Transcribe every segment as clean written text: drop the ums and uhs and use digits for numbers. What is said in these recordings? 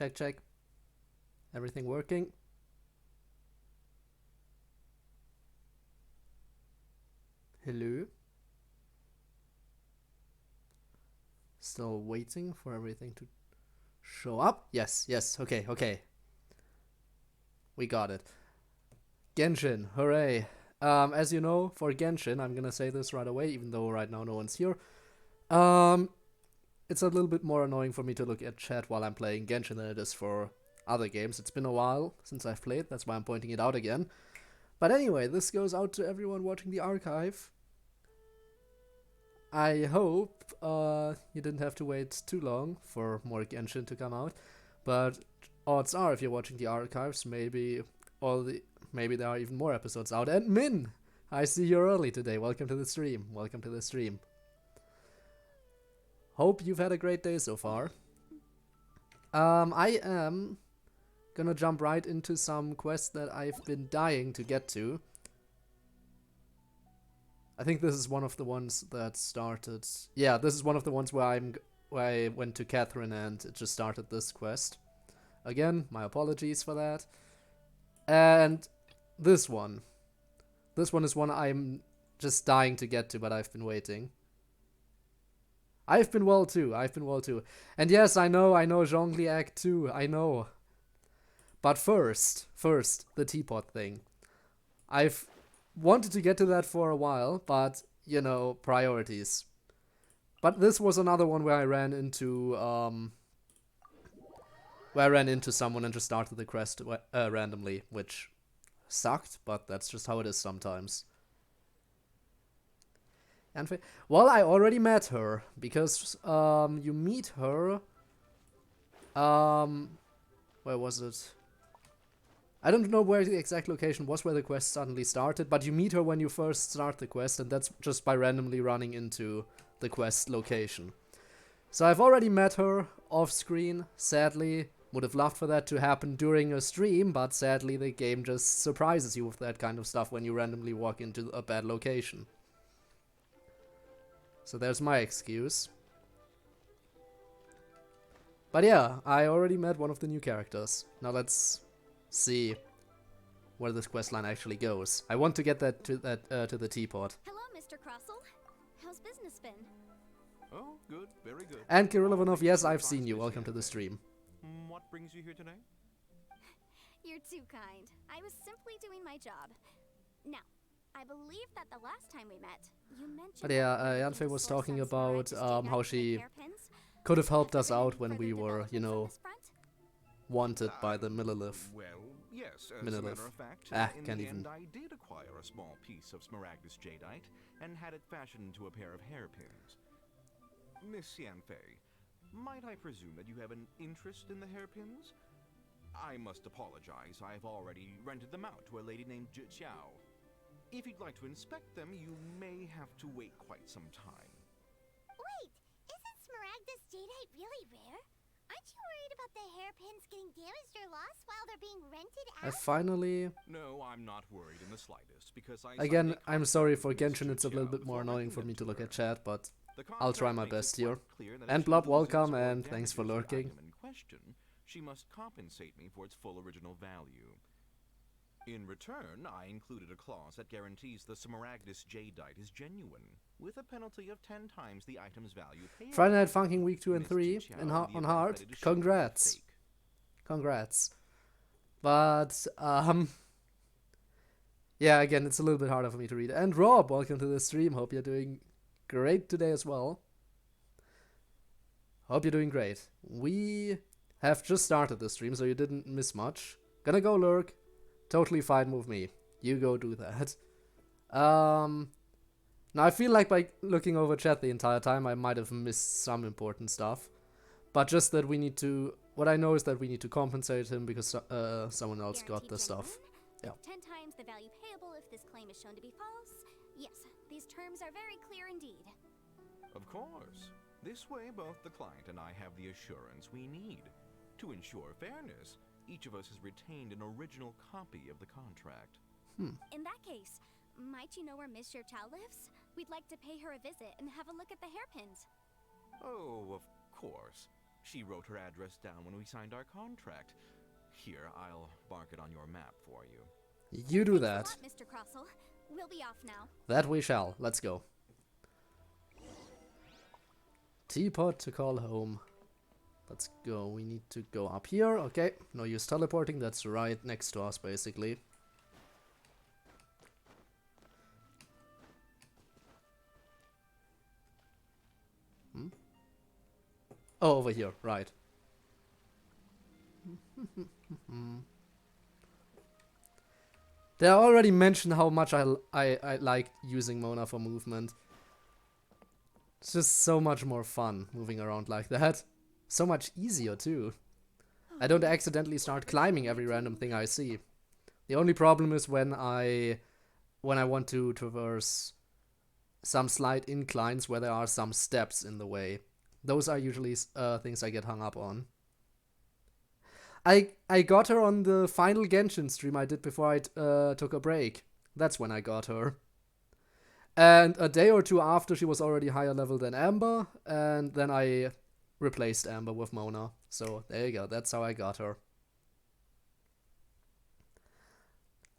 Check, check. Everything working? Hello? Still waiting for everything to show up? Yes, yes, okay, okay. We got it. Genshin, hooray. As you know, for Genshin, I'm gonna say this right away, even though right now no one's here. It's a little bit more annoying for me to look at chat while I'm playing Genshin than it is for other games. It's been a while since I've played, that's why I'm pointing it out again. But anyway, this goes out to everyone watching the archive. I hope you didn't have to wait too long for more Genshin to come out, but odds are, if you're watching the archives, maybe there are even more episodes out. And Min, I see you're early today. Welcome to the stream. Welcome to the stream. Hope you've had a great day so far. I am gonna jump right into some quests that I've been dying to get to. I think this is one of the ones that started... Yeah, this is one of the ones where I went to Catherine and it just started this quest. Again, my apologies for that. And this one. This one is one I'm just dying to get to, but I've been waiting. I've been well too. And yes, I know, Zhongli Act 2, I know. But first, the teapot thing. I've wanted to get to that for a while, but, you know, priorities. But this was another one where I ran into someone and just started the quest randomly, which sucked, but that's just how it is sometimes. And well, I already met her, because you meet her, where was it? I don't know where the exact location was where the quest suddenly started, but you meet her when you first start the quest, and that's just by randomly running into the quest location. So I've already met her off-screen, sadly. Would have loved for that to happen during a stream, but sadly the game just surprises you with that kind of stuff when you randomly walk into a bad location. So there's my excuse. But yeah, I already met one of the new characters. Now let's see where this questline actually goes. I want to get that to the teapot. Hello, Mr. Crossell. How's business been? Oh, good, very good. And Kirilovanov, yes, I've seen you. Welcome to the stream. What brings you here today? You're too kind. I was simply doing my job. Now, I believe that the last time we met, you mentioned... But yeah, Yanfei was talking about how she could have helped us out when we were, you know, wanted by the Millilith. Well, yes, as a matter of fact, in the end I did acquire a small piece of smaragdus jadeite and had it fashioned into a pair of hairpins. Miss Yanfei, might I presume that you have an interest in the hairpins? I must apologize, I've already rented them out to a lady named Xiao. If you'd like to inspect them, you may have to wait quite some time. Wait, isn't smaragdus jadeite really rare? Aren't you worried about the hairpins getting damaged or lost while they're being rented out? I finally... No, I'm not worried in the slightest, because Again, I'm sorry for Genshin, it's a little bit more annoying for me to look at chat, but I'll try my best here. And Blob, welcome, and thanks for lurking. She must compensate me for its full original value. In return, I included a clause that guarantees the smaragdus jadeite is genuine, with a penalty of 10 times the item's value paid. Friday Night Funking Week 2 and 3 on hard. Congrats. Congrats. But, yeah, again, it's a little bit harder for me to read. And Rob, welcome to the stream. Hope you're doing great today as well. Hope you're doing great. We have just started the stream, so you didn't miss much. Gonna go lurk. Totally fine with me. You go do that. Now I feel like by looking over chat the entire time I might have missed some important stuff. But just that we need to... What I know is that we need to compensate him because someone else got the stuff. Yeah. 10 times the value payable if this claim is shown to be false. Yes, these terms are very clear indeed. Of course. This way both the client and I have the assurance we need. To ensure fairness, each of us has retained an original copy of the contract. In that case, might you know where Miss Chow lives? We'd like to pay her a visit and have a look at the hairpins. Oh, of course. She wrote her address down when we signed our contract. Here, I'll mark it on your map for you. You do that. Thanks a lot, Mr. Crossell. We'll be off now. That we shall. Let's go. Teapot to call home. Let's go. We need to go up here. Okay. No use teleporting. That's right next to us, basically. Oh, over here. Right. They already mentioned how much I like using Mona for movement. It's just so much more fun moving around like that. So much easier too. I don't accidentally start climbing every random thing I see. The only problem is when I want to traverse some slight inclines where there are some steps in the way. Those are usually things I get hung up on. I got her on the final Genshin stream I did before I took a break. That's when I got her. And a day or two after, she was already higher level than Amber, and then I replaced Amber with Mona. So there you go, that's how I got her.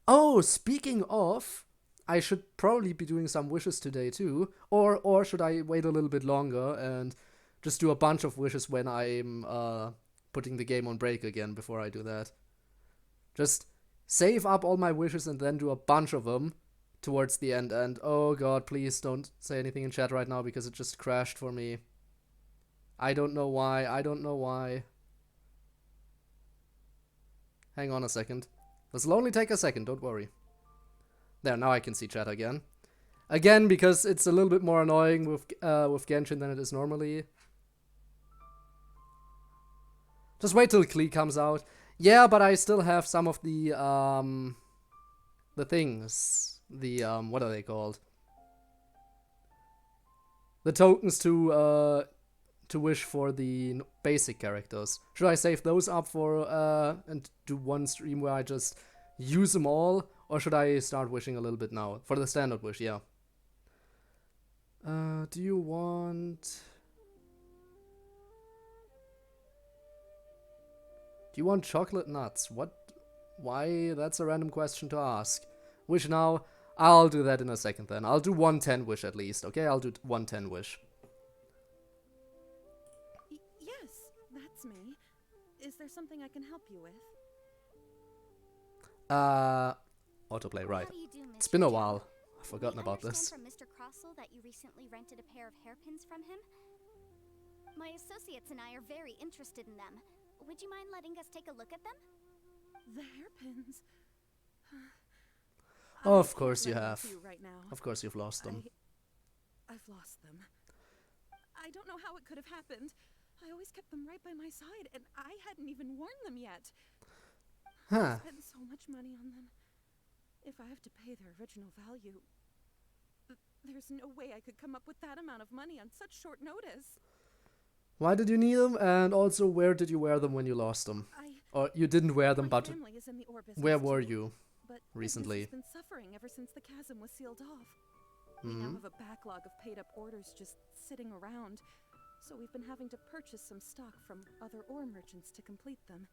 Oh, speaking of, I should probably be doing some wishes today too. Or should I wait a little bit longer and just do a bunch of wishes when I'm putting the game on break again before I do that? Just save up all my wishes and then do a bunch of them towards the end. And oh god, please don't say anything in chat right now because it just crashed for me. I don't know why. I don't know why. Hang on a second. This will only take a second, don't worry. There, now I can see chat again. Again, because it's a little bit more annoying with Genshin than it is normally. Just wait till Klee comes out. Yeah, but I still have some of the things. The, what are they called? The tokens to wish for the basic characters. Should I save those up for, and do one stream where I just use them all? Or should I start wishing a little bit now? For the standard wish, yeah. Do you want... Do you want chocolate nuts? What? Why? That's a random question to ask. Wish now? I'll do that in a second then. I'll do 110 wish at least, okay? I'll do 110 wish. Yes, that's me. Is there something I can help you with? Autoplay, right. How do you do, It's been a Mr. while. I've forgotten We about this. understand from Mr. Crossell that you recently rented a pair of hairpins from him. My associates and I are very interested in them. Would you mind letting us take a look at them? The hairpins. Oh, of course you I'll have. lend them to you right now. Of course you've lost them. I've lost them. I don't know how it could have happened. I always kept them right by my side, and I hadn't even worn them yet. Huh. I spent so much money on them. If I have to pay their original value, there's no way I could come up with that amount of money on such short notice. Why did you need them? And also, where did you wear them when you lost them? Or you didn't wear them, but where were you recently? But business has been suffering ever since the chasm was sealed off. We now have a backlog of paid-up orders just sitting around, so we've been having to purchase some stock from other ore merchants to complete them.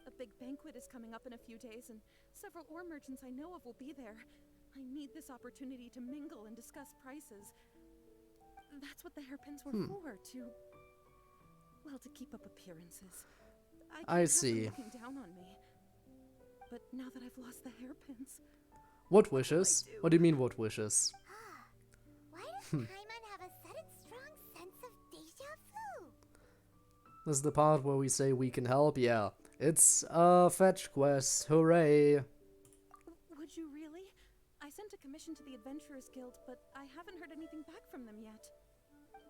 A big banquet is coming up in a few days, and several ore merchants I know of will be there. I need this opportunity to mingle and discuss prices. That's what the hairpins were for, to keep up appearances. I see. Looking down on me. But now that I've lost the hairpins... What wishes? What do you mean, what wishes? Why does Paimon have a sudden strong sense of deja vu? This is the part where we say we can help? Yeah. It's a fetch quest. Hooray. Would you really? I sent a commission to the Adventurers Guild, but I haven't heard anything back from them yet.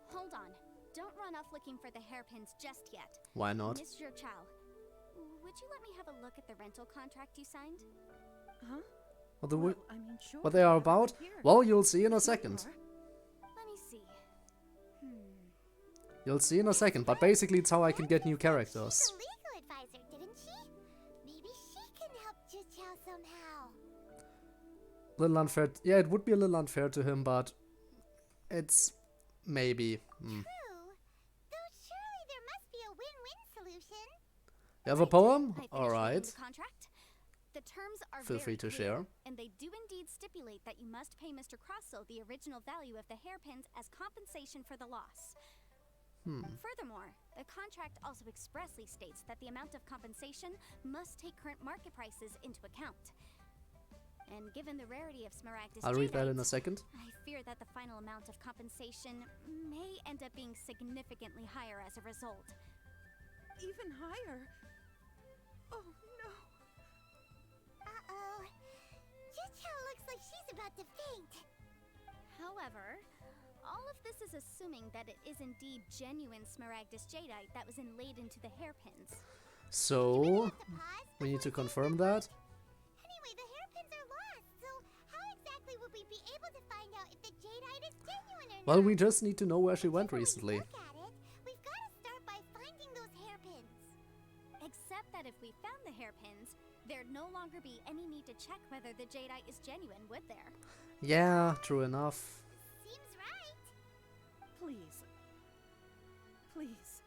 Hold on. Don't run off looking for the hairpins just yet. Why not? Mr. Chow, would you let me have a look at the rental contract you signed? Huh? What, what they are about? Well, you'll see in a second. Let me see. You'll see in a second, but basically it's how I can get new characters. She's a legal advisor, didn't she? Maybe she can help Juchao somehow. Little unfair. Yeah, it would be a little unfair to him, but it's maybe. True. Though surely there must be a way You have a poem? I finished All reading right. the contract. The terms are Feel free to very clear, share. and they do indeed stipulate that you must pay Mr. Crosso the original value of the hairpins as compensation for the loss. Furthermore, the contract also expressly states that the amount of compensation must take current market prices into account. And given the rarity of Smaragdus I'll read that in a jadeite, second. I fear that the final amount of compensation may end up being significantly higher as a result. Even higher? Oh no. Uh-oh. Chicho looks like she's about to faint. However, all of this is assuming that it is indeed genuine Smaragdus jadeite that was inlaid into the hairpins. So, Have to pause we need to before confirm saying that. Anyway, the hairpins are lost, so how exactly would we be able to find out if the jadeite is genuine or Well, not? we just need to know where she went When we recently. look at it, we've got to start by finding those hairpins. Except that if we found the hairpins, there'd no longer be any need to check whether the jadeite is genuine, would there? Yeah, true enough. Seems right. Please. Please,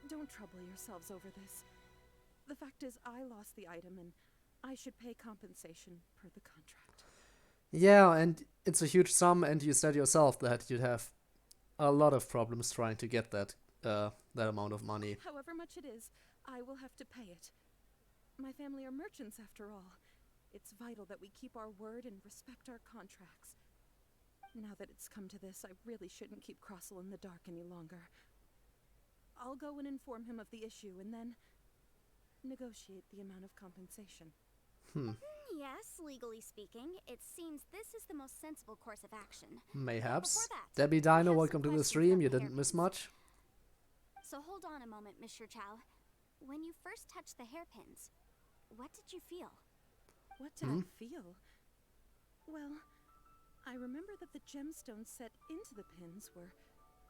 don't trouble yourselves over this. The fact is, I lost the item and I should pay compensation per the contract. Yeah, and it's a huge sum, and you said yourself that you'd have a lot of problems trying to get that amount of money. However much it is, I will have to pay it. My family are merchants after all. It's vital that we keep our word and respect our contracts. Now that it's come to this, I really shouldn't keep Crossel in the dark any longer. I'll go and inform him of the issue and then negotiate the amount of compensation. Yes, legally speaking, it seems this is the most sensible course of action. Mayhaps. Before that, Debbie I Dino, have some welcome to the questions stream. about You the didn't miss hairpins. much. So hold on a moment, Mr. Chow. When you first touched the hairpins, what did you feel? What did I feel? Well, I remember that the gemstones set into the pins were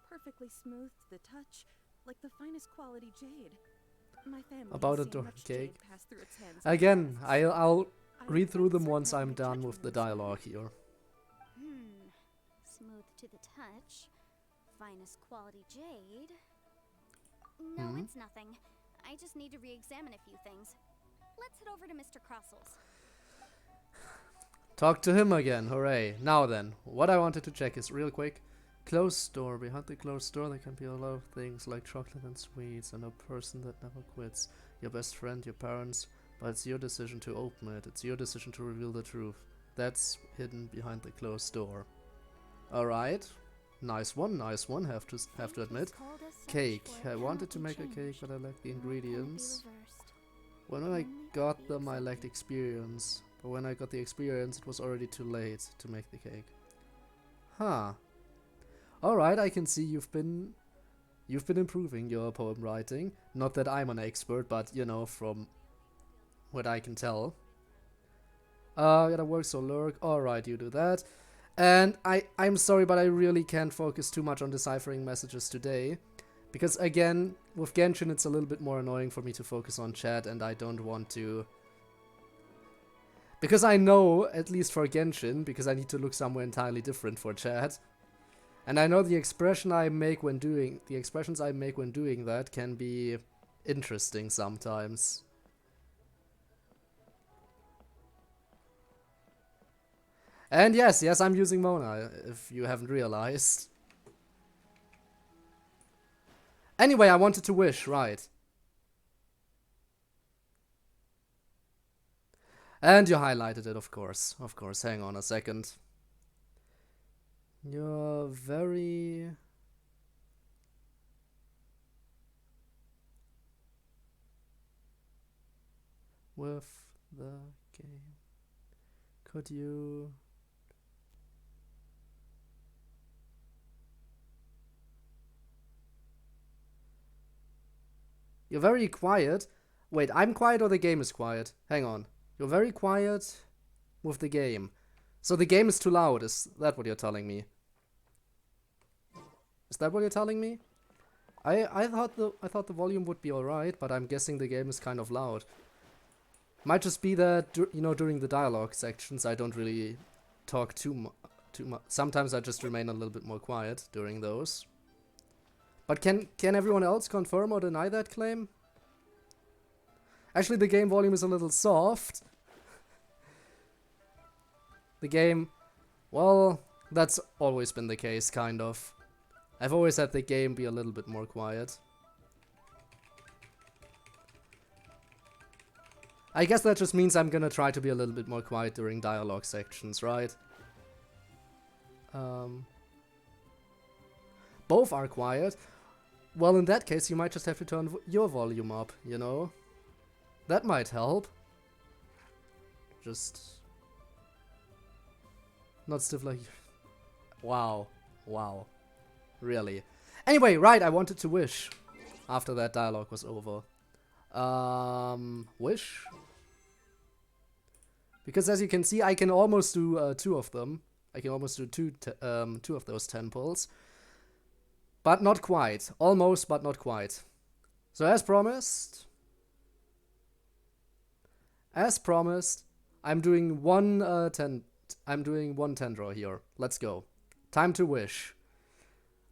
perfectly smooth to the touch, like the finest quality jade. My family About has a seen much cake. jade pass through its hands in the Again, past, I'll so I read was through them certain once that I'm my done with judgment the was right. dialogue here. Smooth to the touch. Finest quality jade. No, it's nothing. I just need to re-examine a few things. Let's head over to Mr. Crossel's. Talk to him again, hooray. Now then, what I wanted to check is real quick. Closed door. Behind the closed door there can be a lot of things like chocolate and sweets and a person that never quits. Your best friend, your parents, but it's your decision to open it. It's your decision to reveal the truth. That's hidden behind the closed door. Alright. Nice one, have to admit. Cake. I wanted to make a cake, but I lacked the ingredients. When I got them, I lacked experience. But when I got the experience, it was already too late to make the cake. Huh. Alright, I can see you've been improving your poem writing. Not that I'm an expert, but you know, from what I can tell. Gotta work, so lurk. Alright, you do that. And I'm sorry, but I really can't focus too much on deciphering messages today. Because again, with Genshin it's a little bit more annoying for me to focus on chat, and I don't want to... Because I know, at least for Genshin, because I need to look somewhere entirely different for chat. And I know the expressions I make when doing that can be interesting sometimes. And yes, I'm using Mona, if you haven't realized. Anyway, I wanted to wish, right. And you highlighted it, of course. Of course, hang on a second. You're very... with the game. Could you... You're very quiet. Wait, I'm quiet or the game is quiet? Hang on. You're very quiet with the game. So the game is too loud, is that what you're telling me? Is that what you're telling me? I thought the volume would be alright, but I'm guessing the game is kind of loud. Might just be that, you know, during the dialogue sections I don't really talk too much. Sometimes I just remain a little bit more quiet during those. But can everyone else confirm or deny that claim? Actually, the game volume is a little soft. The game... Well, that's always been the case, kind of. I've always had the game be a little bit more quiet. I guess that just means I'm gonna try to be a little bit more quiet during dialogue sections, right? Both are quiet. Well, in that case, you might just have to turn your volume up, you know? That might help. Just... Not stiff like... Wow. Wow. Really. Anyway, right, I wanted to wish. After that dialogue was over. Wish? Because as you can see, I can almost do 2 of them. I can almost do two of those 10 pulls. But not quite. Almost, but not quite. So as promised... I'm doing one 10 draw here. Let's go. Time to wish.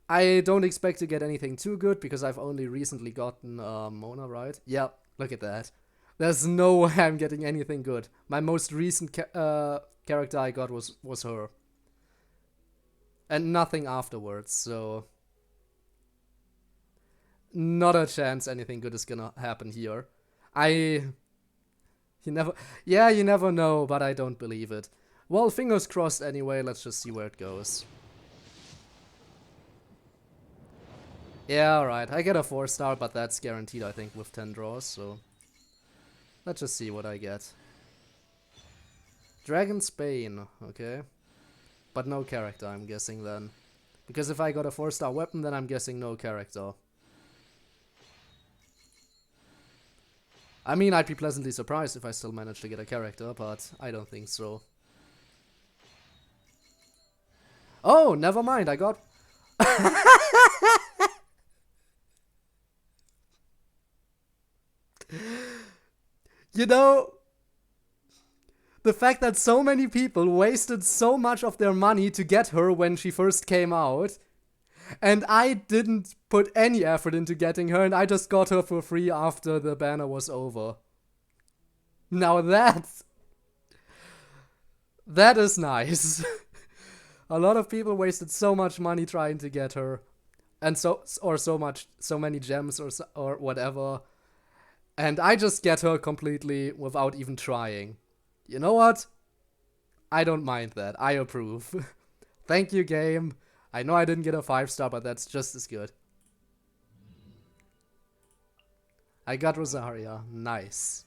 I don't expect to get anything too good because I've only recently gotten Mona, right? Yeah, look at that. There's no way I'm getting anything good. My most recent character I got was her. And nothing afterwards, so... Not a chance anything good is gonna happen here. You never know, but I don't believe it. Well, fingers crossed anyway, let's just see where it goes. Yeah, alright, I get a 4-star, but that's guaranteed, I think, with 10 draws, so... Let's just see what I get. Dragon's Bane, okay. But no character, I'm guessing then. Because if I got a 4-star weapon, then I'm guessing no character. I mean, I'd be pleasantly surprised if I still managed to get a character, but I don't think so. Oh, never mind, I got... You know, the fact that so many people wasted so much of their money to get her when she first came out, and I didn't put any effort into getting her, and I just got her for free after the banner was over. Now that is nice. A lot of people wasted so much money trying to get her, and so many gems or whatever. And I just get her completely without even trying. You know what? I don't mind that. I approve. Thank you, game. I know I didn't get a 5-star, but that's just as good. I got Rosaria. Nice.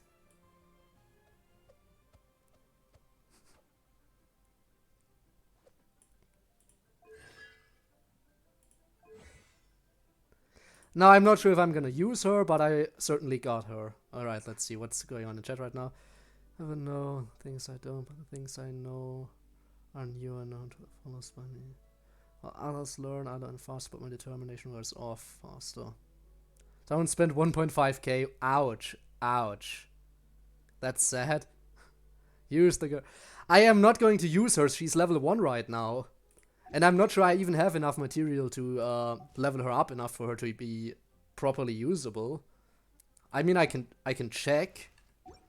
Now, I'm not sure if I'm gonna use her, but I certainly got her. Alright, let's see what's going on in chat right now. I don't know things I don't, but the things I know are new and not follow by me. While others learn, I learn fast, but my determination wears off faster. Don't spend 1.5k. Ouch. Ouch. That's sad. Use the girl. I am not going to use her. She's level 1 right now. And I'm not sure I even have enough material to level her up enough for her to be properly usable. I mean, I can check.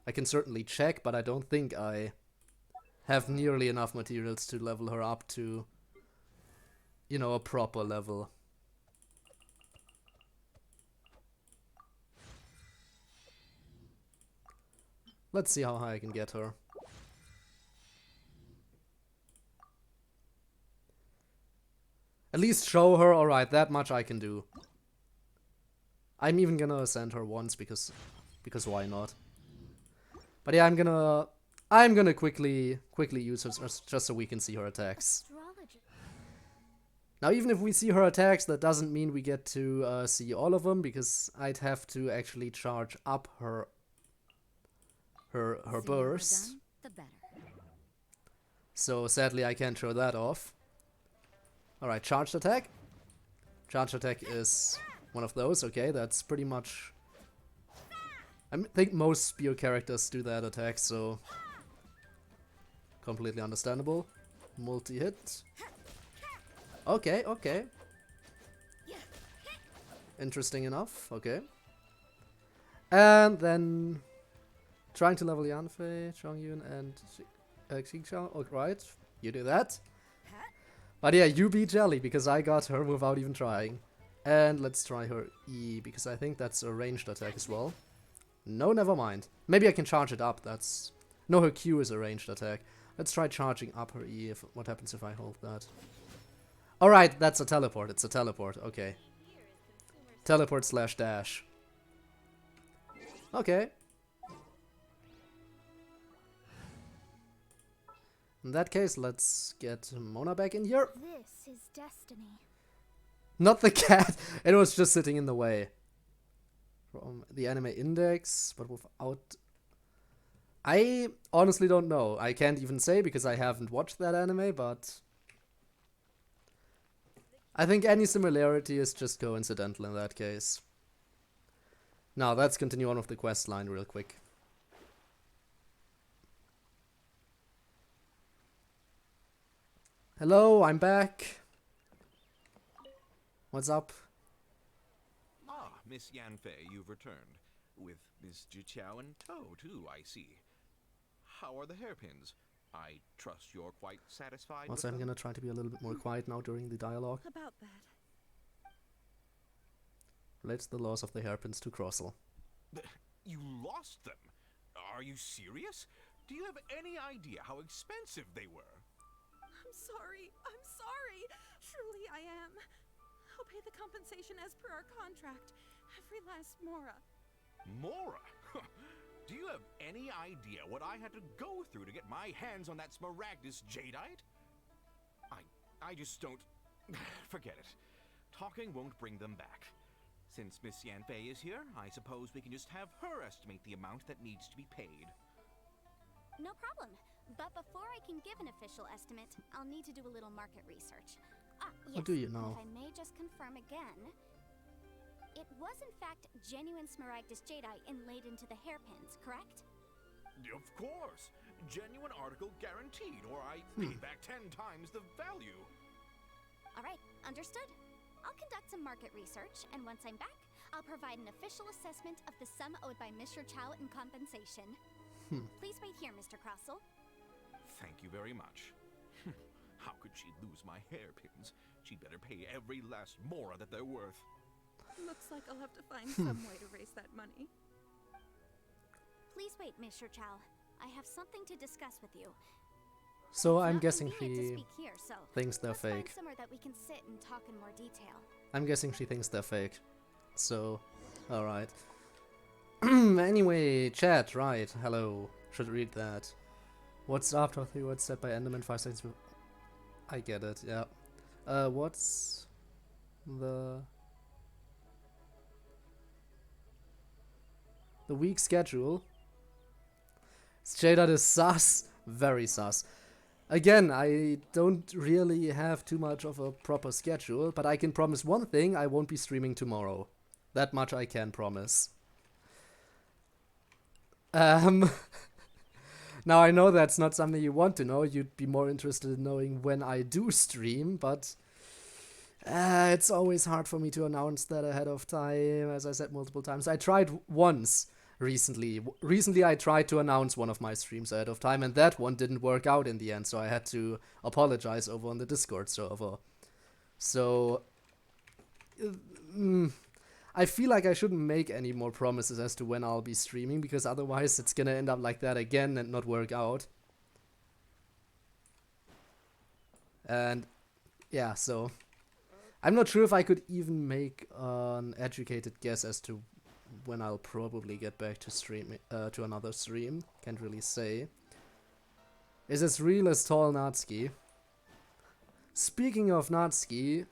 I can certainly check, but I don't think I have nearly enough materials to level her up to, you know, a proper level. Let's see how high I can get her. At least show her, alright, that much I can do. I'm even gonna send her once because why not? But yeah, I'm gonna quickly use her just so we can see her attacks. Now, even if we see her attacks, that doesn't mean we get to see all of them, because I'd have to actually charge up her burst. So sadly, I can't show that off. Alright, charged attack. Charged attack is one of those. Okay, that's pretty much... I think most spear characters do that attack, so... Completely understandable. Multi-hit. Okay, okay. Interesting enough, okay. And then... Trying to level Yanfei, Chongyun, and Xingqiao. Alright, you do that. But yeah, you beat Jelly because I got her without even trying. And let's try her E because I think that's a ranged attack as well. No, never mind. Maybe I can charge it up. That's... No, her Q is a ranged attack. Let's try charging up her E. What happens if I hold that? Alright, that's a teleport. It's a teleport. Okay. Teleport slash dash. Okay. In that case, let's get Mona back in here. This is destiny. Not the cat. It was just sitting in the way. From the anime index, but without... I honestly don't know. I can't even say because I haven't watched that anime, but... I think any similarity is just coincidental in that case. Now, let's continue on with the quest line real quick. Hello, I'm back. What's up? Ah, Miss Yanfei, you've returned. With Miss Jiqiao in tow, too, I see. How are the hairpins? I trust you're quite satisfied with Also, I'm them? gonna try to be a little bit more quiet now during the dialogue. About that. Relates the laws of the hairpins to Crossel. You lost them? Are you serious? Do you have any idea how expensive they were? I'm sorry. I'm sorry. Truly I am. I'll pay the compensation as per our contract. Every last mora. Mora? Do you have any idea what I had to go through to get my hands on that Smaragdus jadeite? I just don't... Forget it. Talking won't bring them back. Since Miss Yanfei is here, I suppose we can just have her estimate the amount that needs to be paid. No problem. But before I can give an official estimate, I'll need to do a little market research. Ah, yes. What do you know? If I may just confirm again, it was in fact genuine Smaragdus jadeite inlaid into the hairpins, correct? Of course. Genuine article guaranteed, or I pay back 10 times the value. All right, understood. I'll conduct some market research, and once I'm back, I'll provide an official assessment of the sum owed by Mr. Chow in compensation. Please wait here, Mr. Crossel. Thank you very much. How could she lose my hairpins? She'd better pay every last mora that they're worth. Looks like I'll have to find some way to raise that money. Please wait, Mr. Chow. I have something to discuss with you. So It's I'm not guessing convenient to she speak here, so thinks they're let's find fake. somewhere that we can sit and talk in more detail. I'm guessing she thinks they're fake. So, alright. Anyway, chat, right. Hello. Should read that. What's after 3 words said by Enderman 5 seconds before? I get it, yeah. What's the week schedule? Jadeite is sus. Very sus. Again, I don't really have too much of a proper schedule, but I can promise one thing, I won't be streaming tomorrow. That much I can promise. Now I know that's not something you want to know, you'd be more interested in knowing when I do stream, but it's always hard for me to announce that ahead of time, as I said multiple times. I tried once recently. Recently I tried to announce one of my streams ahead of time, and that one didn't work out in the end, so I had to apologize over on the Discord server. So... I feel like I shouldn't make any more promises as to when I'll be streaming, because otherwise it's gonna end up like that again and not work out. And yeah, so I'm not sure if I could even make an educated guess as to when I'll probably get back to stream to another stream. Can't really say. Is as real as Tall Natsuki. Speaking of Natsuki,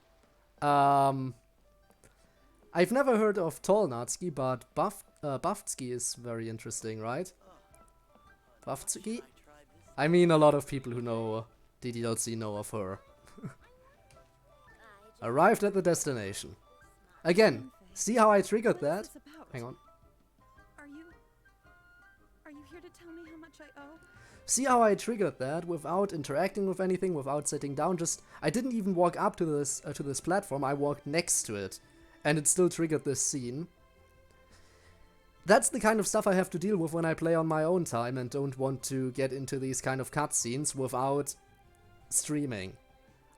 I've never heard of Tall Natsuki, but Bufftsky is very interesting, right? Bufftsky? I mean, a lot of people who know DDLC know of her. Arrived at the destination. Again, see how I triggered that? What is this about? Hang on. Are you here to tell me how much I owe? See how I triggered that without interacting with anything, without sitting down? Just I didn't even walk up to this platform. I walked next to it, and it still triggered this scene. that's the kind of stuff I have to deal with when I play on my own time and don't want to get into these kind of cutscenes without streaming.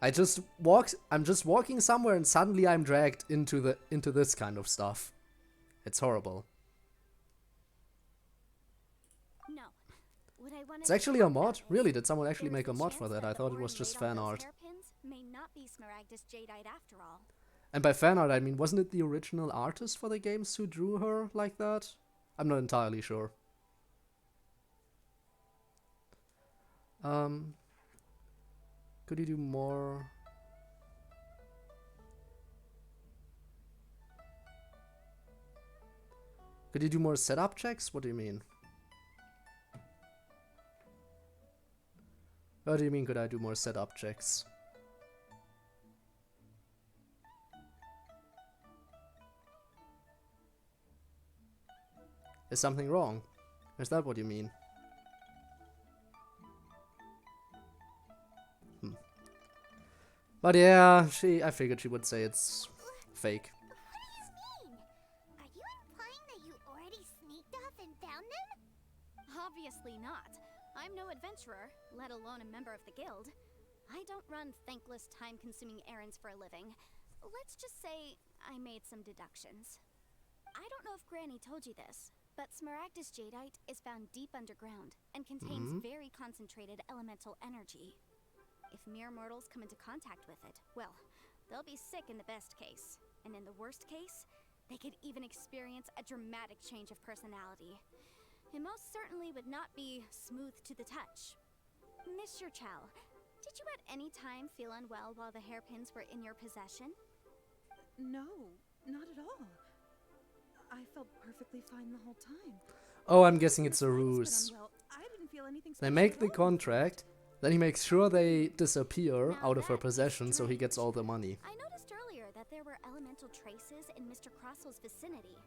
I'm just walking somewhere and suddenly I'm dragged into this kind of stuff. It's horrible. No. What I wanted It's actually a mod? is Really? Did someone actually there make a is mod chance for that? that I the thought it ore was just made on fan those art. hairpins may not be Smaragdus Jadeite after all. And by fan art, I mean, wasn't it the original artist for the games who drew her like that? I'm not entirely sure. Could you do more? Could you do more setup checks? What do you mean? What do you mean, could I do more setup checks? Is something wrong? Is that what you mean? But yeah, I figured she would say it's fake. What do you mean? Are you implying that you already sneaked off and found them? Obviously not. I'm no adventurer, let alone a member of the guild. I don't run thankless, time-consuming errands for a living. Let's just say I made some deductions. I don't know if Granny told you this, but Smaragdus Jadeite is found deep underground and contains very concentrated elemental energy. If mere mortals come into contact with it, well, they'll be sick in the best case. And in the worst case, they could even experience a dramatic change of personality. It most certainly would not be smooth to the touch. Mr. Chow, did you at any time feel unwell while the hairpins were in your possession? No, not at all. I felt perfectly fine the whole time. Oh, I'm guessing it's a ruse. I didn't feel anything They special make at the all. contract, then he makes sure they disappear out of her possession so he gets all the money. I noticed earlier that there were elemental traces in Mr. Crossel's vicinity.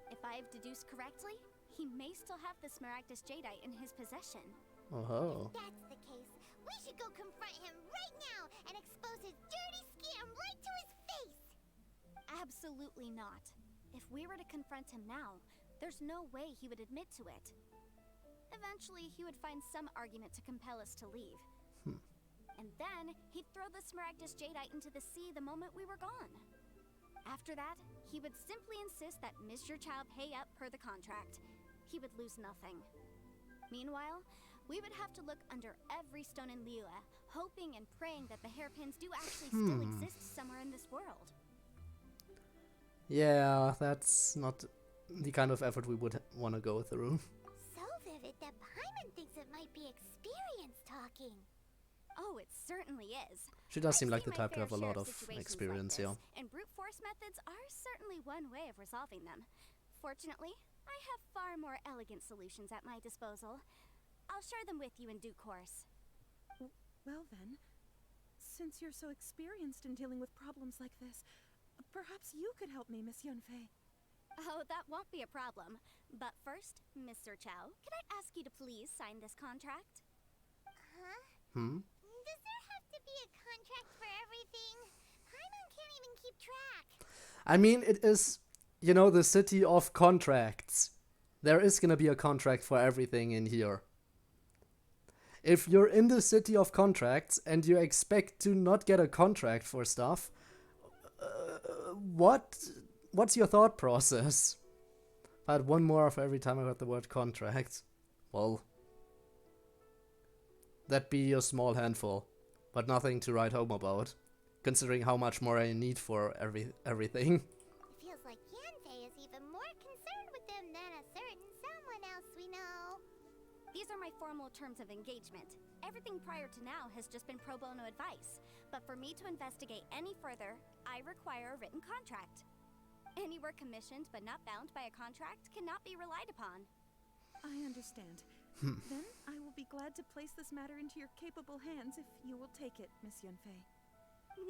If I've deduced correctly, he may still have the Smaragdus Jadeite in his possession. Oh. If that's the case, we should go confront him right now and expose his dirty scam right to his face! Absolutely not. If we were to confront him now, there's no way he would admit to it. Eventually, he would find some argument to compel us to leave. And then, he'd throw the Smaragdus Jadeite into the sea the moment we were gone. After that, he would simply insist that Mr. Chow pay up per the contract. He would lose nothing. Meanwhile, we would have to look under every stone in Liyue, hoping and praying that the hairpins do actually still exist somewhere in this world. Yeah, that's not the kind of effort we would want to go through. So vivid that Paimon thinks it might be experience talking. Oh, it certainly is. She does seem I've like the seen my type to have a fair lot share of situations experience, like yeah. this, and brute force methods are certainly one way of resolving them. Fortunately, I have far more elegant solutions at my disposal. I'll share them with you in due course. Well then, since you're so experienced in dealing with problems like this, perhaps you could help me, Miss Yunfei. Oh, that won't be a problem. But first, Mr. Chow, could I ask you to please sign this contract? Huh? Does there have to be a contract for everything? Paimon can't even keep track. I mean, it is, you know, the city of contracts. There is gonna be a contract for everything in here. If you're in the city of contracts and you expect to not get a contract for stuff, what's your thought process? If I had one more of every time I heard the word contract, well, that'd be a small handful, but nothing to write home about, considering how much more I need for everything. It feels like Yanfei is even more concerned with them than a certain someone else we know. These are my formal terms of engagement. Everything prior to now has just been pro bono advice. But for me to investigate any further, I require a written contract. Any work commissioned but not bound by a contract cannot be relied upon. I understand. Then I will be glad to place this matter into your capable hands if you will take it, Miss Yunfei.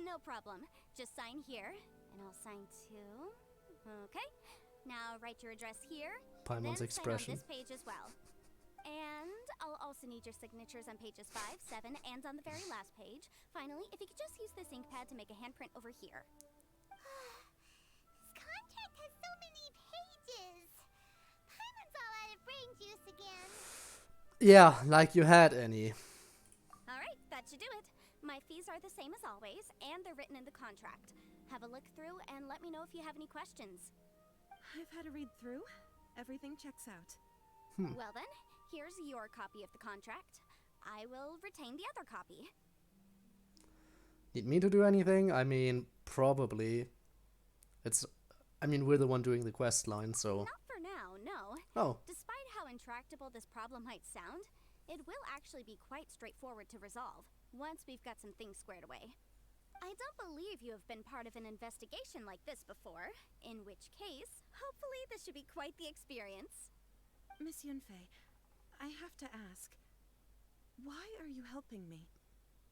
No problem. Just sign here, and I'll sign too. Okay. Now write your address here. Paimon's then expression. sign on this page as well. And I'll also need your signatures on pages 5, 7, and on the very last page. Finally, if you could just use this ink pad to make a handprint over here. This contract has so many pages. Yeah, like you had any. Alright, that should do it. My fees are the same as always, and they're written in the contract. Have a look through and let me know if you have any questions. I've had a read through. Everything checks out. Well then, here's your copy of the contract. I will retain the other copy. Need me to do anything? I mean, probably. We're the one doing the quest line, so... Not for now, no. Oh. Despite how intractable this problem might sound, it will actually be quite straightforward to resolve, once we've got some things squared away. I don't believe you have been part of an investigation like this before, in which case, hopefully this should be quite the experience. Miss Yunfei, I have to ask, why are you helping me?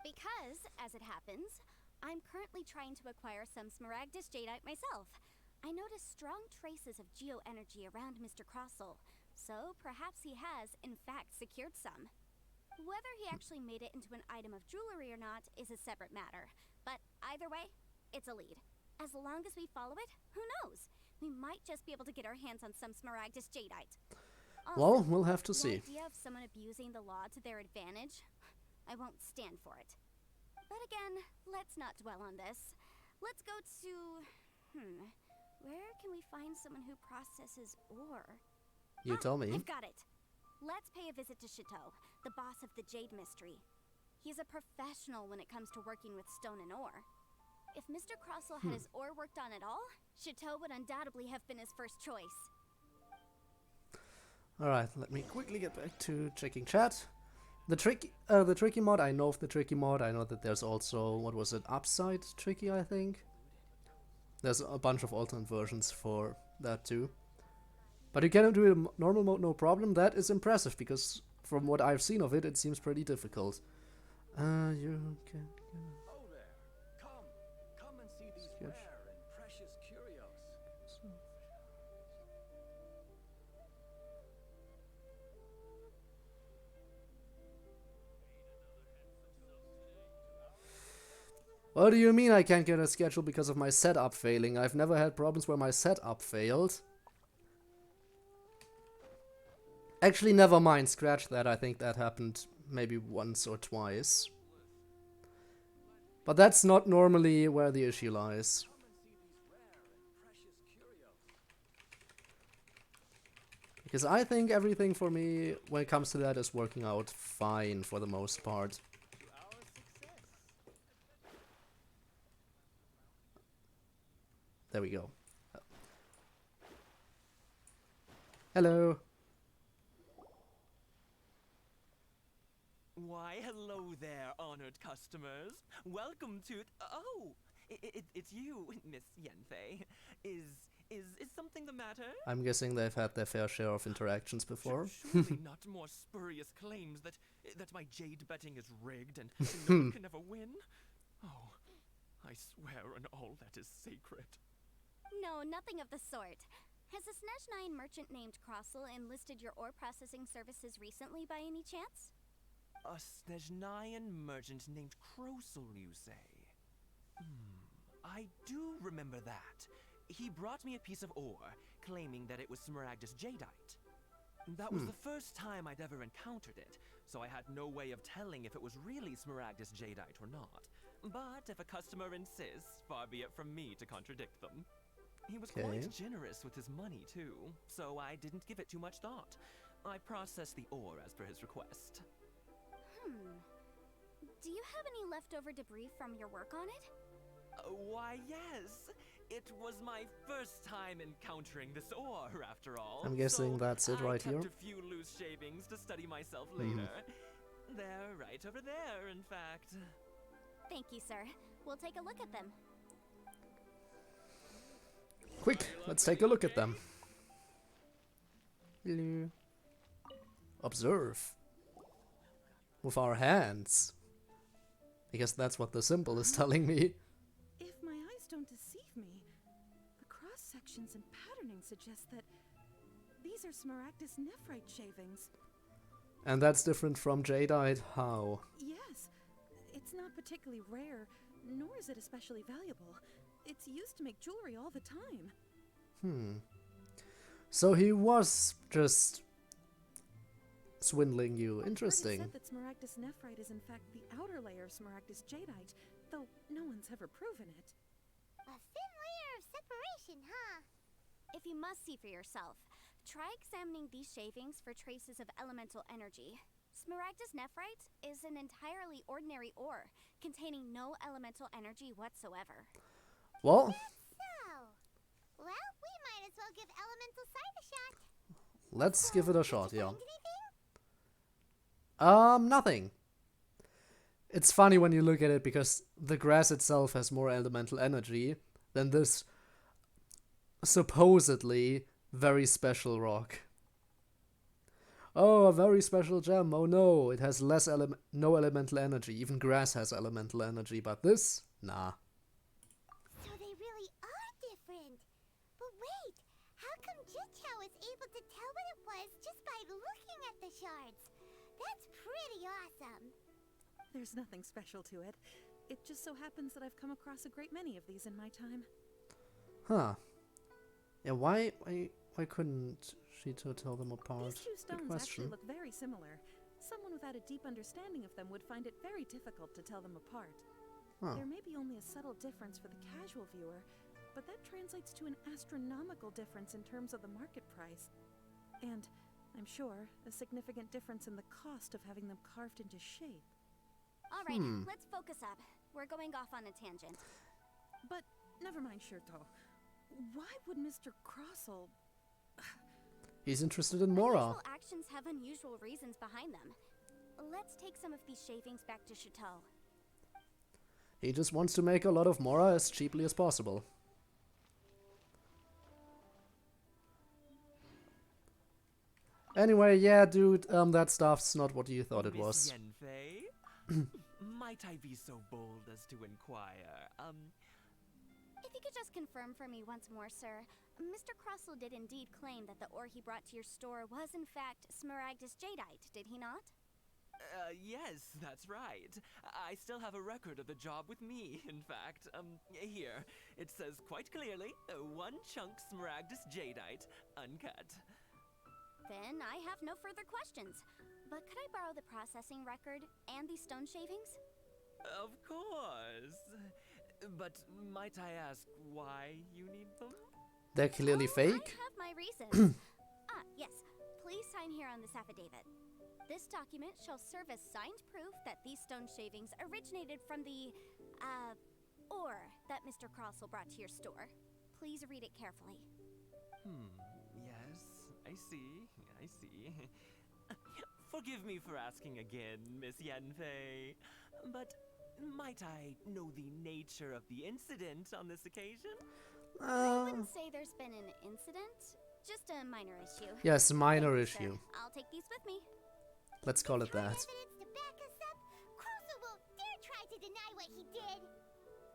Because, as it happens, I'm currently trying to acquire some Smaragdus Jadeite myself. I noticed strong traces of geoenergy around Mr. Crossel, so perhaps he has, in fact, secured some. Whether he actually made it into an item of jewelry or not is a separate matter, but either way, it's a lead. As long as we follow it, who knows? We might just be able to get our hands on some Smaragdus Jadeite. Also, Well, we'll have to see. The idea of someone abusing the law to their advantage, I won't stand for it. But again, let's not dwell on this. Let's go to... where can we find someone who processes ore? You tell me. I've got it. Let's pay a visit to Chateau, the boss of the Jade Mystery. He's a professional when it comes to working with stone and ore. If Mr. Crossel had his ore worked on at all, Chateau would undoubtedly have been his first choice. Alright, let me quickly get back to checking chat. The tricky mod, I know of the tricky mod. I know that there's also, what was it, Upside Tricky, I think? There's a bunch of alternate versions for that too. But you can do it in normal mode, no problem. That is impressive, because from what I've seen of it, it seems pretty difficult. You can... Oh there! Come and see these rare and precious curios. What do you mean I can't get a schedule because of my setup failing? I've never had problems where my setup failed. Actually, never mind, scratch that. I think that happened maybe once or twice. But that's not normally where the issue lies. Because I think everything for me, when it comes to that, is working out fine for the most part. There we go. Hello. Why, hello there, honored customers. Welcome to... Oh, it's you, Miss Yunfei. Is something the matter? I'm guessing they've had their fair share of interactions before. Surely not more spurious claims that my jade betting is rigged and no one can ever win? Oh, I swear on all that is sacred. No, nothing of the sort. Has a Snezhnine merchant named Crossel enlisted your ore processing services recently by any chance? A Snezhnine merchant named Crossel, you say? I do remember that. He brought me a piece of ore, claiming that it was Smaragdus Jadeite. That was the first time I'd ever encountered it, so I had no way of telling if it was really Smaragdus Jadeite or not. But if a customer insists, far be it from me to contradict them. He was quite generous with his money, too, so I didn't give it too much thought. I processed the ore as per his request. Do you have any leftover debris from your work on it? Why, yes. It was my first time encountering this ore, after all. I'm guessing that's it right here. I kept a few loose shavings to study myself later. They're right over there, in fact. Thank you, sir. We'll take a look at them. Quick, let's take a look at them. Hello. Observe. With our hands. I guess that's what the symbol is telling me. If my eyes don't deceive me, the cross-sections and patterning suggest that these are Smaragdus nephrite shavings. And that's different from jadeite, how? Yes, it's not particularly rare, nor is it especially valuable. It's used to make jewelry all the time. So he was just swindling you. I've Interesting. heard it said that Smaragdus nephrite is in fact the outer layer of Smaragdus jadeite, though no one's ever proven it. A thin layer of separation, huh? If you must see for yourself, try examining these shavings for traces of elemental energy. Smaragdus nephrite is an entirely ordinary ore, containing no elemental energy whatsoever. Well, So, well, we might as well give elemental sight a shot. let's give it a shot, Did you yeah. find anything? Nothing. It's funny when you look at it because the grass itself has more elemental energy than this supposedly very special rock. Oh, a very special gem. Oh no, it has no elemental energy. Even grass has elemental energy, but this? Nah. So they really are different. But wait, how come Jichao was able to tell what it was just by looking at the shards? That's pretty awesome. There's nothing special to it. It just so happens that I've come across a great many of these in my time. Huh. Yeah, why couldn't she tell them apart? These two Good stones question. actually look very similar. Someone without a deep understanding of them would find it very difficult to tell them apart. Huh. There may be only a subtle difference for the casual viewer, but that translates to an astronomical difference in terms of the market price. And, I'm sure, a significant difference in the cost of having them carved into shape. Alright, let's focus up. We're going off on a tangent. But, never mind, Shirto. Why would Mr. Crossell... He's interested in Mora. Unusual actions have unusual reasons behind them. Let's take some of these shavings back to Chateau. He just wants to make a lot of Mora as cheaply as possible. Anyway, yeah, dude, that stuff's not what you thought it was. Miss might I be so bold as to inquire, If you could just confirm for me once more, sir. Mr. Crossell did indeed claim that the ore he brought to your store was in fact Smaragdus jadeite, did he not? yes, that's right. I still have a record of the job with me, in fact. Here. It says quite clearly, 1 chunk Smaragdus jadeite, uncut. Then I have no further questions. But could I borrow the processing record and these stone shavings? Of course. But might I ask why you need them? They're clearly fake. I have my reasons. Yes. Please sign here on this affidavit. This document shall serve as signed proof that these stone shavings originated from the, ore that Mr. Crossell brought to your store. Please read it carefully. Yes, I see. Forgive me for asking again, Miss Yanfei, but might I know the nature of the incident on this occasion? I wouldn't say there's been an incident, just a minor issue. Yes, minor Thank you, issue. sir. I'll take these with me. Let's call it that. Evidence to back us up? Crossell won't dare try to deny what he did.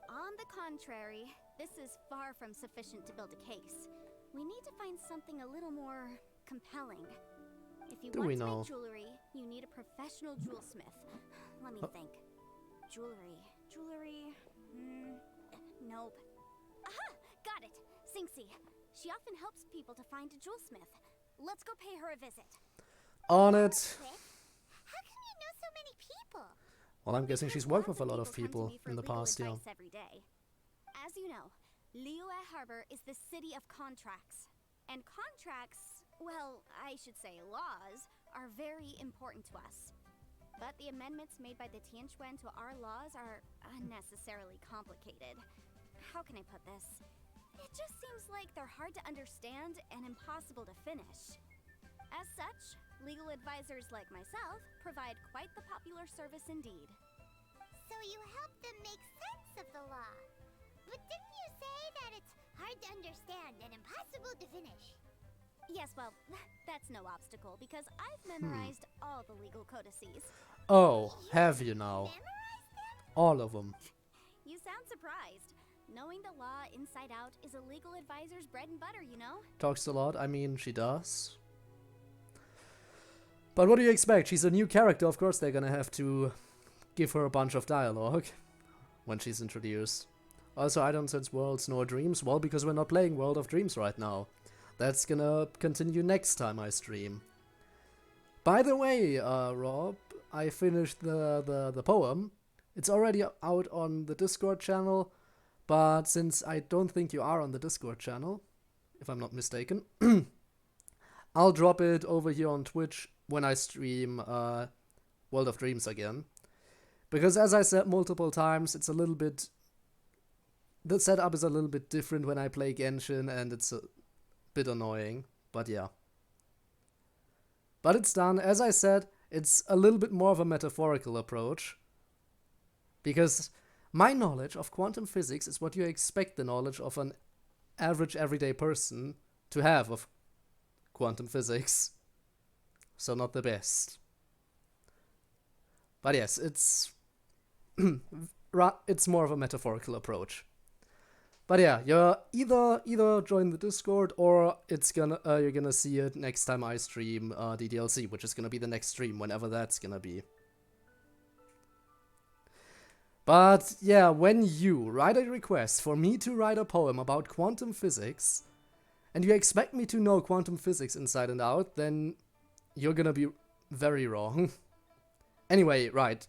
On the contrary, this is far from sufficient to build a case. We need to find something a little more compelling. If you Do want we to know? make jewelry, you need a professional jewelsmith. Let me think. Jewelry. Nope. Aha! Got it! Sinxi. She often helps people to find a jewelsmith. Let's go pay her a visit. On it. Quick. How come you know so many people? Well, I'm guessing she's worked with a lot of people come to me for in the legal past, yeah. advice every day. As you know, Liyue Harbor is the city of contracts. And contracts, well, I should say laws, are very important to us. But the amendments made by the Tianquan to our laws are unnecessarily complicated. How can I put this? It just seems like they're hard to understand and impossible to finish. As such, legal advisors like myself provide quite the popular service indeed. So you help them make sense of the law. But didn't you say that it's hard to understand and impossible to finish? Yes, well, that's no obstacle because I've memorized all the legal codices. Oh, have you now? Memorize them? All of them. You sound surprised. Knowing the law inside out is a legal advisor's bread and butter, you know? Talks a lot. I mean, she does. But what do you expect? She's a new character. Of course they're gonna have to give her a bunch of dialogue when she's introduced. Also, I don't sense Worlds nor Dreams. Well, because we're not playing World of Dreams right now. That's gonna continue next time I stream. By the way, Rob, I finished the poem. It's already out on the Discord channel, but since I don't think you are on the Discord channel, if I'm not mistaken, I'll drop it over here on Twitch when I stream World of Dreams again. Because as I said multiple times, it's a little bit... The setup is a little bit different when I play Genshin, and it's a bit annoying, but yeah. But it's done. As I said, it's a little bit more of a metaphorical approach. Because my knowledge of quantum physics is what you expect the knowledge of an average everyday person to have of quantum physics. So not the best. But yes, it's it's more of a metaphorical approach. But yeah, you're either join the Discord or it's gonna you're gonna see it next time I stream the DLC, which is gonna be the next stream, whenever that's gonna be. But yeah, when you write a request for me to write a poem about quantum physics, and you expect me to know quantum physics inside and out, then you're gonna be very wrong. Anyway, right.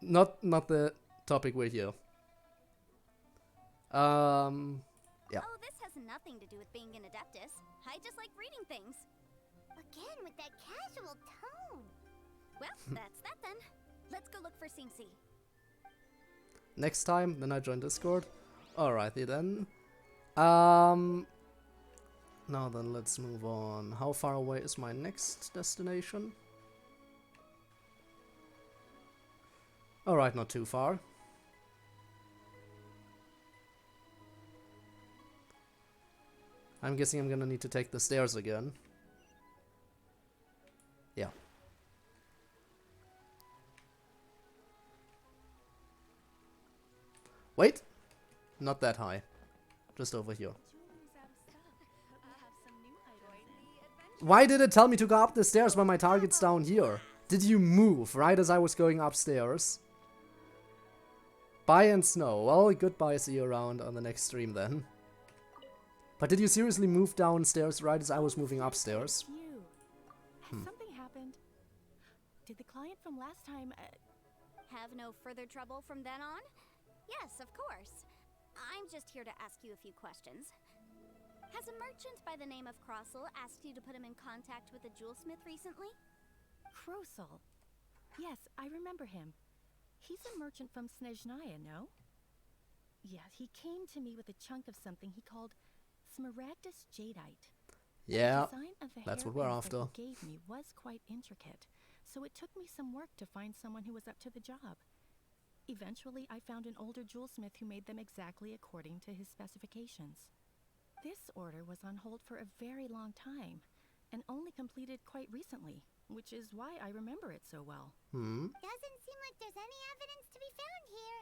Not the topic we're here. Yeah. Oh, this has nothing to do with being an Adeptus. I just like reading things. Again with that casual tone. Well, that's that then. Let's go look for Singsi. Next time, then I join Discord. Alrighty then. Now then, let's move on. How far away is my next destination? Alright, not too far. I'm guessing I'm gonna need to take the stairs again. Yeah. Wait! Not that high. Just over here. Why did it tell me to go up the stairs when my target's down here? Did you move right as I was going upstairs? Bye and snow. Well, goodbye, see you around on the next stream then. But did you seriously move downstairs right as I was moving upstairs? Has something happened? Did the client from last time... Have no further trouble from then on? Yes, of course. I'm just here to ask you a few questions. Has a merchant by the name of Crossel asked you to put him in contact with a jewelsmith recently? Crossel? Yes, I remember him. He's a merchant from Snezhnaya, no? Yeah, he came to me with a chunk of something he called Smaragdus Jadeite. Yeah, the design of the that's what we're hairpins after. that he gave me was quite intricate, so it took me some work to find someone who was up to the job. Eventually, I found an older jewelsmith who made them exactly according to his specifications. This order was on hold for a very long time, and only completed quite recently, which is why I remember it so well. Doesn't seem like there's any evidence to be found here.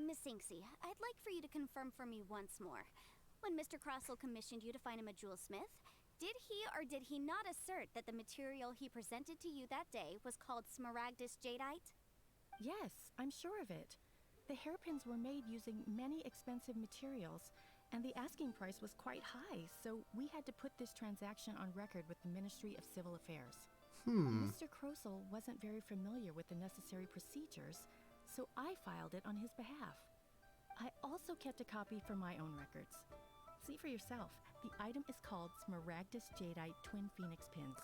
Miss Inksy, I'd like for you to confirm for me once more. When Mr. Crossel commissioned you to find him a jewelsmith, did he or did he not assert that the material he presented to you that day was called Smaragdus Jadeite? Yes, I'm sure of it. The hairpins were made using many expensive materials, and the asking price was quite high, so we had to put this transaction on record with the Ministry of Civil Affairs. Mr. Crossel wasn't very familiar with the necessary procedures, so I filed it on his behalf. I also kept a copy for my own records. See for yourself. The item is called Smaragdus Jadeite Twin Phoenix Pins.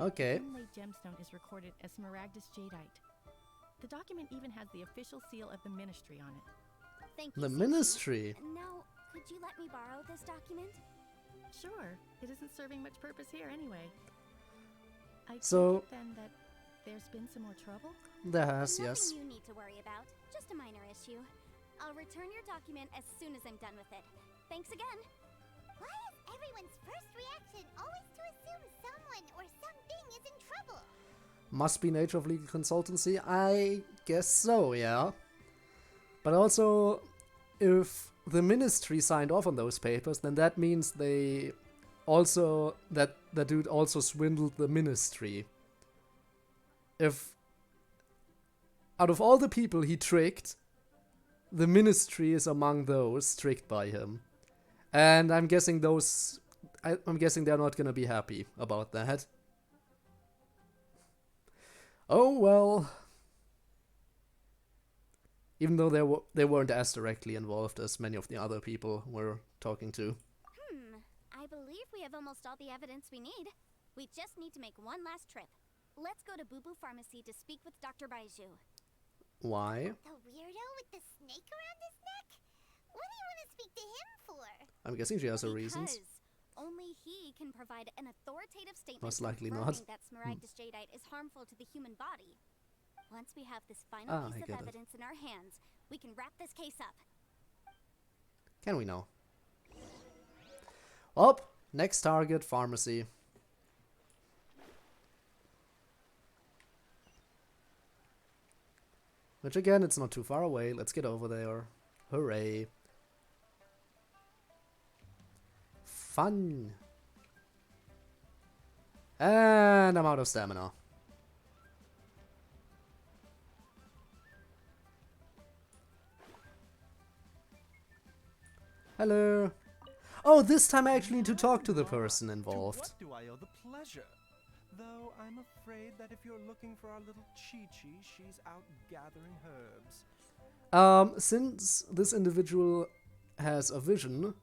Okay. The inlaid gemstone is recorded as Smaragdus Jadeite. The document even has the official seal of the Ministry on it. Thank you, The Singsi. Ministry. Now, could you let me borrow this document? Sure, it isn't serving much purpose here anyway. I So- take it then that there's been some more trouble? There has, Nothing yes. you need to worry about. Just a minor issue. I'll return your document as soon as I'm done with it. Thanks again. Why is everyone's first reaction always to assume someone or something is in trouble? Must be nature of legal consultancy? I guess so, yeah. But also, if the ministry signed off on those papers, then that means they also, that dude also swindled the ministry. If, out of all the people he tricked, the ministry is among those tricked by him. And I'm guessing I'm guessing they're not gonna be happy about that. Oh well. Even though they weren't as directly involved as many of the other people we're talking to. I believe we have almost all the evidence we need. We just need to make one last trip. Let's go to Boo Boo Pharmacy to speak with Dr. Baiju. Why? The weirdo with the snake around his neck? What do you want to speak to him for? I'm guessing she has her reasons. Only he can provide an authoritative statement Most likely confirming not. that Smaragdus Jadeite is harmful to the human body. Once we have this final piece of evidence in our hands, we can wrap this case up. Can we now? Up, next target, pharmacy. Which again, it's not too far away. Let's get over there. Hooray. Fun. And I'm out of stamina. Hello. Oh, this time I actually need to talk to the person involved. What do I owe the pleasure? Though I'm afraid that if you're looking for our little Chi-Chi, she's out gathering herbs. Since this individual has a vision,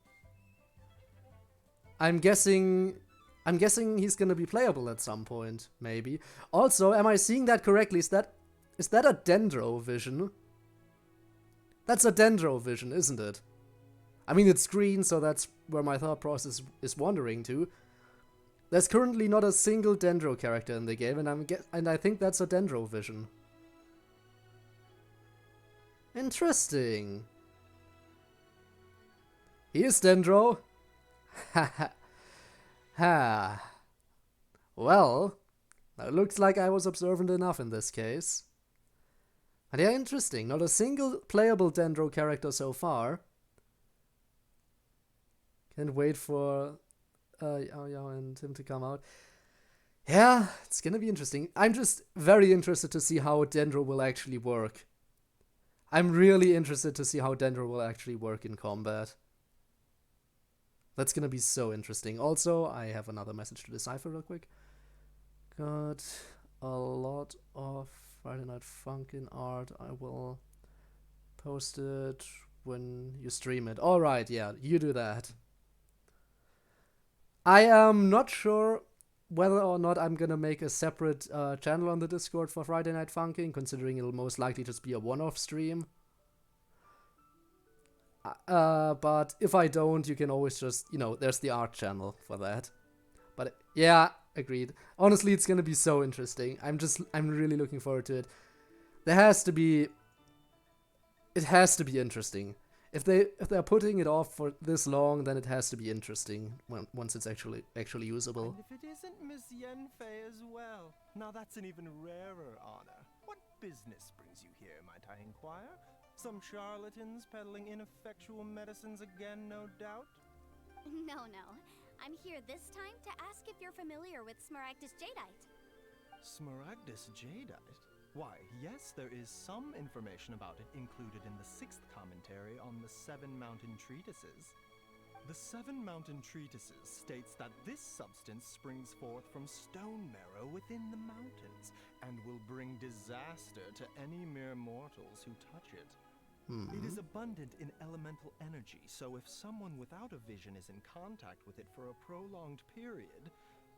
I'm guessing he's gonna be playable at some point, maybe. Also, am I seeing that correctly? Is that a Dendro vision? That's a Dendro vision, isn't it? I mean, it's green, so that's where my thought process is wandering to. There's currently not a single Dendro character in the game, and I think that's a Dendro vision. Interesting. He is Dendro. Ha ha. Well, it looks like I was observant enough in this case. And yeah, interesting. Not a single playable Dendro character so far. Can't wait for Yao and him to come out. Yeah, it's gonna be interesting. I'm just very interested to see how Dendro will actually work. I'm really interested to see how Dendro will actually work in combat. That's gonna be so interesting. Also, I have another message to decipher real quick. Got a lot of Friday Night Funkin' art. I will post it when you stream it. Alright, yeah, you do that. I am not sure whether or not I'm gonna make a separate channel on the Discord for Friday Night Funkin', considering it'll most likely just be a one-off stream. But if I don't, you can always just, there's the art channel for that. But yeah, agreed. Honestly, it's gonna be so interesting. I'm really looking forward to it. It has to be interesting. If they're putting it off for this long, then it has to be interesting once it's actually usable. And if it isn't Miss Yanfei as well, now that's an even rarer honor. What business brings you here, might I inquire? Some charlatans peddling ineffectual medicines again, no doubt? No. I'm here this time to ask if you're familiar with Smaragdus Jadeite. Smaragdus Jadeite? Why, yes, there is some information about it included in the 6th commentary on the 7 Mountain Treatises. The 7 Mountain Treatises states that this substance springs forth from stone marrow within the mountains and will bring disaster to any mere mortals who touch it. It is abundant in elemental energy, so if someone without a vision is in contact with it for a prolonged period,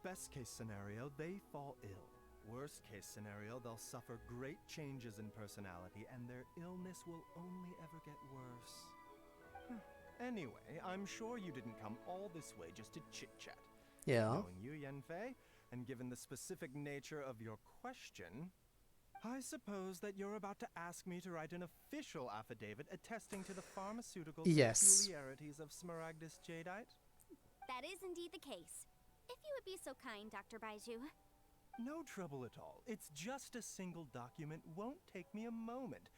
best case scenario, they fall ill. Worst case scenario, they'll suffer great changes in personality and their illness will only ever get worse. Anyway, I'm sure you didn't come all this way just to chit-chat. Yeah. Knowing you, Yanfei, and given the specific nature of your question, I suppose that you're about to ask me to write an official affidavit attesting to the pharmaceutical peculiarities of Smaragdus Jadeite? That is indeed the case. If you would be so kind, Dr. Baiju. No trouble at all. It's just a single document. Won't take me a moment.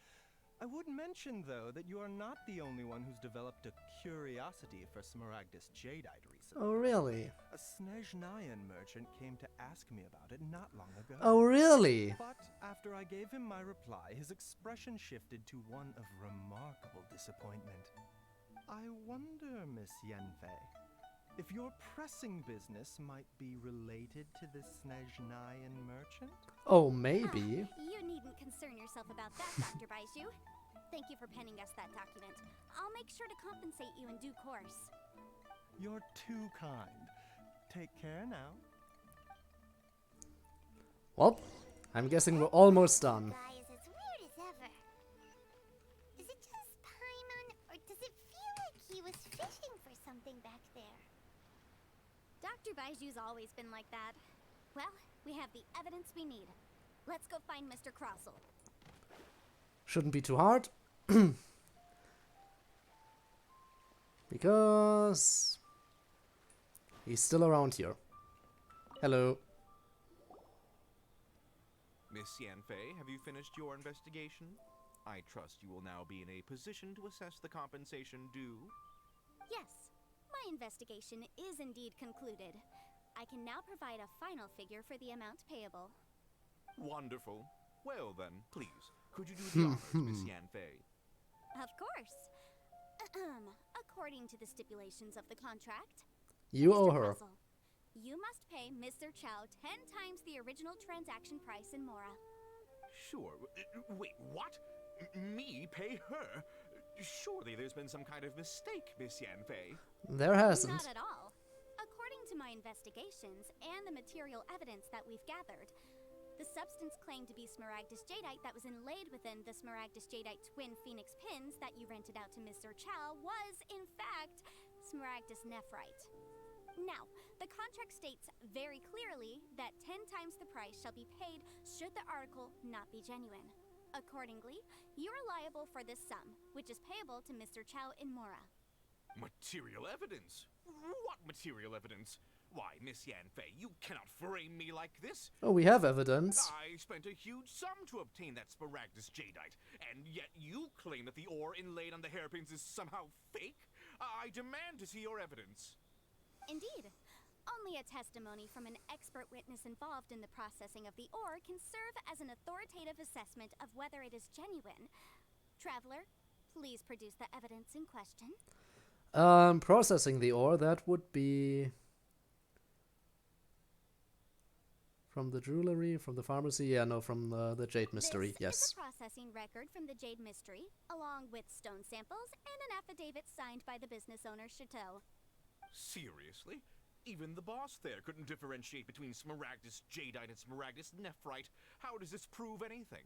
I would mention, though, that you are not the only one who's developed a curiosity for Smaragdus Jadeite recently. Oh, really? A Snezhnayan merchant came to ask me about it not long ago. Oh, really? But after I gave him my reply, his expression shifted to one of remarkable disappointment. I wonder, Miss Yanfei, if your pressing business might be related to the Snezhnayan merchant? Oh, maybe. You needn't concern yourself about that, Dr. Baiju. Thank you for penning us that document. I'll make sure to compensate you in due course. You're too kind. Take care now. Well, I'm guessing we're almost done. Guy is as weird as ever. Is it just Paimon, or does it feel like he was fishing for something back there? Dr. Baiju's always been like that. Well, we have the evidence we need. Let's go find Mr. Crossell. Shouldn't be too hard. Because he's still around here. Hello. Miss Yanfei, have you finished your investigation? I trust you will now be in a position to assess the compensation due. Yes, my investigation is indeed concluded. I can now provide a final figure for the amount payable. Wonderful. Well then, please, could you do the honors, Miss Yanfei? Of course. According to the stipulations of the contract, You Mr. owe her. Crossell, you must pay Mr. Chow 10 times the original transaction price in Mora. Sure. Wait, what? Me pay her? Surely there's been some kind of mistake, Miss Yanfei. There hasn't. Not at all. According to my investigations and the material evidence that we've gathered, the substance claimed to be Smaragdus Jadeite that was inlaid within the Smaragdus Jadeite twin phoenix pins that you rented out to Mr. Chow was, in fact, Smaragdus Nephrite. Now, the contract states very clearly that 10 times the price shall be paid should the article not be genuine. Accordingly, you are liable for this sum, which is payable to Mr. Chow in Mora. Material evidence? What material evidence? Why, Miss Yanfei, you cannot frame me like this. Oh, we have evidence. I spent a huge sum to obtain that Smaragdus Jadeite, and yet you claim that the ore inlaid on the hairpins is somehow fake? I demand to see your evidence. Indeed. Only a testimony from an expert witness involved in the processing of the ore can serve as an authoritative assessment of whether it is genuine. Traveler, please produce the evidence in question. Processing the ore, that would be from the jewelry, from the pharmacy, yeah, no, from the Jade Mystery, This yes. is a processing record from the Jade Mystery, along with stone samples and an affidavit signed by the business owner, Chateau. Seriously? Even the boss there couldn't differentiate between Smaragdus Jadeite and Smaragdus Nephrite. How does this prove anything?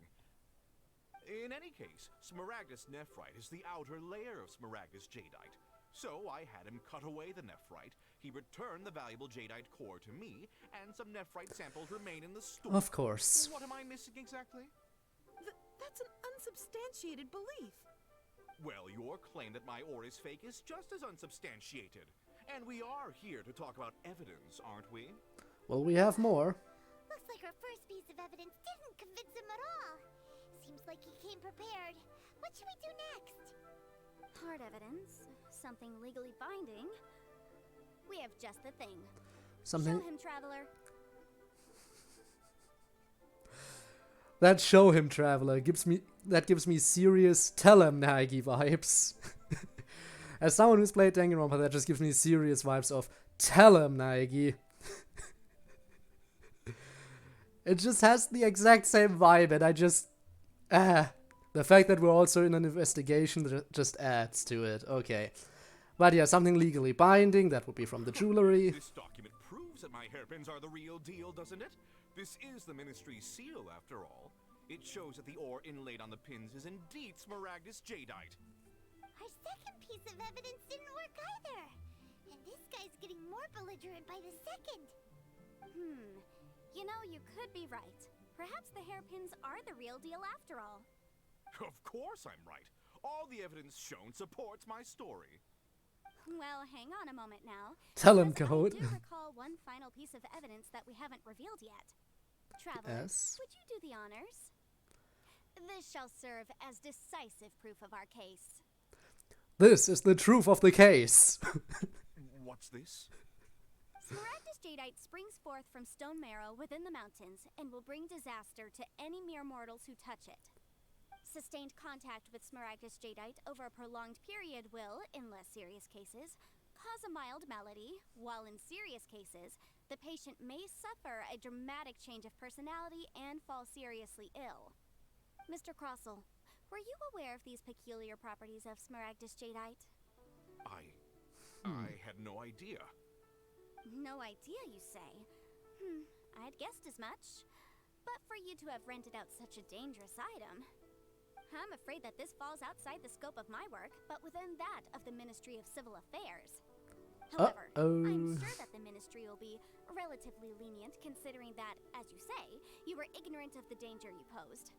In any case, Smaragdus Nephrite is the outer layer of Smaragdus Jadeite. So I had him cut away the Nephrite, he returned the valuable Jadeite core to me, and some Nephrite samples remain in the store. Of course. What am I missing exactly? That's an unsubstantiated belief. Well, your claim that my ore is fake is just as unsubstantiated. And we are here to talk about evidence, aren't we? Well, we have more. Looks like our first piece of evidence didn't convince him at all. Seems like he came prepared. What should we do next? Hard evidence, something legally binding. We have just the thing. Something Show him, Traveler. that show him, Traveler, gives me serious Tell him Nagi vibes. As someone who's played Danganronpa, that just gives me serious vibes of Tell him Naegi. It just has the exact same vibe, and I just the fact that we're also in an investigation just adds to it. Okay. But yeah, something legally binding, that would be from the jewelry. This document proves that my hairpins are the real deal, doesn't it? This is the Ministry's seal, after all. It shows that the ore inlaid on the pins is indeed Smaragdus Jadeite. Our second piece of evidence didn't work either. And this guy's getting more belligerent by the second. You know, you could be right. Perhaps the hairpins are the real deal after all. Of course I'm right. All the evidence shown supports my story. Well, hang on a moment now. Tell him, because Code. I do recall one final piece of evidence that we haven't revealed yet. Traveler, Yes? would you do the honors? This shall serve as decisive proof of our case. This is the truth of the case. What's this? Smaragdus Jadeite springs forth from stone marrow within the mountains and will bring disaster to any mere mortals who touch it. Sustained contact with Smaragdus Jadeite over a prolonged period will, in less serious cases, cause a mild malady, while in serious cases, the patient may suffer a dramatic change of personality and fall seriously ill. Mr. Crossell, were you aware of these peculiar properties of Smaragdus jadeite? I had no idea. No idea, you say? I'd guessed as much. But for you to have rented out such a dangerous item, I'm afraid that this falls outside the scope of my work, but within that of the Ministry of Civil Affairs. However, I'm sure that the Ministry will be relatively lenient, considering that, as you say, you were ignorant of the danger you posed.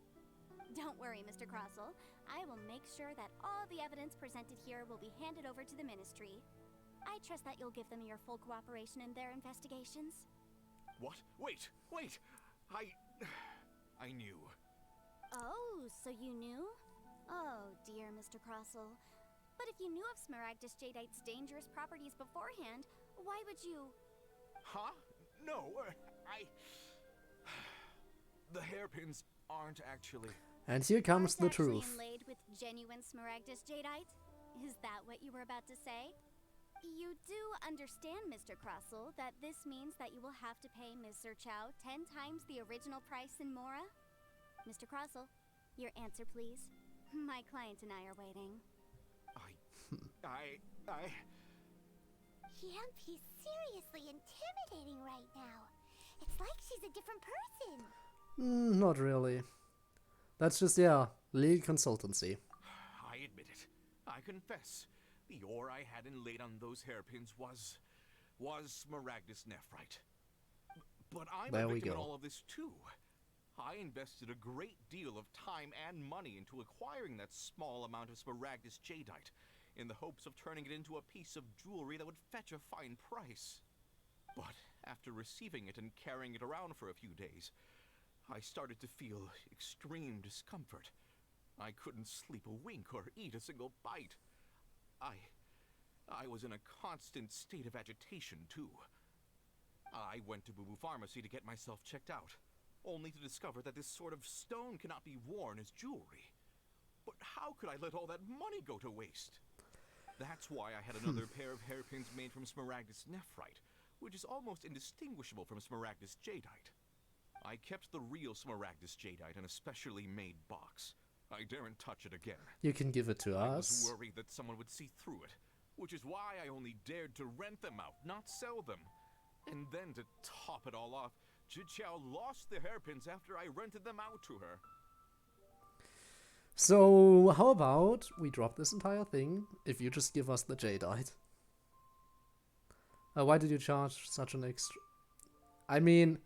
Don't worry, Mr. Crossell. I will make sure that all the evidence presented here will be handed over to the Ministry. I trust that you'll give them your full cooperation in their investigations. What? Wait! I knew. Oh, so you knew? Oh, dear Mr. Crossell. But if you knew of Smaragdus jadeite's dangerous properties beforehand, why would you... Huh? No, The hairpins aren't actually... And here comes the truth. Inlaid with genuine Smaragdus jadeite? Is that what you were about to say? You do understand, Mr. Crossell, that this means that you will have to pay Ms. Sir Chow 10 times the original price in Mora? Mr. Crossell, your answer, please. My client and I are waiting. He's seriously intimidating right now. It's like she's a different person. Not really. That's just, legal consultancy. I admit it. I confess. The ore I had inlaid on those hairpins was Smaragdus nephrite. But I'm a victim in all of this too. I invested a great deal of time and money into acquiring that small amount of Smaragdus jadeite, in the hopes of turning it into a piece of jewelry that would fetch a fine price. But after receiving it and carrying it around for a few days, I started to feel extreme discomfort. I couldn't sleep a wink or eat a single bite. I was in a constant state of agitation, too. I went to Boo Boo Pharmacy to get myself checked out, only to discover that this sort of stone cannot be worn as jewelry. But how could I let all that money go to waste? That's why I had another pair of hairpins made from Smaragdus nephrite, which is almost indistinguishable from Smaragdus jadeite. I kept the real Smaragdus jadeite in a specially made box. I daren't touch it again. You can give it to us. I was worried that someone would see through it, which is why I only dared to rent them out, not sell them. And then to top it all off, Jiqiao lost the hairpins after I rented them out to her. So, how about we drop this entire thing if you just give us the jadeite? Why did you charge such an extra... I mean,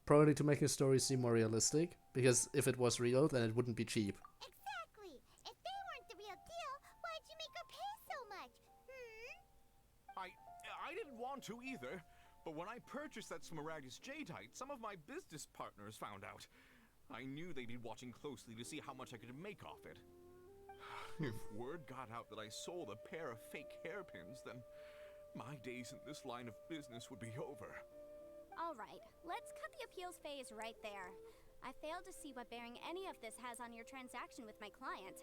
probably to make your story seem more realistic, because if it was real, then it wouldn't be cheap. Exactly! If they weren't the real deal, why'd you make her pay so much? I didn't want to either, but when I purchased that Smaragdus jadeite, some of my business partners found out. I knew they'd be watching closely to see how much I could make off it. If word got out that I sold a pair of fake hairpins, then my days in this line of business would be over. All right, let's cut the appeals phase right there. I failed to see what bearing any of this has on your transaction with my client.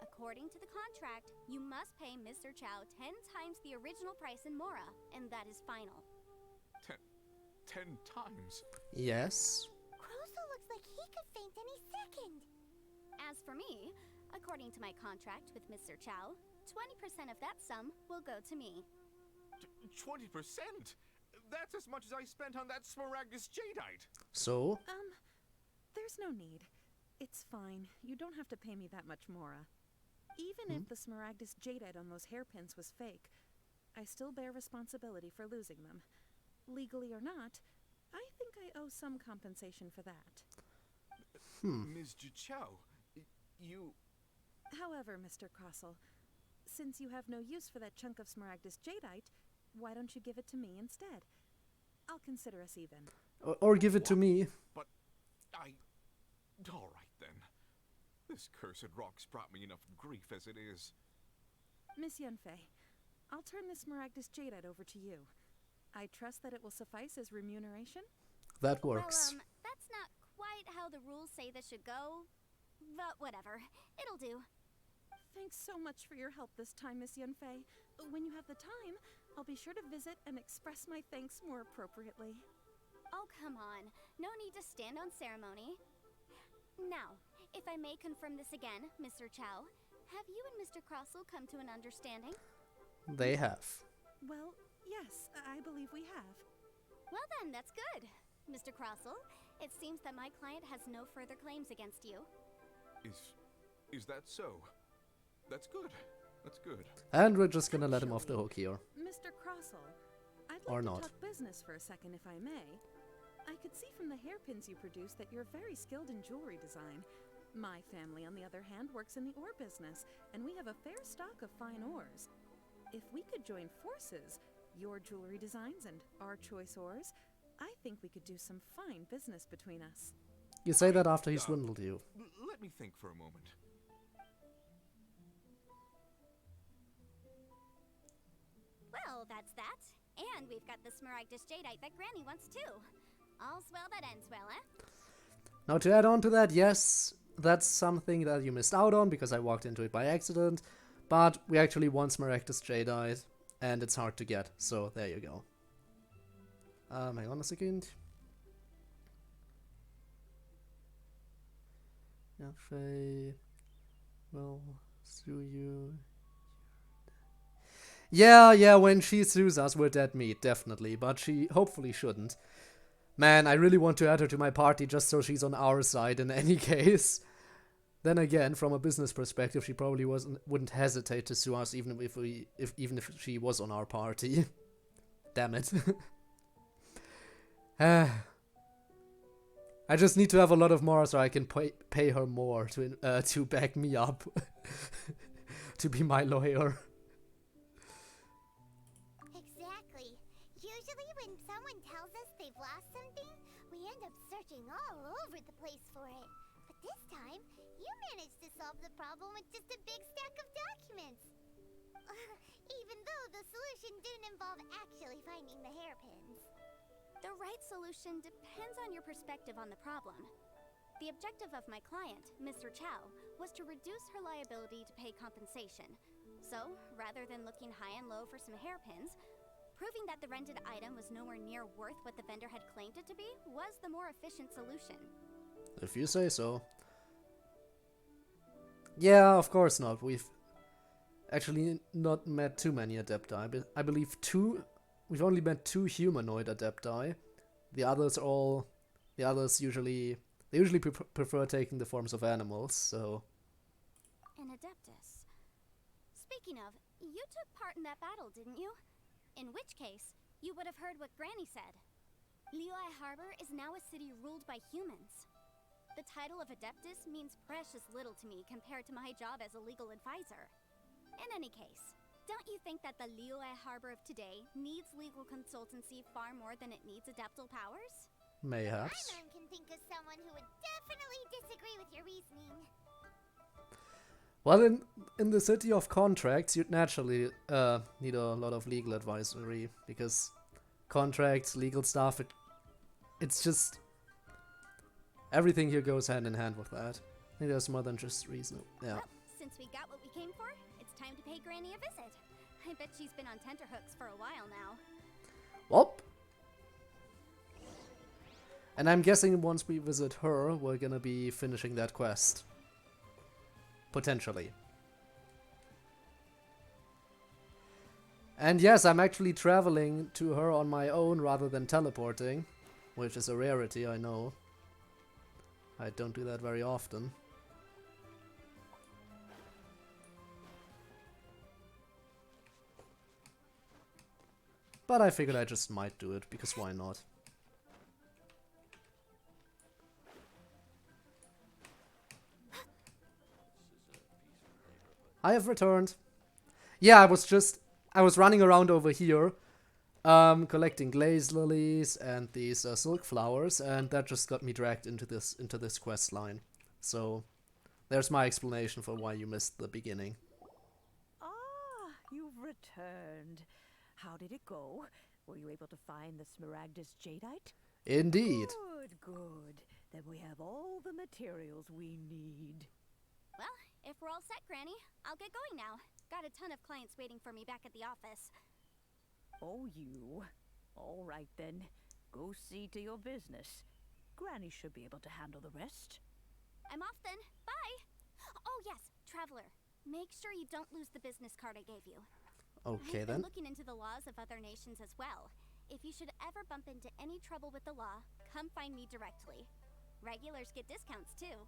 According to the contract, you must pay Mr. Chow 10 times the original price in Mora, and that is final. 10 times? Yes. Crossell looks like he could faint any second. As for me, according to my contract with Mr. Chow, 20% of that sum will go to me. 20%? That's as much as I spent on that Smaragdus jadeite. So? There's no need. It's fine. You don't have to pay me that much, Mora. Even if the Smaragdus jadeite on those hairpins was fake, I still bear responsibility for losing them. Legally or not, I think I owe some compensation for that. Ms. Jiqiao, you... However, Mr. Crossell, since you have no use for that chunk of Smaragdus jadeite, why don't you give it to me instead? I'll consider us even. Or give it to me. But all right, then. This cursed rock's brought me enough grief as it is. Miss Yunfei, I'll turn this Smaragdus jadeite over to you. I trust that it will suffice as remuneration? That works. Well, that's not quite how the rules say this should go. But whatever. It'll do. Thanks so much for your help this time, Miss Yunfei. When you have the time, I'll be sure to visit and express my thanks more appropriately. Oh, come on. No need to stand on ceremony. Now, if I may confirm this again, Mr. Chow, have you and Mr. Crossell come to an understanding? They have. Well, yes, I believe we have. Well then, that's good. Mr. Crossell, it seems that my client has no further claims against you. Is that so? That's good. That's good. And we're just gonna let him off the hook here. Mr. Crossell, I'd Or like not. to talk business for a second, if I may. I could see from the hairpins you produce that you're very skilled in jewelry design. My family, on the other hand, works in the ore business, and we have a fair stock of fine ores. If we could join forces, your jewelry designs and our choice ores, I think we could do some fine business between us. You say that after he swindled you. Let me think for a moment. Well, that's that. And we've got the Smaragdus Jadeite that Granny wants too. All's well that ends well, eh? Now to add on to that, yes, that's something that you missed out on because I walked into it by accident. But we actually want Smaragdus Jadeite, and it's hard to get, so there you go. Hang on a second. Yafei will sue you. Yeah, when she sues us, we're dead meat, definitely, but she hopefully shouldn't. Man, I really want to add her to my party just so she's on our side in any case. Then again, from a business perspective, she probably wouldn't hesitate to sue us even if she was on our party. Damn it. I just need to have a lot of more so I can pay her more to back me up. To be my lawyer. Exactly. Usually when someone tells us they've lost something, we end up searching all over the place for it. But this time, you managed to solve the problem with just a big stack of documents. Even though the solution didn't involve actually finding the hairpins. The right solution depends on your perspective on the problem. The objective of my client, Mr. Chow, was to reduce her liability to pay compensation. So, rather than looking high and low for some hairpins, proving that the rented item was nowhere near worth what the vendor had claimed it to be was the more efficient solution. If you say so. Yeah, of course not. We've actually not met too many Adepti. I believe we've only met 2 humanoid Adepti. The others usually prefer taking the forms of animals, so. An Adeptus. Speaking of, you took part in that battle, didn't you? In which case, you would have heard what Granny said. Liyue Harbor is now a city ruled by humans. The title of Adeptus means precious little to me compared to my job as a legal advisor. In any case, don't you think that the Liyue Harbor of today needs legal consultancy far more than it needs adeptal powers? Mayhaps. I can think of someone who would definitely disagree with your reasoning. Well, in the city of contracts, you'd naturally need a lot of legal advisory, because contracts, legal stuff, it's just... everything here goes hand in hand with that. I think there's more than just reason. Yeah. Well, since we got what we came for, it's time to pay Granny a visit. I bet she's been on tenterhooks for a while now. Well. And I'm guessing once we visit her, we're gonna be finishing that quest. Potentially. And yes, I'm actually traveling to her on my own rather than teleporting, which is a rarity, I know. I don't do that very often. But I figured I just might do it, because why not? I have returned. Yeah, I was running around over here, collecting glaze lilies and these silk flowers, and that just got me dragged into this quest line. So, there's my explanation for why you missed the beginning. Ah, you've returned. How did it go? Were you able to find the Smaragdus Jadeite? Indeed. Good, good. Then we have all the materials we need. Well, If we're all set, Granny, I'll get going now. Got a ton of clients waiting for me back at the office. Oh, you. All right, then. Go see to your business. Granny should be able to handle the rest. I'm off then. Bye! Oh, yes, Traveler. Make sure you don't lose the business card I gave you. Okay, I've then. been looking into the laws of other nations as well. If you should ever bump into any trouble with the law, come find me directly. Regulars get discounts, too.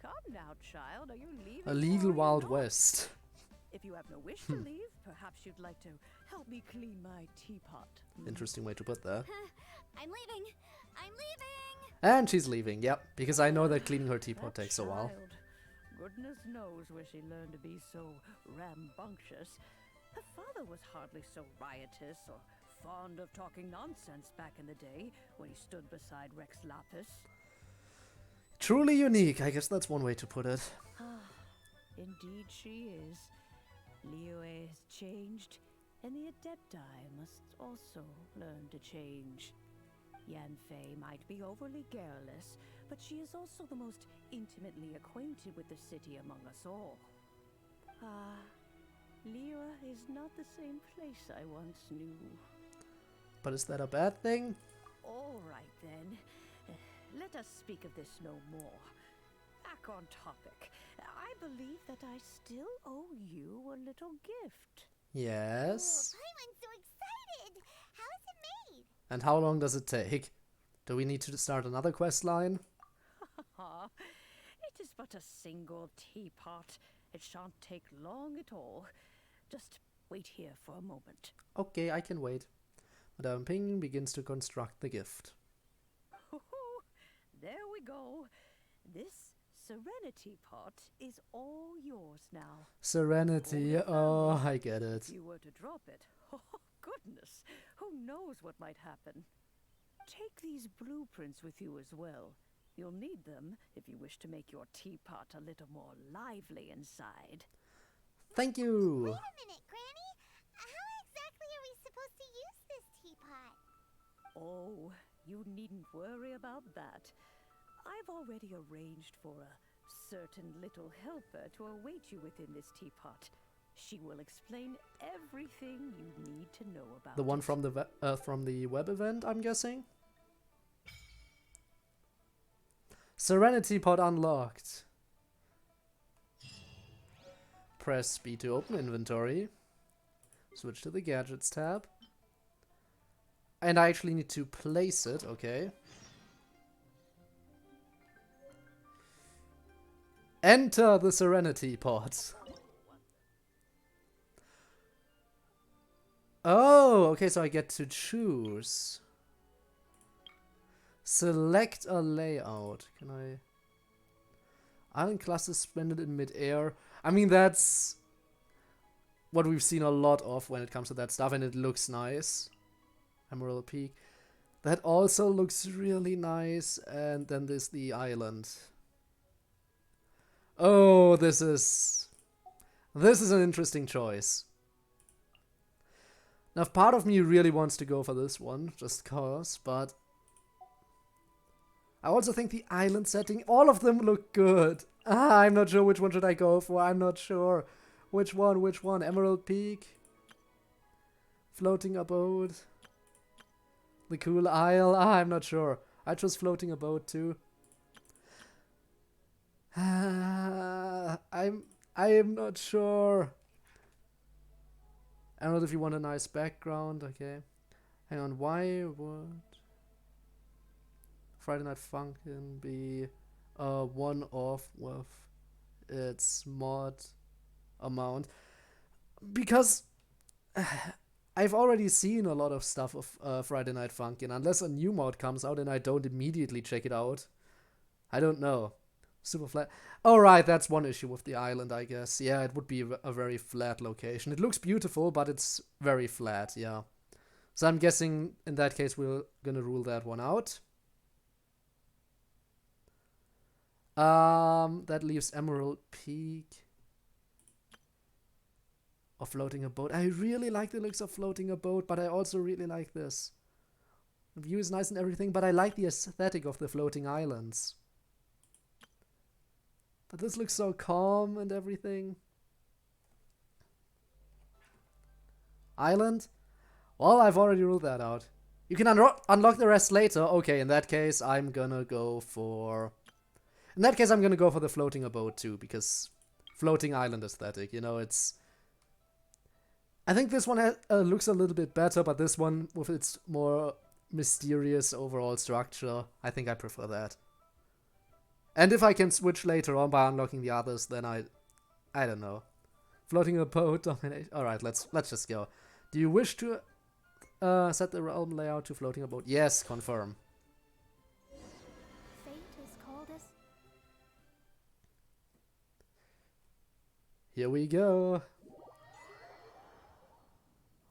Come now, child. Are you leaving? A legal or Wild not? West. If you have no wish to leave, perhaps you'd like to help me clean my teapot. Interesting way to put that. I'm leaving. I'm leaving! And she's leaving, yep. Because I know that cleaning her teapot That takes a while. child. Goodness knows where she learned to be so rambunctious. Her father was hardly so riotous or fond of talking nonsense back in the day when he stood beside Rex Lapis. Truly unique, I guess that's one way to put it. Indeed she is. Liyue has changed, and the Adepti must also learn to change. Yanfei might be overly garrulous, but she is also the most intimately acquainted with the city among us all. Liyue is not the same place I once knew. But is that a bad thing? All right then. Let us speak of this no more. Back on topic. I believe that I still owe you a little gift. Yes. I'm so excited! How is it made? And how long does it take? Do we need to start another quest line? It is but a single teapot. It shan't take long at all. Just wait here for a moment. Okay, I can wait. Madame Ping begins to construct the gift. There we go. This Serenity pot is all yours now. Serenity, oh, I get it. If you were to drop it, oh goodness, who knows what might happen. Take these blueprints with you as well. You'll need them if you wish to make your teapot a little more lively inside. Thank you. Wait a minute, Granny. How exactly are we supposed to use this teapot? Oh, you needn't worry about that. I've already arranged for a certain little helper to await you within this teapot. She will explain everything you need to know about The one it. from the web event, I'm guessing? Serenity pod unlocked. Press B to open inventory. Switch to the gadgets tab. And I actually need to place it, okay. Enter the Serenity pod. Oh, okay, so I get to choose. Select a layout. Can I? Island cluster suspended in mid-air. I mean, that's what we've seen a lot of when it comes to that stuff, and it looks nice. Emerald Peak. That also looks really nice. And then there's the island. Oh, this is an interesting choice. Now, part of me really wants to go for this one, just cause, but I also think the island setting, all of them look good. I'm not sure which one should I go for. I'm not sure. Which one? Emerald Peak? Floating abode? The cool isle? I'm not sure. I chose floating abode too. I am not sure. I don't know if you want a nice background, okay. Hang on, why would Friday Night Funkin' be a one-off with its mod amount? Because I've already seen a lot of stuff of Friday Night Funkin', unless a new mod comes out and I don't immediately check it out. I don't know. Super flat. Alright, that's one issue with the island, I guess. Yeah, it would be a very flat location. It looks beautiful, but it's very flat, yeah. So I'm guessing in that case we're gonna rule that one out. That leaves Emerald Peak. Or floating a boat. I really like the looks of floating a boat, but I also really like this. The view is nice and everything, but I like the aesthetic of the floating islands. But this looks so calm and everything. Island? Well, I've already ruled that out. You can unlock the rest later. Okay, in that case, I'm gonna go for... In that case, I'm gonna go for the floating abode too, because floating island aesthetic, you know, it's... I think this one looks a little bit better, but this one, with its more mysterious overall structure, I think I prefer that. And if I can switch later on by unlocking the others, then I don't know. Floating abode domination. Alright, let's just go. Do you wish to set the realm layout to floating abode? Yes, confirm. Fate has called us. Here we go.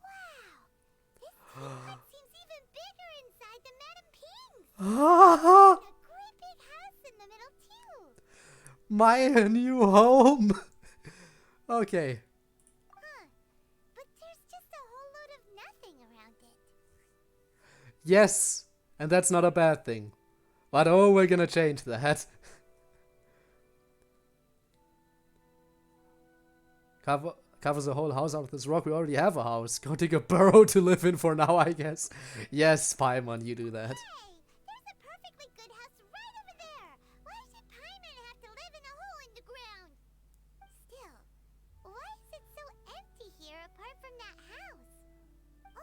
Wow! This seems even bigger inside than Madame Ping's. A great big house in the middle too. My new home. Okay. Huh. But there's just a whole load of nothing around it. Yes, and that's not a bad thing. But oh, we're gonna change that. Covers a whole house out of this rock. We already have a house. Go dig a burrow to live in for now, I guess. Yes, Paimon, you do that. Hey, there's a perfectly good house right over there. Why should Paimon have to live in a hole in the ground? Still, why is it so empty here apart from that house?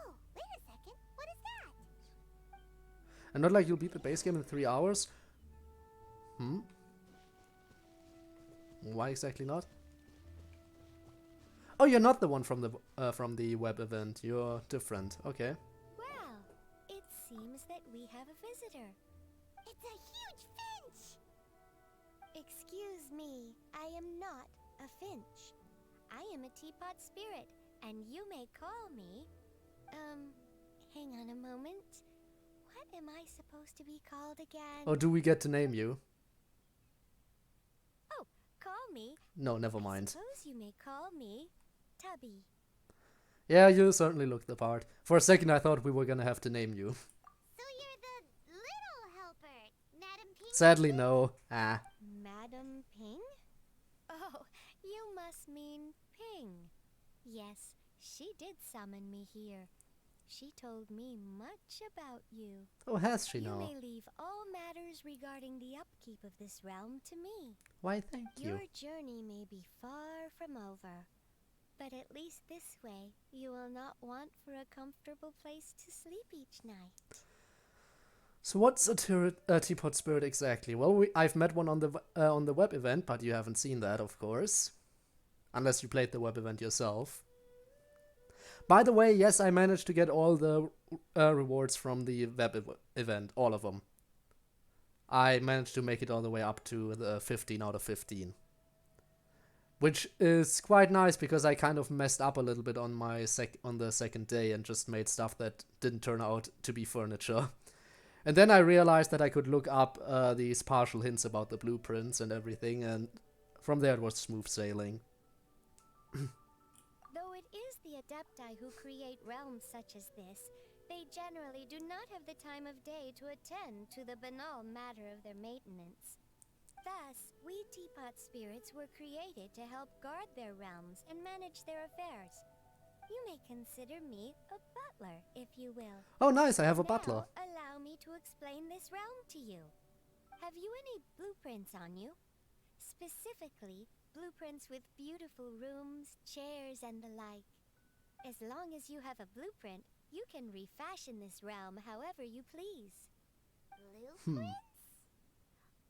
Oh, wait a second. What is that? And not like you'll beat the base game in 3 hours? Why exactly not? Oh, you're not the one from the web event. You're different. Okay. Well, it seems that we have a visitor. It's a huge finch! Excuse me, I am not a finch. I am a teapot spirit, and you may call me... hang on a moment. What am I supposed to be called again? Or do we get to name you? Oh, call me. No, never I mind. suppose you may call me Tubby. Yeah, you certainly look the part. For a second I thought we were gonna have to name you. So you're the little helper, Madame Ping? Sadly, no. Ah. Madam Ping? Oh, you must mean Ping. Yes, she did summon me here. She told me much about you. Oh, has she You now? may leave all matters regarding the upkeep of this realm to me. Why, thank you. Your journey may be far from over, but at least this way you will not want for a comfortable place to sleep each night. So what's a teapot spirit exactly? Well, I've met one on the web event, but you haven't seen that, of course. Unless you played the web event yourself. By the way, yes, I managed to get all the rewards from the web event, all of them. I managed to make it all the way up to the 15 out of 15. Which is quite nice because I kind of messed up a little bit on my on the second day and just made stuff that didn't turn out to be furniture. And then I realized that I could look up these partial hints about the blueprints and everything, and from there it was smooth sailing. Though it is the Adepti who create realms such as this, they generally do not have the time of day to attend to the banal matter of their maintenance. Thus, we teapot spirits were created to help guard their realms and manage their affairs. You may consider me a butler, if you will. Oh nice, I have a Now, butler. allow me to explain this realm to you. Have you any blueprints on you? Specifically, blueprints with beautiful rooms, chairs, and the like. As long as you have a blueprint, you can refashion this realm however you please. Blueprints?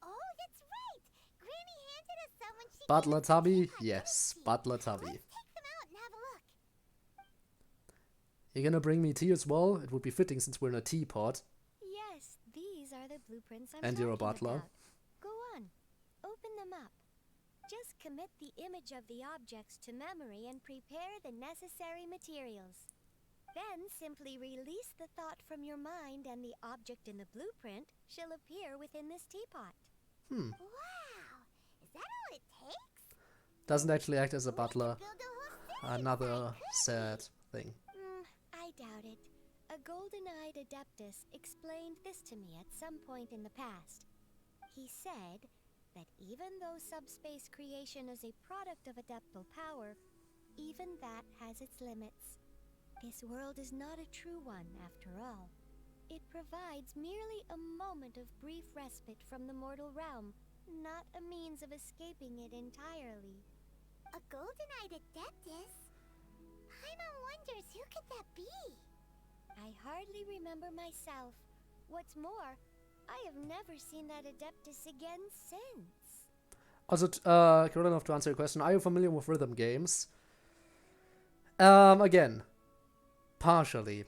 Oh, that's right! Granny handed us some when she Butler gave us the Tubby? teapot, Yes, didn't she? Butler Tubby. Let's take them out and have a look. You're gonna bring me tea as well? It would be fitting since we're in a teapot. Yes, these are the blueprints I'm And you're a talking butler? about. Go on, open them up. Just commit the image of the objects to memory and prepare the necessary materials. Then simply release the thought from your mind and the object in the blueprint shall appear within this teapot. Hmm. Wow! Is that all it takes? Doesn't actually act as a butler. Build a whole city Another inside, couldn't sad thing. I doubt it. A golden-eyed adeptus explained this to me at some point in the past. He said that even though subspace creation is a product of adeptal power, even that has its limits. This world is not a true one, after all. It provides merely a moment of brief respite from the mortal realm, not a means of escaping it entirely. A golden-eyed adeptus? Paimon wonders who could that be? I hardly remember myself. What's more, I have never seen that adeptus again since. Also, Caroline, to answer your question, are you familiar with rhythm games? Again, partially.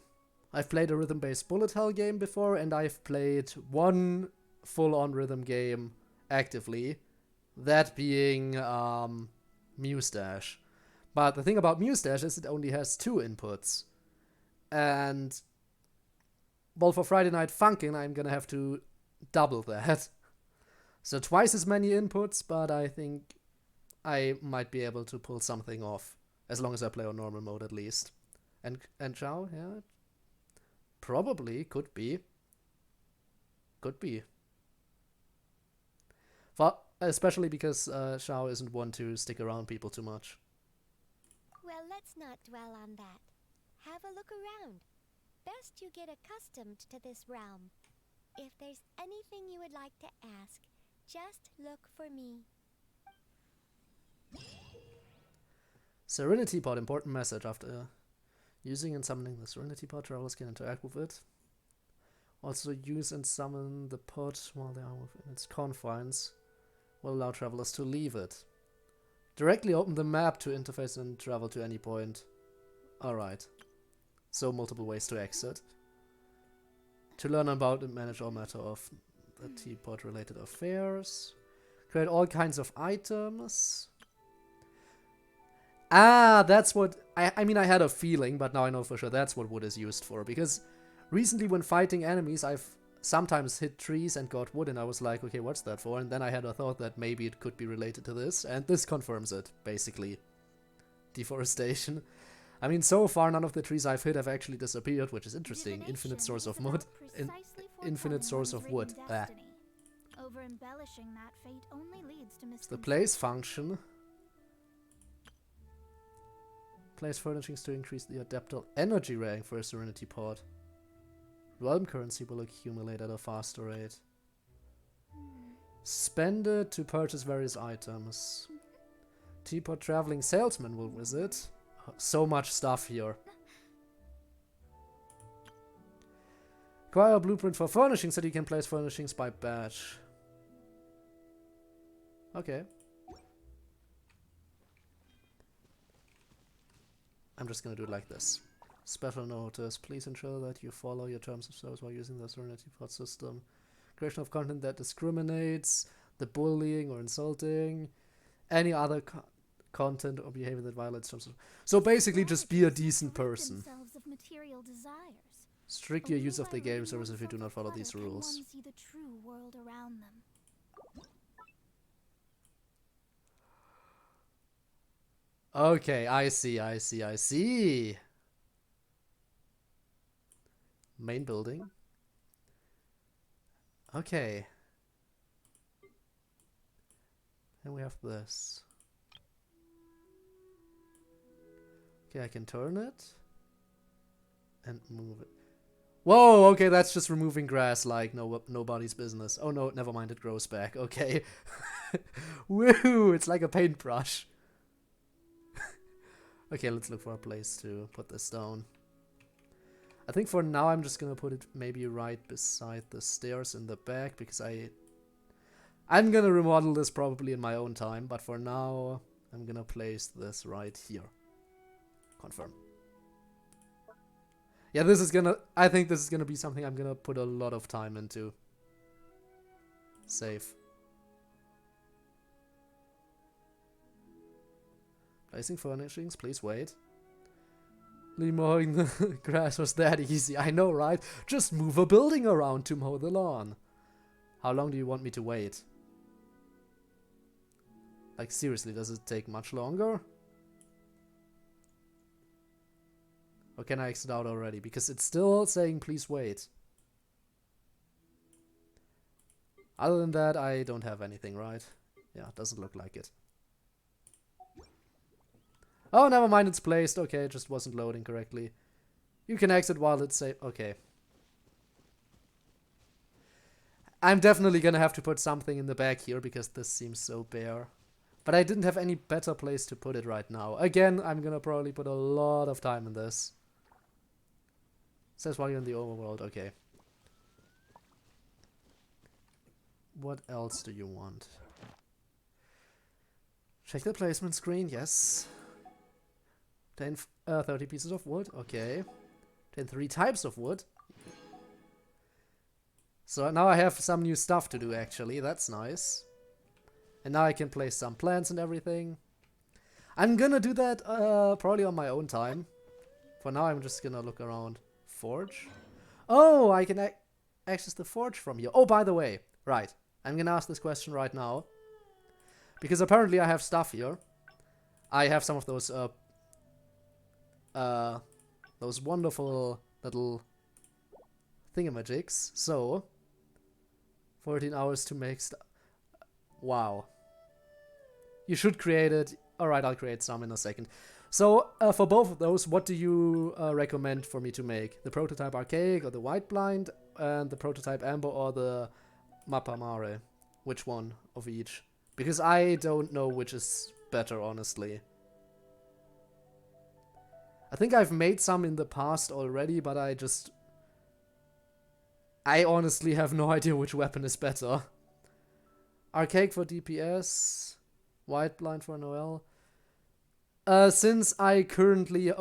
I've played a rhythm-based bullet hell game before, and I've played one full-on rhythm game actively, that being Mustache. But the thing about Mustache is it only has 2 inputs. And, well, for Friday Night Funkin', I'm gonna have to double that. So twice as many inputs, but I think I might be able to pull something off, as long as I play on normal mode at least. And Chao, yeah? Probably, could be. Could be. Especially because Shao isn't one to stick around people too much. Well, let's not dwell on that. Have a look around. Best you get accustomed to this realm. If there's anything you would like to ask, just look for me. Serenity Pod, important message. After using and summoning the Serenity Pod, travelers can interact with it. Also use and summon the pod while they are within its confines. Will allow travelers to leave it. Directly open the map to interface and travel to any point. Alright. So multiple ways to exit. To learn about and manage all matter of the teapot related affairs. Create all kinds of items. Ah, that's what... I mean, I had a feeling, but now I know for sure that's what wood is used for. Because recently when fighting enemies, I've sometimes hit trees and got wood, and I was like, okay, what's that for? And then I had a thought that maybe it could be related to this, and this confirms it, basically. Deforestation. I mean, so far none of the trees I've hit have actually disappeared, which is interesting. Infinite source of wood. Infinite source of wood. Over-embellishing that fate only leads to it's the place function. Place furnishings to increase the adeptal energy rank for a Serenity Pod. Realm currency will accumulate at a faster rate. Spend it to purchase various items. Teapot traveling salesman will visit. So much stuff here. Acquire a blueprint for furnishings so you can place furnishings by batch. Okay. I'm just gonna do it like this. Special notice. Please ensure that you follow your terms of service while using the Serenity Pod system. Creation of content that discriminates, the bullying or insulting, any other content or behavior that violates terms of... So basically just be a decent person. Strict your use of the game service if you do not follow these rules. Okay, I see. Main building. Okay. And we have this. Okay, I can turn it. And move it. Whoa, okay, that's just removing grass like nobody's business. Oh no, never mind, it grows back. Okay. Woo, it's like a paintbrush. Okay, let's look for a place to put this down. I think for now I'm just gonna put it maybe right beside the stairs in the back, because I'm gonna remodel this probably in my own time, but for now I'm gonna place this right here. Confirm. Yeah, I think this is gonna be something I'm gonna put a lot of time into. Save. Placing furnishings, please wait. Mowing the grass was that easy. I know, right? Just move a building around to mow the lawn. How long do you want me to wait? Like, seriously, does it take much longer? Or can I exit out already? Because it's still saying please wait. Other than that, I don't have anything, right? Yeah, doesn't look like it. Oh, never mind, it's placed. Okay, it just wasn't loading correctly. You can exit while it's safe. Okay. I'm definitely gonna have to put something in the back here because this seems so bare. But I didn't have any better place to put it right now. Again, I'm gonna probably put a lot of time in this. It says while you're in the overworld. Okay. What else do you want? Check the placement screen. Yes. 30 pieces of wood. Okay. 3 types of wood. So now I have some new stuff to do, actually. That's nice. And now I can place some plants and everything. I'm gonna do that probably on my own time. For now, I'm just gonna look around. Forge? Oh, I can access the forge from here. Oh, by the way. Right. I'm gonna ask this question right now. Because apparently I have stuff here. I have some of those wonderful little thingamajigs. So, 14 hours to make stuff. Wow. You should create it. Alright, I'll create some in a second. So, for both of those, what do you recommend for me to make? The prototype Archaic or the White Blind? And the prototype Amber or the Mappa Mare? Which one of each? Because I don't know which is better, honestly. I think I've made some in the past already, but I honestly have no idea which weapon is better. Archaic for DPS, White Blind for Noelle. Since currently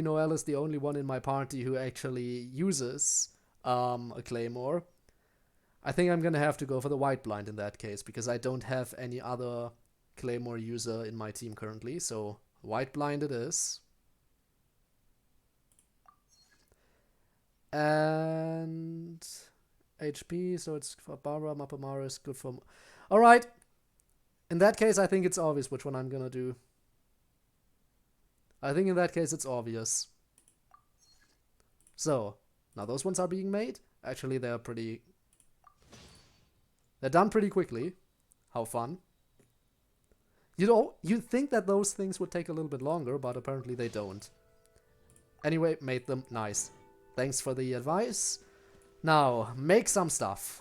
Noelle is the only one in my party who actually uses a claymore, I think I'm gonna have to go for the White Blind in that case, because I don't have any other claymore user in my team currently, so White Blind it is. And HP, so it's for Barbara, Mappa Mare is good for... Alright, in that case I think it's obvious which one I'm gonna do. I think in that case it's obvious. So, now those ones are being made. Actually, they're done pretty quickly. How fun. You'd think that those things would take a little bit longer, but apparently they don't. Anyway, made them. Nice. Thanks for the advice. Now, make some stuff.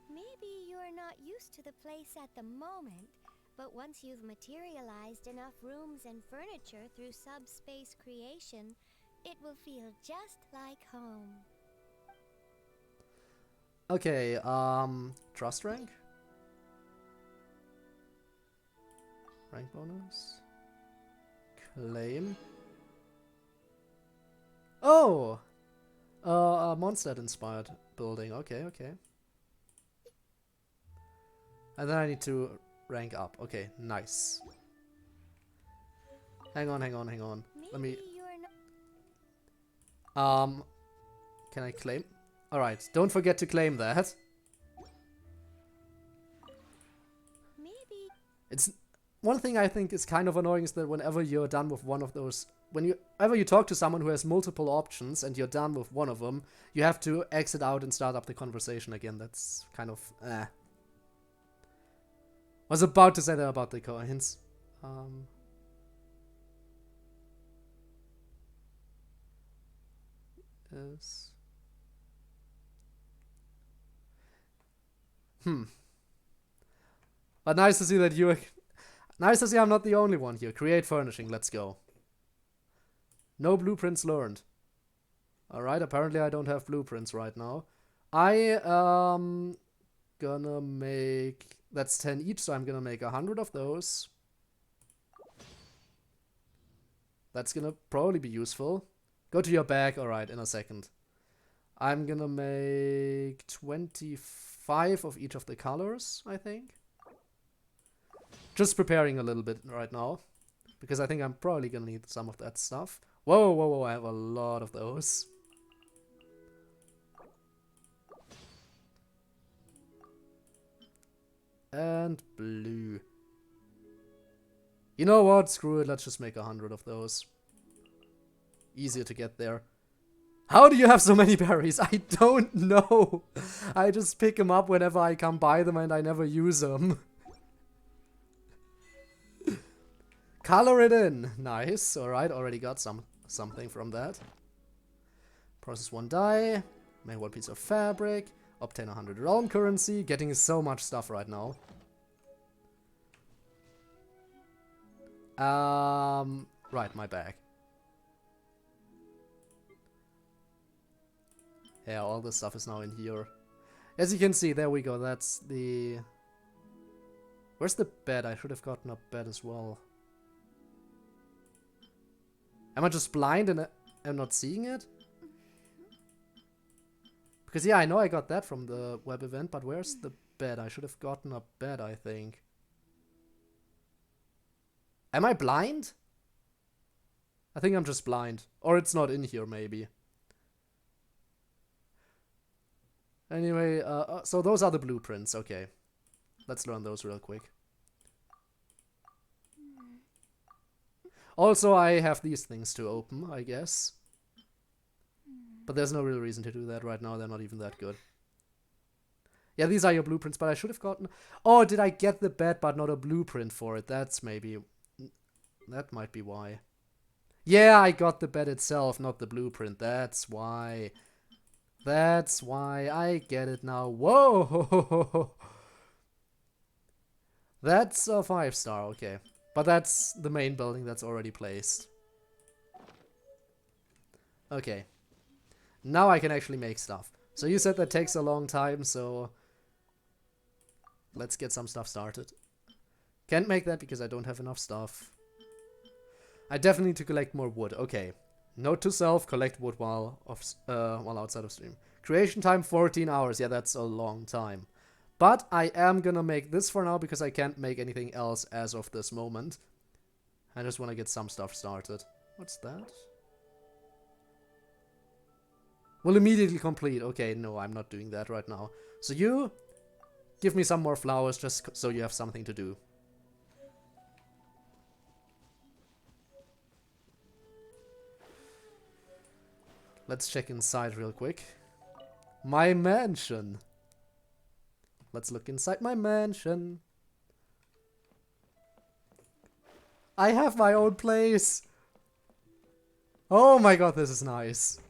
Maybe you're not used to the place at the moment, but once you've materialized enough rooms and furniture through subspace creation, it will feel just like home. Okay, trust rank? Rank bonus? Claim? Oh! A Mondstadt-inspired building. Okay, okay. And then I need to rank up. Okay, nice. Hang on. Let me... Can I claim? Alright, don't forget to claim that. Maybe. It's... One thing I think is kind of annoying is that whenever you're done with one of those... Whenever you talk to someone who has multiple options and you're done with one of them, you have to exit out and start up the conversation again. That's kind of... Was about to say that about the coins. Yes. But nice to see that you... Nice to see I'm not the only one here. Create furnishing, let's go. No blueprints learned. Alright, apparently I don't have blueprints right now. I gonna make... That's 10 each, so I'm gonna make 100 of those. That's gonna probably be useful. Go to your bag, alright, in a second. I'm gonna make 25 of each of the colors, I think. Just preparing a little bit right now, because I think I'm probably gonna need some of that stuff. Whoa, I have a lot of those. And blue. You know what? Screw it, let's just make 100 of those. Easier to get there. How do you have so many berries? I don't know. I just pick them up whenever I come by them and I never use them. Color it in. Nice. Alright, already got something from that. Process 1 dye. Make 1 piece of fabric. Obtain 100 realm currency. Getting so much stuff right now. Right, my bag. Yeah, all this stuff is now in here. As you can see, there we go. That's the... Where's the bed? I should have gotten a bed as well. Am I just blind and I'm not seeing it? Because yeah, I know I got that from the web event, but where's the bed? I should have gotten a bed, I think. Am I blind? I think I'm just blind. Or it's not in here, maybe. Anyway, so those are the blueprints. Okay. Let's learn those real quick. Also, I have these things to open, I guess. But there's no real reason to do that right now. They're not even that good. Yeah, these are your blueprints, but I should have gotten... Oh, did I get the bed but not a blueprint for it? That's maybe... That might be why. Yeah, I got the bed itself, not the blueprint. That's why. That's why. I get it now. Whoa! That's a 5-star, okay. But that's the main building that's already placed. Okay. Now I can actually make stuff. So you said that takes a long time, so... Let's get some stuff started. Can't make that because I don't have enough stuff. I definitely need to collect more wood. Okay. Note to self, collect wood while outside of stream. Creation time 14 hours. Yeah, that's a long time. But I am gonna make this for now because I can't make anything else as of this moment. I just want to get some stuff started. What's that? Will immediately complete. Okay, no, I'm not doing that right now. So you give me some more flowers just so you have something to do. Let's check inside real quick. My mansion. Let's look inside my mansion. I have my own place. Oh my god, this is nice.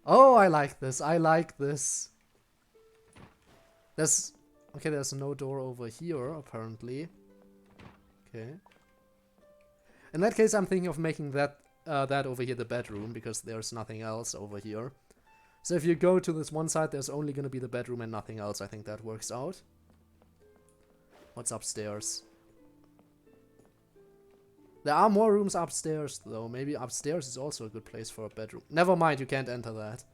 Oh, I like this. I like this. There's... Okay, there's no door over here, apparently. Okay. In that case, I'm thinking of making that over here the bedroom, because there's nothing else over here. So if you go to this one side, there's only going to be the bedroom and nothing else. I think that works out. What's upstairs? There are more rooms upstairs, though. Maybe upstairs is also a good place for a bedroom. Never mind, you can't enter that.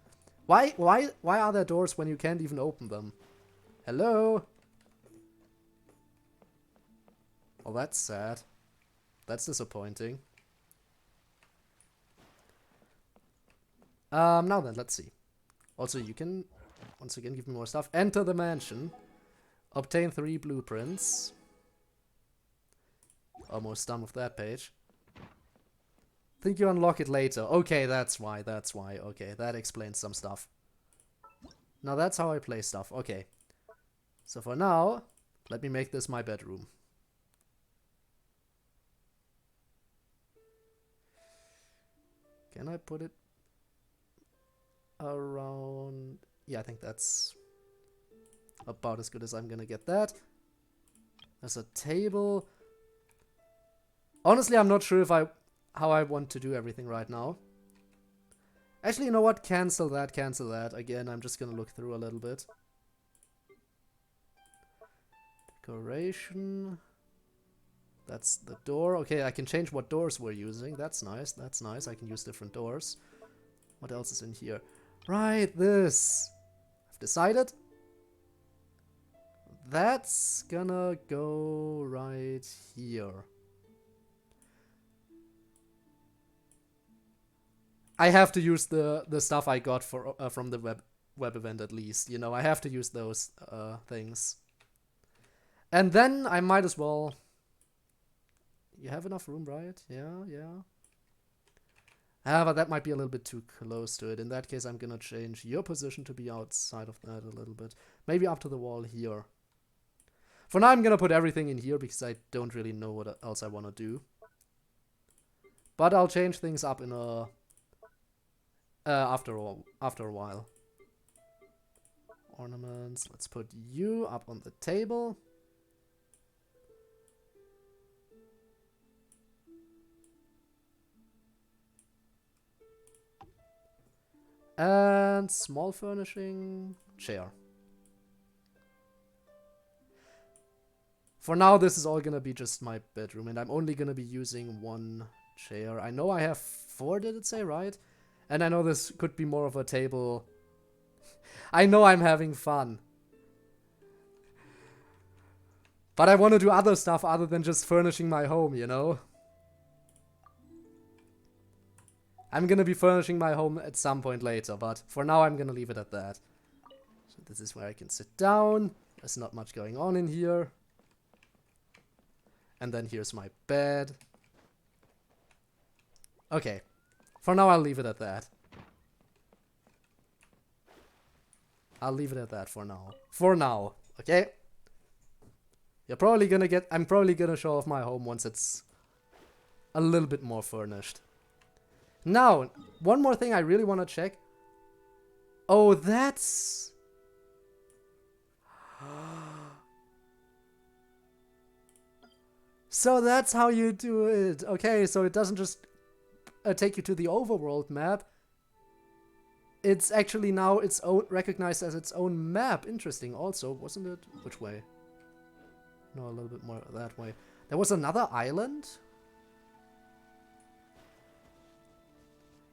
Why are there doors when you can't even open them? Hello? Oh, that's sad. That's disappointing. Now then, let's see. Also, you can, once again, give me more stuff. Enter the mansion. Obtain 3 blueprints. Almost done with that page. Think you unlock it later. Okay, that's why. Okay, that explains some stuff. Now that's how I play stuff. Okay. So for now, let me make this my bedroom. Can I put it around? Yeah, I think that's about as good as I'm gonna get that. There's a table. Honestly, I'm not sure if how I want to do everything right now. Actually, you know what? Cancel that, cancel that. Again, I'm just gonna look through a little bit. Decoration. That's the door. Okay, I can change what doors we're using. That's nice, that's nice. I can use different doors. What else is in here? Right, this. I've decided. That's gonna go right here. I have to use the stuff I got for from the web event at least. You know, I have to use those things. And then I might as well... You have enough room, right? Yeah, yeah. But that might be a little bit too close to it. In that case, I'm gonna change your position to be outside of that a little bit. Maybe up to the wall here. For now, I'm gonna put everything in here because I don't really know what else I want to do. But I'll change things up in a after a while. Ornaments. Let's put you up on the table. And small furnishing chair. For now, this is all gonna be just my bedroom, and I'm only gonna be using one chair. I know I have 4, did it say, right? And I know this could be more of a table. I know I'm having fun. But I want to do other stuff other than just furnishing my home, you know? I'm gonna be furnishing my home at some point later, but for now I'm gonna leave it at that. So this is where I can sit down. There's not much going on in here. And then here's my bed. Okay. For now I'll leave it at that. I'll leave it at that for now. For now, okay? You're probably gonna get... I'm probably gonna show off my home once it's a little bit more furnished. Now, one more thing I really want to check. Oh, that's... So that's how you do it. Okay, so it doesn't just take you to the overworld map. It's actually now its own, recognized as its own map. Interesting also, wasn't it? Which way? No, a little bit more that way. There was another island?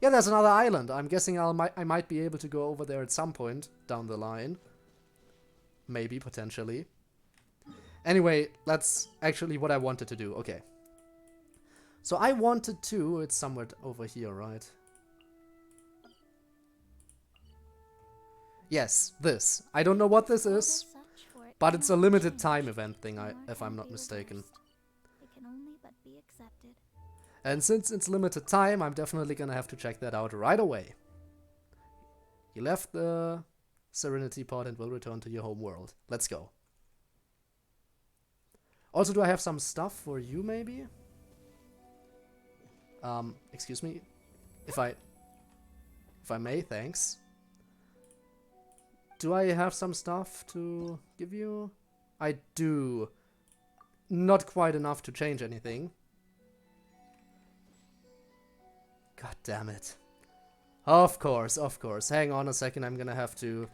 Yeah, there's another island. I'm guessing I might be able to go over there at some point down the line. Maybe, potentially. Anyway, that's actually what I wanted to do. Okay. So I wanted to... It's somewhere over here, right? Yes, this. I don't know what this is, but it's a limited time event thing, if I'm not mistaken. It can only but be accepted. And since it's limited time, I'm definitely gonna have to check that out right away. You left the Serenity Pod and will return to your home world. Let's go. Also, do I have some stuff for you, maybe? Excuse me? If I may, thanks. Do I have some stuff to give you? I do. Not quite enough to change anything. God damn it. Of course, of course. Hang on a second, I'm gonna have to...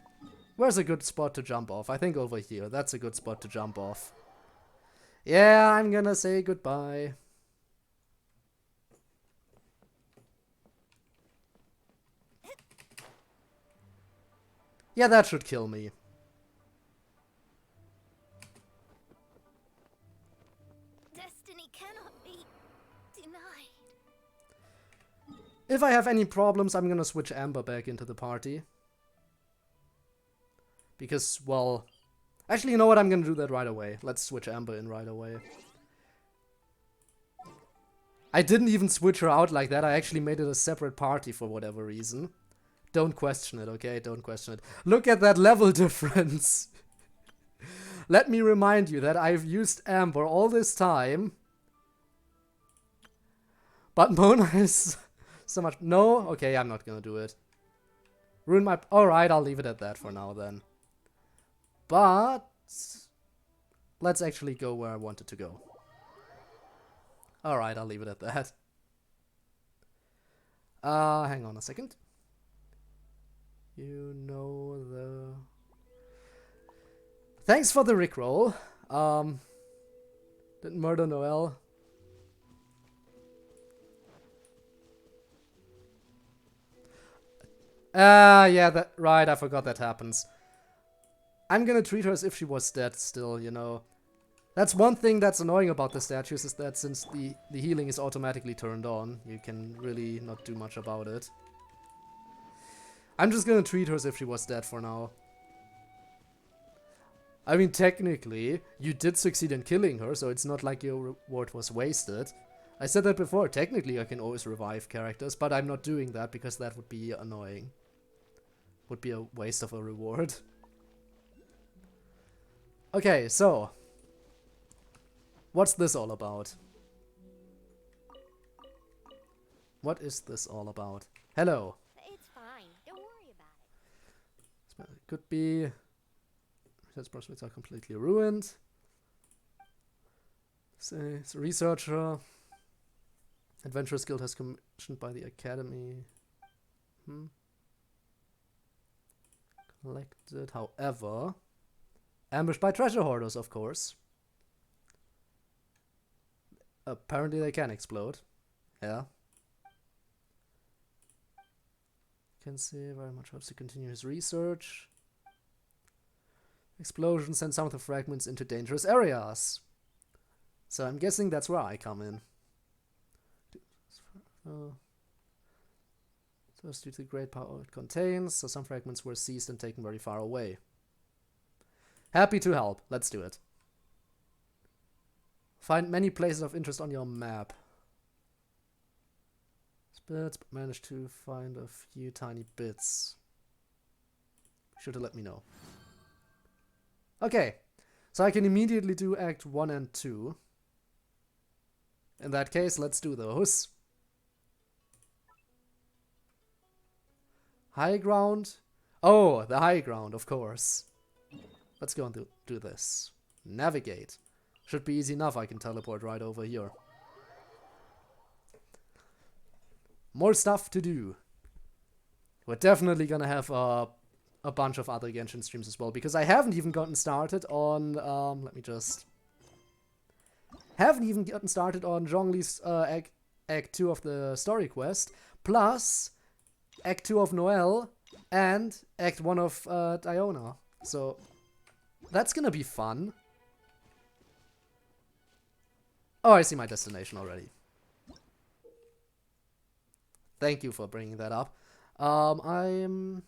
Where's a good spot to jump off? I think over here. That's a good spot to jump off. Yeah, I'm gonna say goodbye. Yeah, that should kill me. Destiny cannot be denied. If I have any problems, I'm gonna switch Amber back into the party. Because, well... Actually, you know what? I'm gonna do that right away. Let's switch Amber in right away. I didn't even switch her out like that. I actually made it a separate party for whatever reason. Don't question it, okay? Don't question it. Look at that level difference. Let me remind you that I've used Amber all this time. But Mona is so much... No? Okay, I'm not gonna do it. Ruin my... Alright, I'll leave it at that for now then. But... let's actually go where I wanted to go. Alright, I'll leave it at that. Hang on a second. You know the... Thanks for the rickroll. Didn't murder Noelle. Yeah, that... Right, I forgot that happens. I'm gonna treat her as if she was dead still, you know. That's one thing that's annoying about the statues, is that since the healing is automatically turned on, you can really not do much about it. I'm just gonna treat her as if she was dead for now. I mean, technically, you did succeed in killing her, so it's not like your reward was wasted. I said that before. Technically, I can always revive characters, but I'm not doing that because that would be annoying. Would be a waste of a reward. Okay, so. What's this all about? What is this all about? Hello. It's fine. Don't worry about it. It could be... Research prospects are completely ruined. It's a researcher. Adventurous Guild has commissioned by the Academy. Collected, however. Ambushed by treasure hoarders, of course. Apparently they can explode. Yeah. Can see very much hopes to continue his research. Explosions send some of the fragments into dangerous areas. So I'm guessing that's where I come in. So it's due to the great power it contains, so some fragments were seized and taken very far away. Happy to help. Let's do it. Find many places of interest on your map. Spirits managed to find a few tiny bits. Be sure to let me know. Okay, so I can immediately do Act 1 and 2. In that case, let's do those. High ground. Oh, the high ground, of course. Let's go and do this. Navigate. Should be easy enough, I can teleport right over here. More stuff to do. We're definitely gonna have a bunch of other Genshin streams as well, because I haven't even gotten started on, let me just... Haven't even gotten started on Zhongli's Act 2 of the story quest, plus Act 2 of Noelle, and Act 1 of Diona. So, that's gonna be fun. Oh, I see my destination already. Thank you for bringing that up. I'm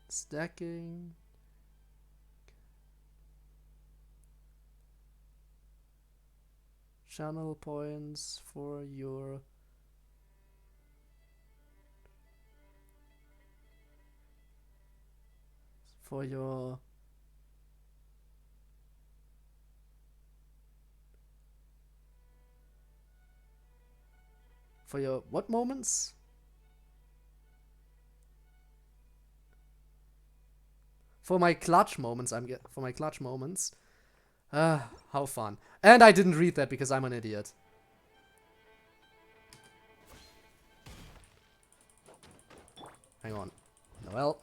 stacking. Channel points for your what moments? For my clutch moments, how fun. And I didn't read that because I'm an idiot. Hang on. Noelle.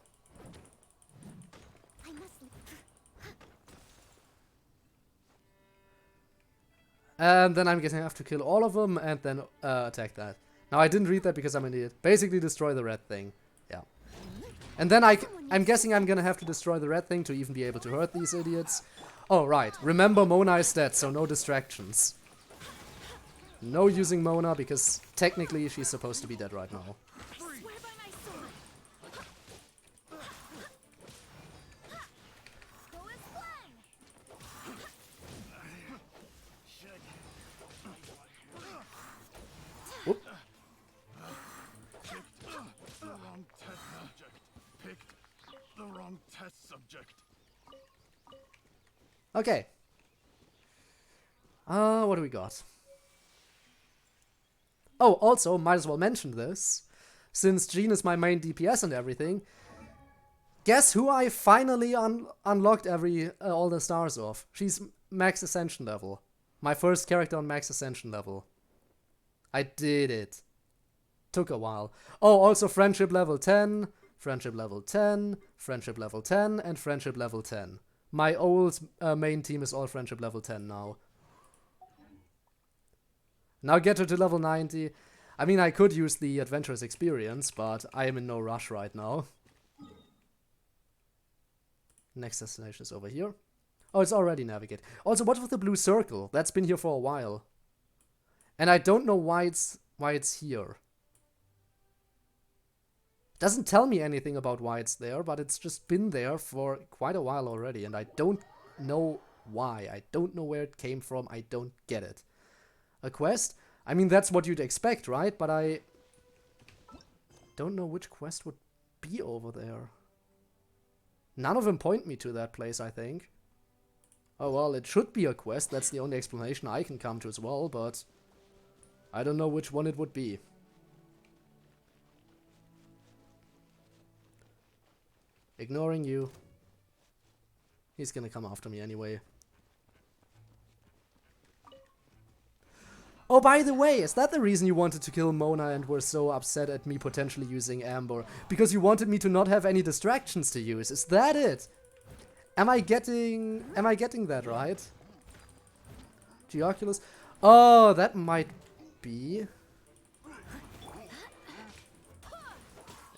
And then I'm guessing I have to kill all of them and then attack that. Now I didn't read that because I'm an idiot. Basically destroy the red thing. Yeah. And then I'm guessing I'm gonna have to destroy the red thing to even be able to hurt these idiots. Oh, right. Remember, Mona is dead, so no distractions. No using Mona, because technically she's supposed to be dead right now. Whoop. The wrong test subject. Okay. What do we got? Oh, also, might as well mention this. Since Jean is my main DPS and everything, guess who I finally unlocked all the stars of? She's max ascension level. My first character on max ascension level. I did it. Took a while. Oh, also friendship level 10, friendship level 10, friendship level 10, and friendship level 10. My old main team is all friendship level 10 now. Now get her to level 90. I mean, I could use the adventurous experience, but I am in no rush right now. Next destination is over here. Oh, it's already navigate. Also, what with the blue circle? That's been here for a while. And I don't know why it's here. Doesn't tell me anything about why it's there, but it's just been there for quite a while already, and I don't know why. I don't know where it came from. I don't get it. a quest. I mean, that's what you'd expect, right? But I don't know which quest would be over there. None of them point me to that place, I think. Oh, well, it should be a quest. That's the only explanation I can come to as well, but I don't know which one it would be. Ignoring you. He's gonna come after me anyway. Oh, by the way, is that the reason you wanted to kill Mona and were so upset at me potentially using Amber? Because you wanted me to not have any distractions to use? Is that it? Am I getting that right? Geoculus? Oh, that might be.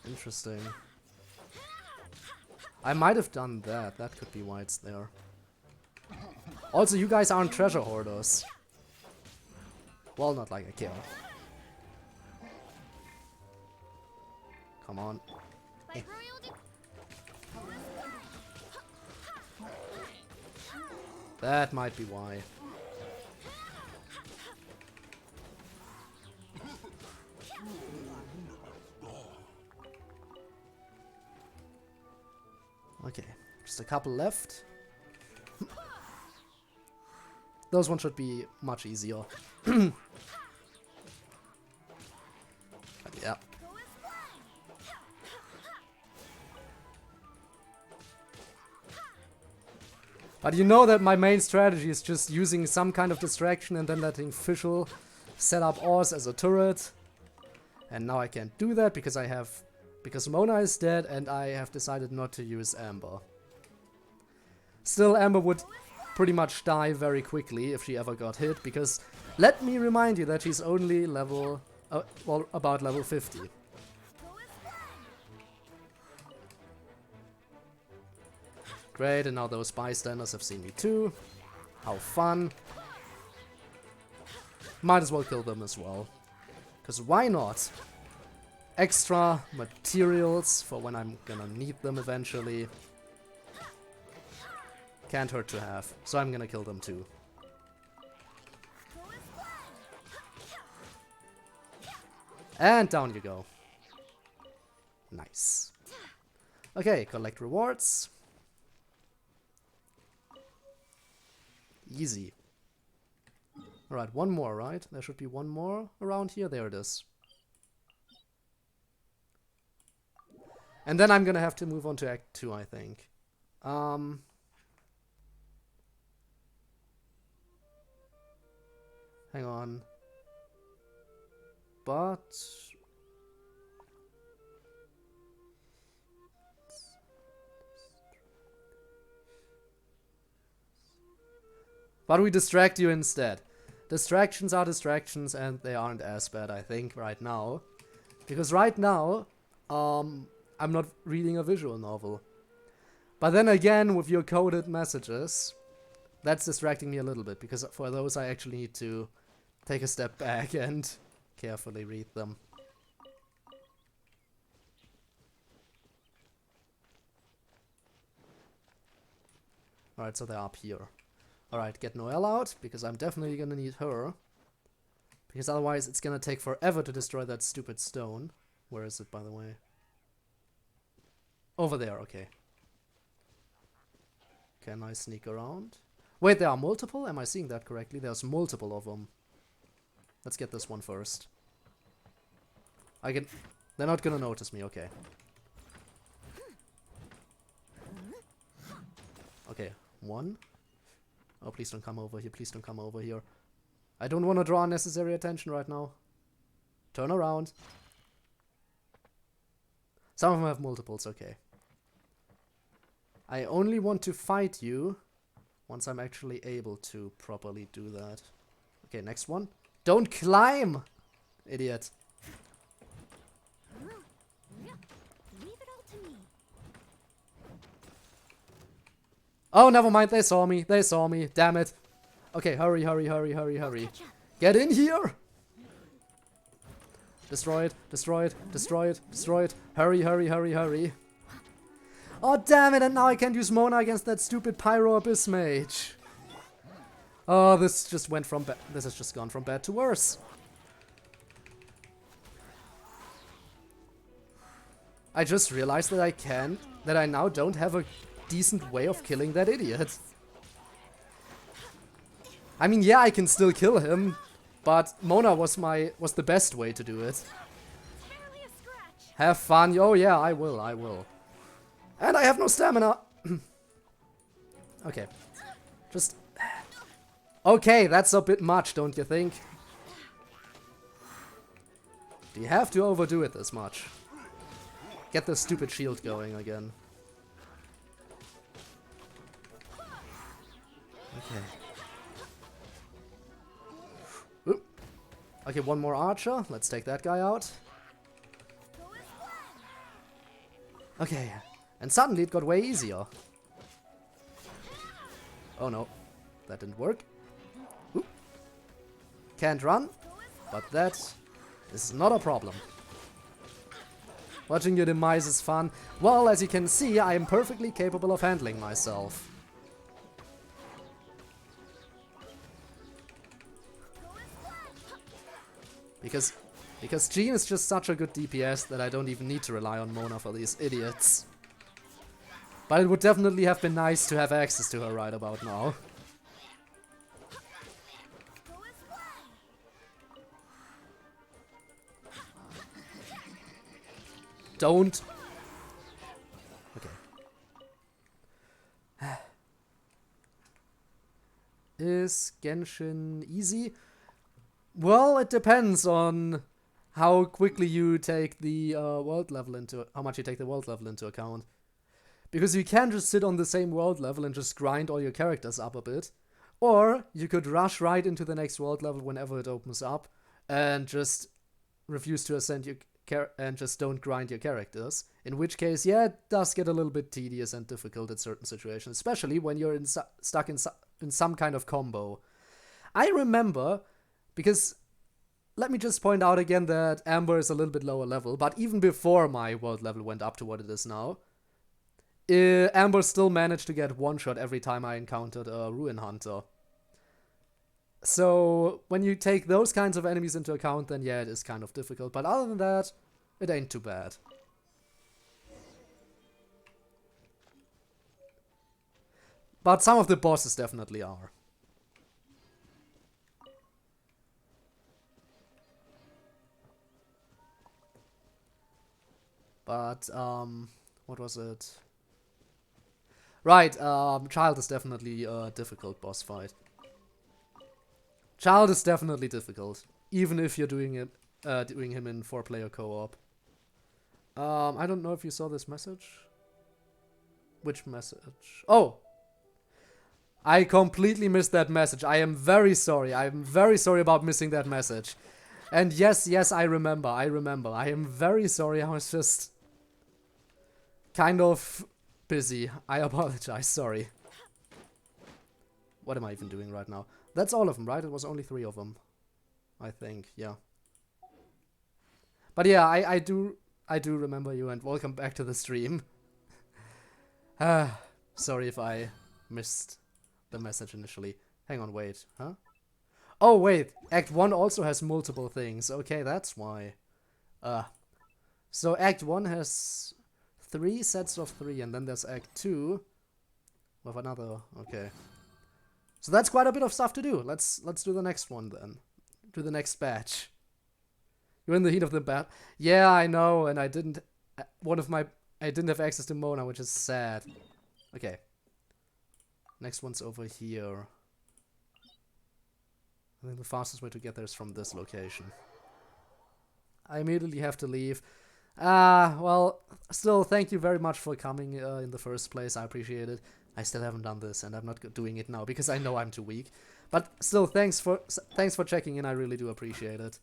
Interesting. I might have done that. That could be why it's there. Also, you guys aren't treasure hoarders. Well, not like I care. Come on. That might be why. Okay, just a couple left. Those ones should be much easier. But yeah. But you know that my main strategy is just using some kind of distraction and then letting Fischl set up Oz as a turret. And now I can't do that because because Mona is dead and I have decided not to use Amber. Still, Amber would pretty much die very quickly if she ever got hit, because let me remind you that she's only level, well, about level 50. Great, and now those bystanders have seen me too. How fun. Might as well kill them as well. Because why not? Extra materials for when I'm gonna need them eventually. Can't hurt to have. So I'm gonna kill them too. And down you go. Nice. Okay, collect rewards. Easy. Alright, one more, right? There should be one more around here. There it is. And then I'm gonna have to move on to Act 2, I think. Hang on. But we distract you instead. Distractions are distractions, and they aren't as bad, I think, right now. Because right now, I'm not reading a visual novel. But then again, with your coded messages, that's distracting me a little bit, because for those I actually need to take a step back and carefully read them. Alright, so they're up here. Alright, get Noelle out, because I'm definitely gonna need her. Because otherwise it's gonna take forever to destroy that stupid stone. Where is it, by the way? Over there, okay. Can I sneak around? Wait, there are multiple? Am I seeing that correctly? There's multiple of them. Let's get this one first. They're not gonna notice me, okay. Okay, one. Oh, please don't come over here, please don't come over here. I don't want to draw unnecessary attention right now. Turn around. Some of them have multiples, okay. I only want to fight you once I'm actually able to properly do that. Okay, next one. Don't climb! Idiot. Oh, never mind, they saw me, damn it. Okay, hurry, hurry, hurry, hurry, hurry. Get in here! Destroy it, destroy it, destroy it, destroy it. Hurry, hurry, hurry, hurry. Oh, damn it, and now I can't use Mona against that stupid Pyro Abyss Mage. Oh, this just went from this has just gone from bad to worse. I just realized that I now don't have a decent way of killing that idiot. I mean, yeah, I can still kill him, but Mona was the best way to do it. Have fun. Oh yeah, I will. And I have no stamina. Okay. Just... Okay, that's a bit much, don't you think? Do you have to overdo it this much? Get the stupid shield going again. Okay. Oop. Okay, one more archer. Let's take that guy out. Okay. And suddenly it got way easier. Oh no. That didn't work. Oop. Can't run. But that is not a problem. Watching your demise is fun. Well, as you can see, I am perfectly capable of handling myself. Because Jean is just such a good DPS that I don't even need to rely on Mona for these idiots. But it would definitely have been nice to have access to her right about now. Don't. Okay. Is Genshin easy? Well, it depends on how quickly you take the world level into how much you take the world level into account. Because you can just sit on the same world level and just grind all your characters up a bit, or you could rush right into the next world level whenever it opens up and just refuse to ascend your and just don't grind your characters. In which case, yeah, it does get a little bit tedious and difficult in certain situations, especially when you're stuck in some kind of combo. I remember, because let me just point out again that Amber is a little bit lower level, but even before my world level went up to what it is now, Amber still managed to get one shot every time I encountered a Ruin Hunter. So, when you take those kinds of enemies into account, then yeah, it is kind of difficult. But other than that, it ain't too bad. But some of the bosses definitely are. But, what was it? Right, Child is definitely a difficult boss fight. Child is definitely difficult, even if you're doing him in 4-player co-op. I don't know if you saw this message. Which message? Oh! I completely missed that message. I am very sorry. I am very sorry about missing that message. And yes, I remember. I am very sorry. I was just kind of busy. I apologize. Sorry. What am I even doing right now? That's all of them, right? It was only 3 of them. I think, yeah. But yeah, I do remember you, and welcome back to the stream. Sorry if I missed the message initially. Hang on, wait, huh? Oh, wait, Act 1 also has multiple things. Okay, that's why. So Act 1 has 3 sets of 3, and then there's Act 2 with another, okay. So that's quite a bit of stuff to do. Let's do the next one then. Do the next batch. You're in the heat of the battle. Yeah, I know, and I didn't have access to Mona, which is sad. Okay. Next one's over here. I think the fastest way to get there is from this location. I immediately have to leave. Well, still, thank you very much for coming in the first place. I appreciate it. I still haven't done this, and I'm not doing it now because I know I'm too weak. But still, thanks for checking in. I really do appreciate it.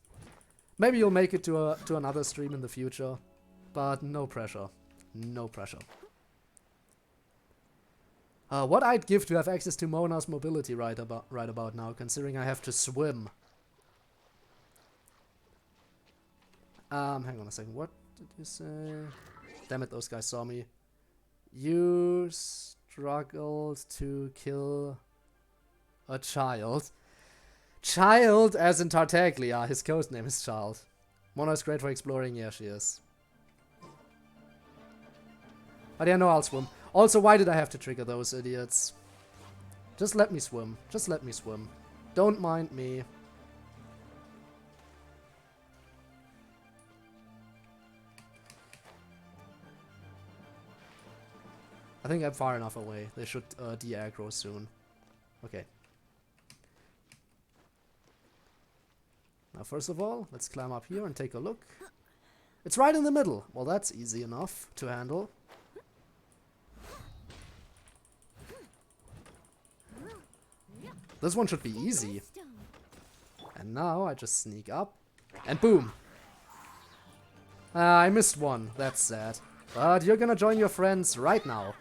Maybe you'll make it to another stream in the future, but no pressure. No pressure. What I'd give to have access to Mona's mobility right about now, considering I have to swim. Hang on a second. What did you say? Damn it, those guys saw me. You struggled to kill A child. Child as in Tartaglia. His codename is Child. Mona is great for exploring. Yeah, she is. But yeah, no, I'll swim. Also, why did I have to trigger those idiots? Just let me swim. Just let me swim. Don't mind me. I think I'm far enough away. They should de-aggro soon. Okay. Now, first of all, let's climb up here and take a look. It's right in the middle. Well, that's easy enough to handle. This one should be easy. And now I just sneak up. And boom! I missed one. That's sad. But you're gonna join your friends right now.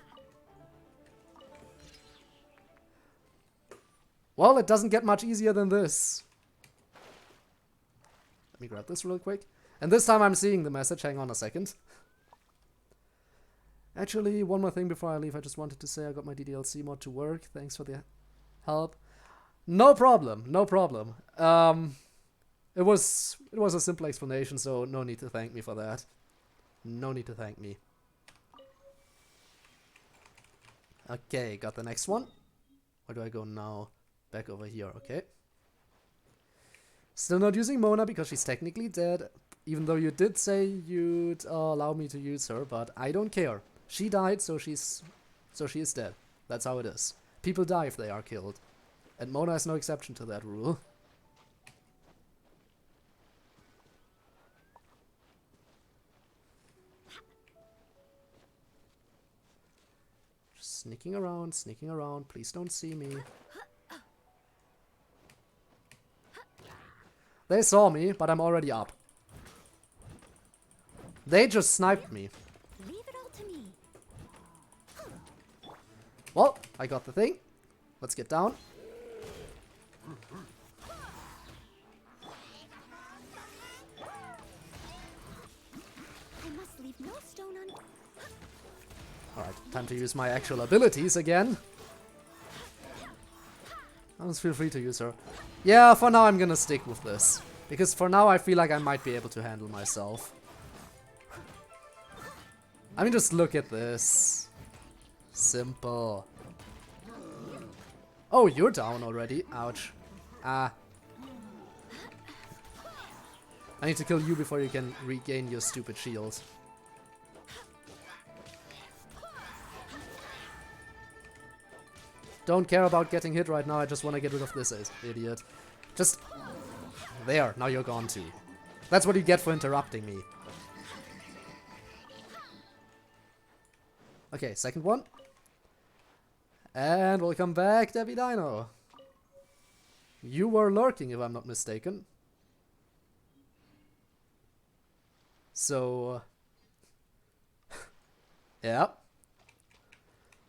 Well, it doesn't get much easier than this. Let me grab this real quick. And this time I'm seeing the message. Hang on a second. Actually, one more thing before I leave. I just wanted to say I got my DDLC mod to work. Thanks for the help. No problem. No problem. It was a simple explanation, so no need to thank me for that. No need to thank me. Okay, got the next one. Where do I go now? Back over here, okay. Still not using Mona because she's technically dead. Even though you did say you'd allow me to use her, but I don't care. She died, so she is dead. That's how it is. People die if they are killed. And Mona is no exception to that rule. Just sneaking around. Please don't see me. They saw me, but I'm already up. They just sniped me. Leave it all to me. Well, I got the thing. Let's get down. I must leave no stone unturned. Alright, time to use my actual abilities again. Just feel free to use her. Yeah, for now I'm gonna stick with this. Because for now I feel like I might be able to handle myself. I mean, just look at this. Simple. Oh, you're down already. Ouch. Ah. I need to kill you before you can regain your stupid shield. Don't care about getting hit right now, I just want to get rid of this idiot. Just... There, now you're gone too. That's what you get for interrupting me. Okay, second one. And welcome back, Debbie Dino. You were lurking, if I'm not mistaken. So... yeah.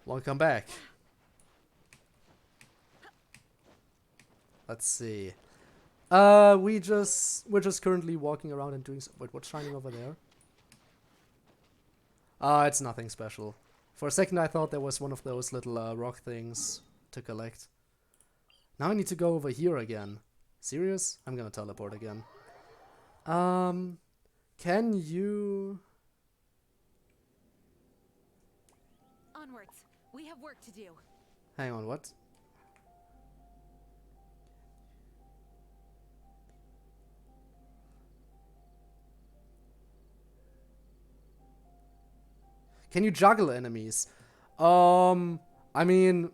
Welcome back. Let's see. We're just currently walking around and doing wait, what's shining over there? It's nothing special. For a second I thought there was one of those little rock things to collect. Now I need to go over here again. Serious? I'm gonna teleport again. Can you... Onwards. We have work to do. Hang on, what? Can you juggle enemies? I mean,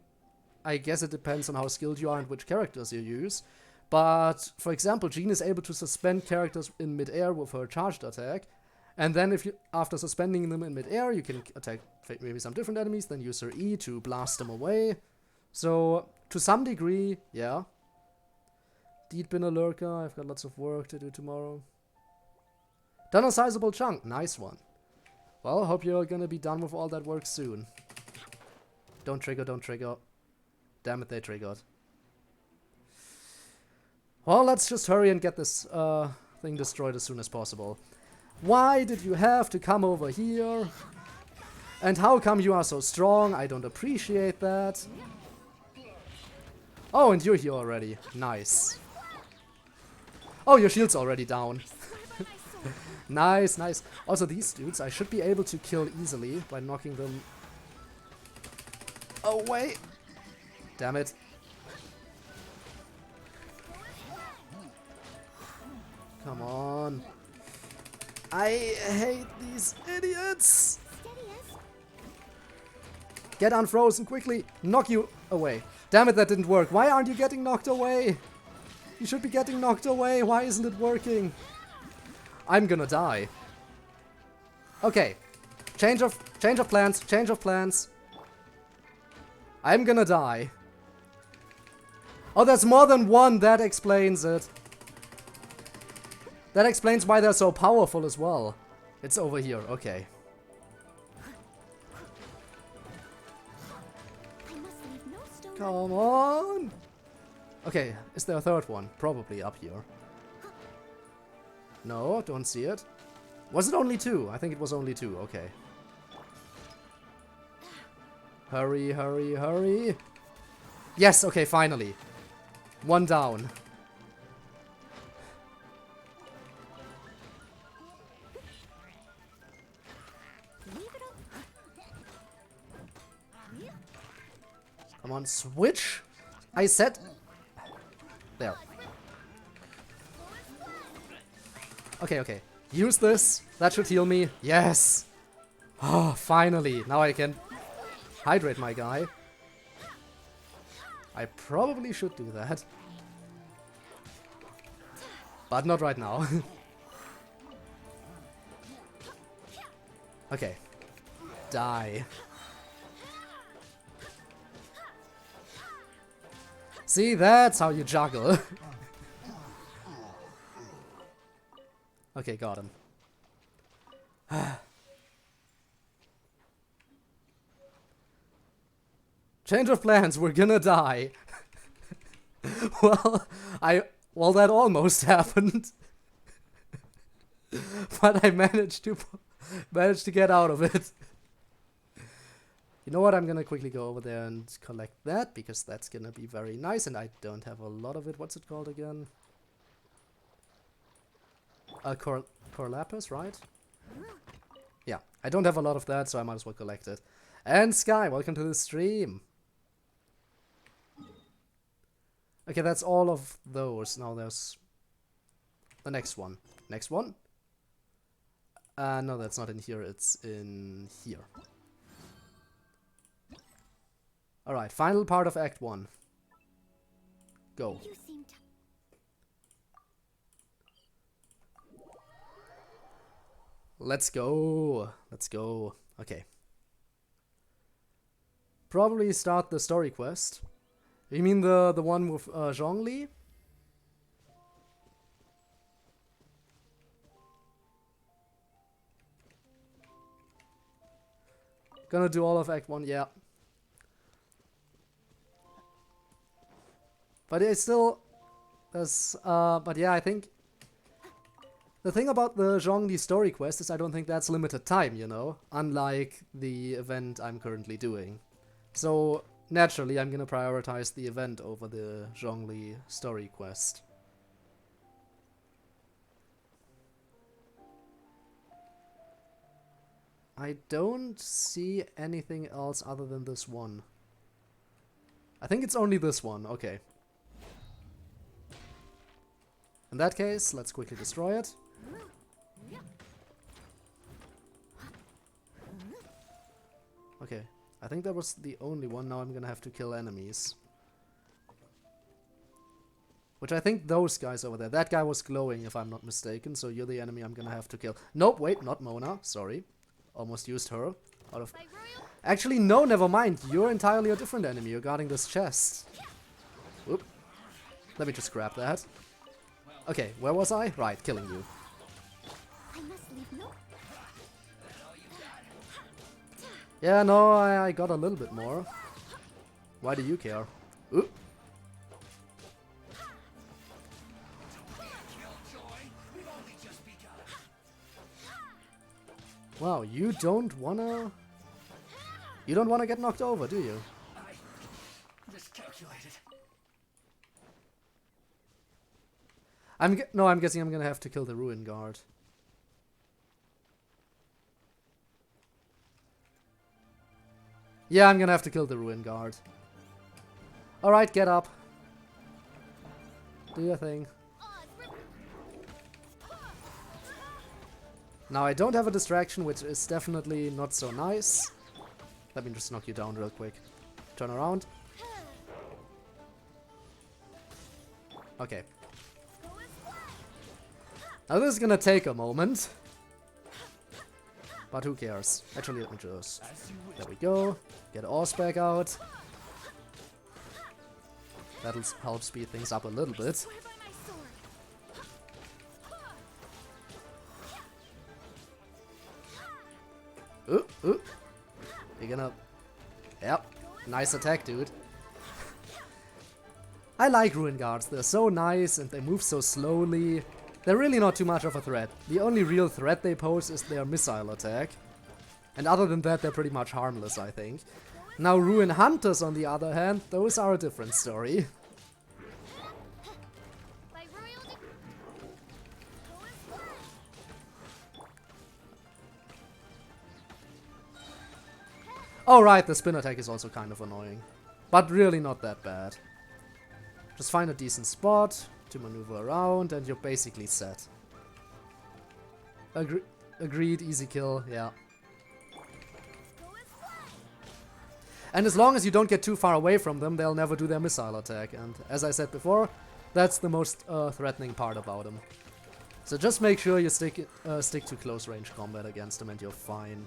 I guess it depends on how skilled you are and which characters you use. But, for example, Jean is able to suspend characters in mid-air with her charged attack. And then if you, after suspending them in mid-air, you can attack maybe some different enemies, then use her E to blast them away. So, to some degree, yeah. Deed been a lurker, I've got lots of work to do tomorrow. Done a sizable chunk, nice one. Well, hope you're gonna be done with all that work soon. Don't trigger, don't trigger. Damn it, they triggered. Well, let's just hurry and get this thing destroyed as soon as possible. Why did you have to come over here? And how come you are so strong? I don't appreciate that. Oh, and you're here already. Nice. Oh, your shield's already down. Nice, nice. Also, these dudes I should be able to kill easily by knocking them away. Damn it. Come on. I hate these idiots. Get unfrozen quickly. Knock you away. Damn it, that didn't work. Why aren't you getting knocked away? You should be getting knocked away. Why isn't it working? I'm gonna die. Okay. Change of plans. Change of plans. I'm gonna die. Oh, there's more than one. That explains it. That explains why they're so powerful as well. It's over here. Okay. Come on. Okay, is there a third one? Probably up here. No, don't see it. Was it only two? I think it was only two. Okay. Hurry, hurry, hurry. Yes, okay, finally. One down. Come on, switch. I said... There. Okay, okay. Use this. That should heal me. Yes. Oh, finally. Now I can hydrate my guy. I probably should do that. But not right now. Okay. Die. See, that's how you juggle. Okay, got him. Change of plans, we're gonna die. Well, that almost happened. But I managed to get out of it. You know what, I'm gonna quickly go over there and collect that, because that's gonna be very nice, and I don't have a lot of it. What's it called again? Corlapis, right? Yeah, I don't have a lot of that, so I might as well collect it. And Sky, welcome to the stream. Okay, that's all of those. Now there's the next one. Next one? No, that's not in here, it's in here. Alright, final part of Act 1. Go. Let's go. Let's go. Okay. Probably start the story quest. You mean the one with Zhongli? Gonna do all of Act 1, yeah. But it's still... but yeah, I think... The thing about the Zhongli story quest is I don't think that's limited time, you know? Unlike the event I'm currently doing. So, naturally, I'm gonna prioritize the event over the Zhongli story quest. I don't see anything else other than this one. I think it's only this one, okay. In that case, let's quickly destroy it. Okay, I think that was the only one. Now I'm gonna have to kill enemies. Which I think those guys over there. That guy was glowing, if I'm not mistaken, so you're the enemy I'm gonna have to kill. Nope, wait, not Mona, sorry. Almost used her. Out of... Actually, no, never mind. You're entirely a different enemy. You're guarding this chest. Whoop. Let me just grab that. Okay, where was I? Right, killing you. Yeah, no, I got a little bit more. Why do you care? Oop. Wow, you don't wanna get knocked over, do you? Miscalculated. I'm guessing I'm gonna have to kill the Ruin Guard. Yeah, I'm gonna have to kill the Ruin Guard. Alright, get up. Do your thing. Now I don't have a distraction, which is definitely not so nice. Let me just knock you down real quick. Turn around. Okay. Now this is gonna take a moment. But who cares? Actually, let me just... There we go. Get Oz back out. That'll help speed things up a little bit. Ooh. You're gonna... Yep. Nice attack, dude. I like Ruin Guards. They're so nice and they move so slowly. They're really not too much of a threat. The only real threat they pose is their missile attack. And other than that, they're pretty much harmless, I think. Now, Ruin Hunters, on the other hand, those are a different story. Oh right, the spin attack is also kind of annoying. But really not that bad. Just find a decent spot to maneuver around and you're basically set. Agreed, easy kill, yeah. And as long as you don't get too far away from them, they'll never do their missile attack. And as I said before, that's the most threatening part about them. So just make sure you stick to close range combat against them and you're fine.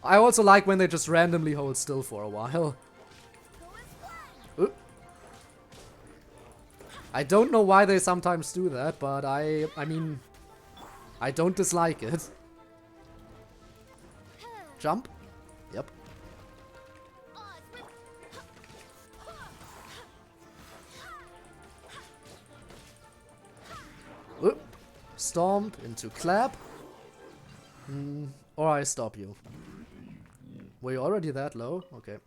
I also like when they just randomly hold still for a while. Ooh. I don't know why they sometimes do that, but I mean, I don't dislike it. Jump. Yep. Ooh. Stomp into clap. Or I stop you. Were you already that low? Okay.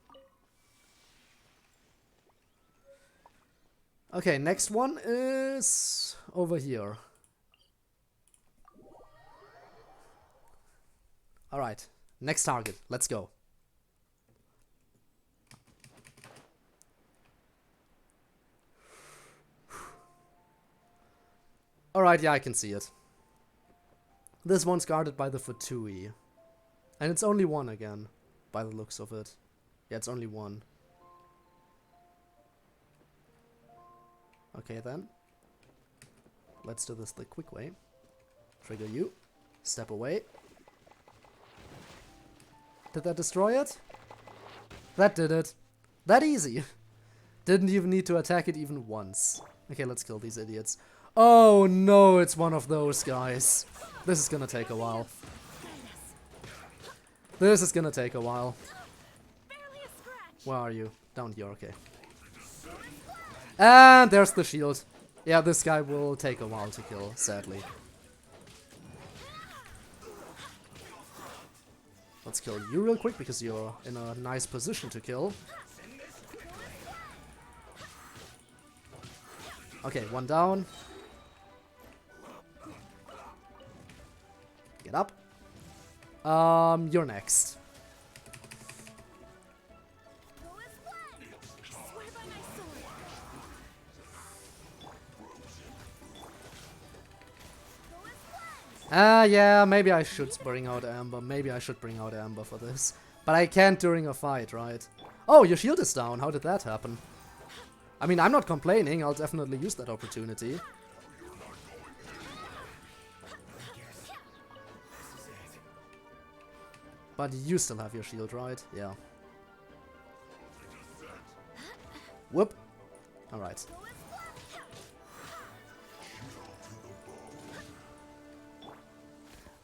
Okay, next one is over here. Alright, next target. Let's go. Alright, yeah, I can see it. This one's guarded by the Fatui. And it's only one again. By the looks of it. Yeah, it's only one. Okay then. Let's do this the quick way. Trigger you. Step away. Did that destroy it? That did it. That easy. Didn't even need to attack it even once. Okay, let's kill these idiots. Oh no, it's one of those guys. This is gonna take a while. This is gonna take a while. Where are you? Down here, okay. And there's the shield. Yeah, this guy will take a while to kill, sadly. Let's kill you real quick, because you're in a nice position to kill. Okay, one down. Get up. You're next. Yeah, maybe I should bring out Amber. Maybe I should bring out Amber for this. But I can't during a fight, right? Oh, your shield is down. How did that happen? I mean, I'm not complaining. I'll definitely use that opportunity. But you still have your shield, right? Yeah. Whoop. Alright.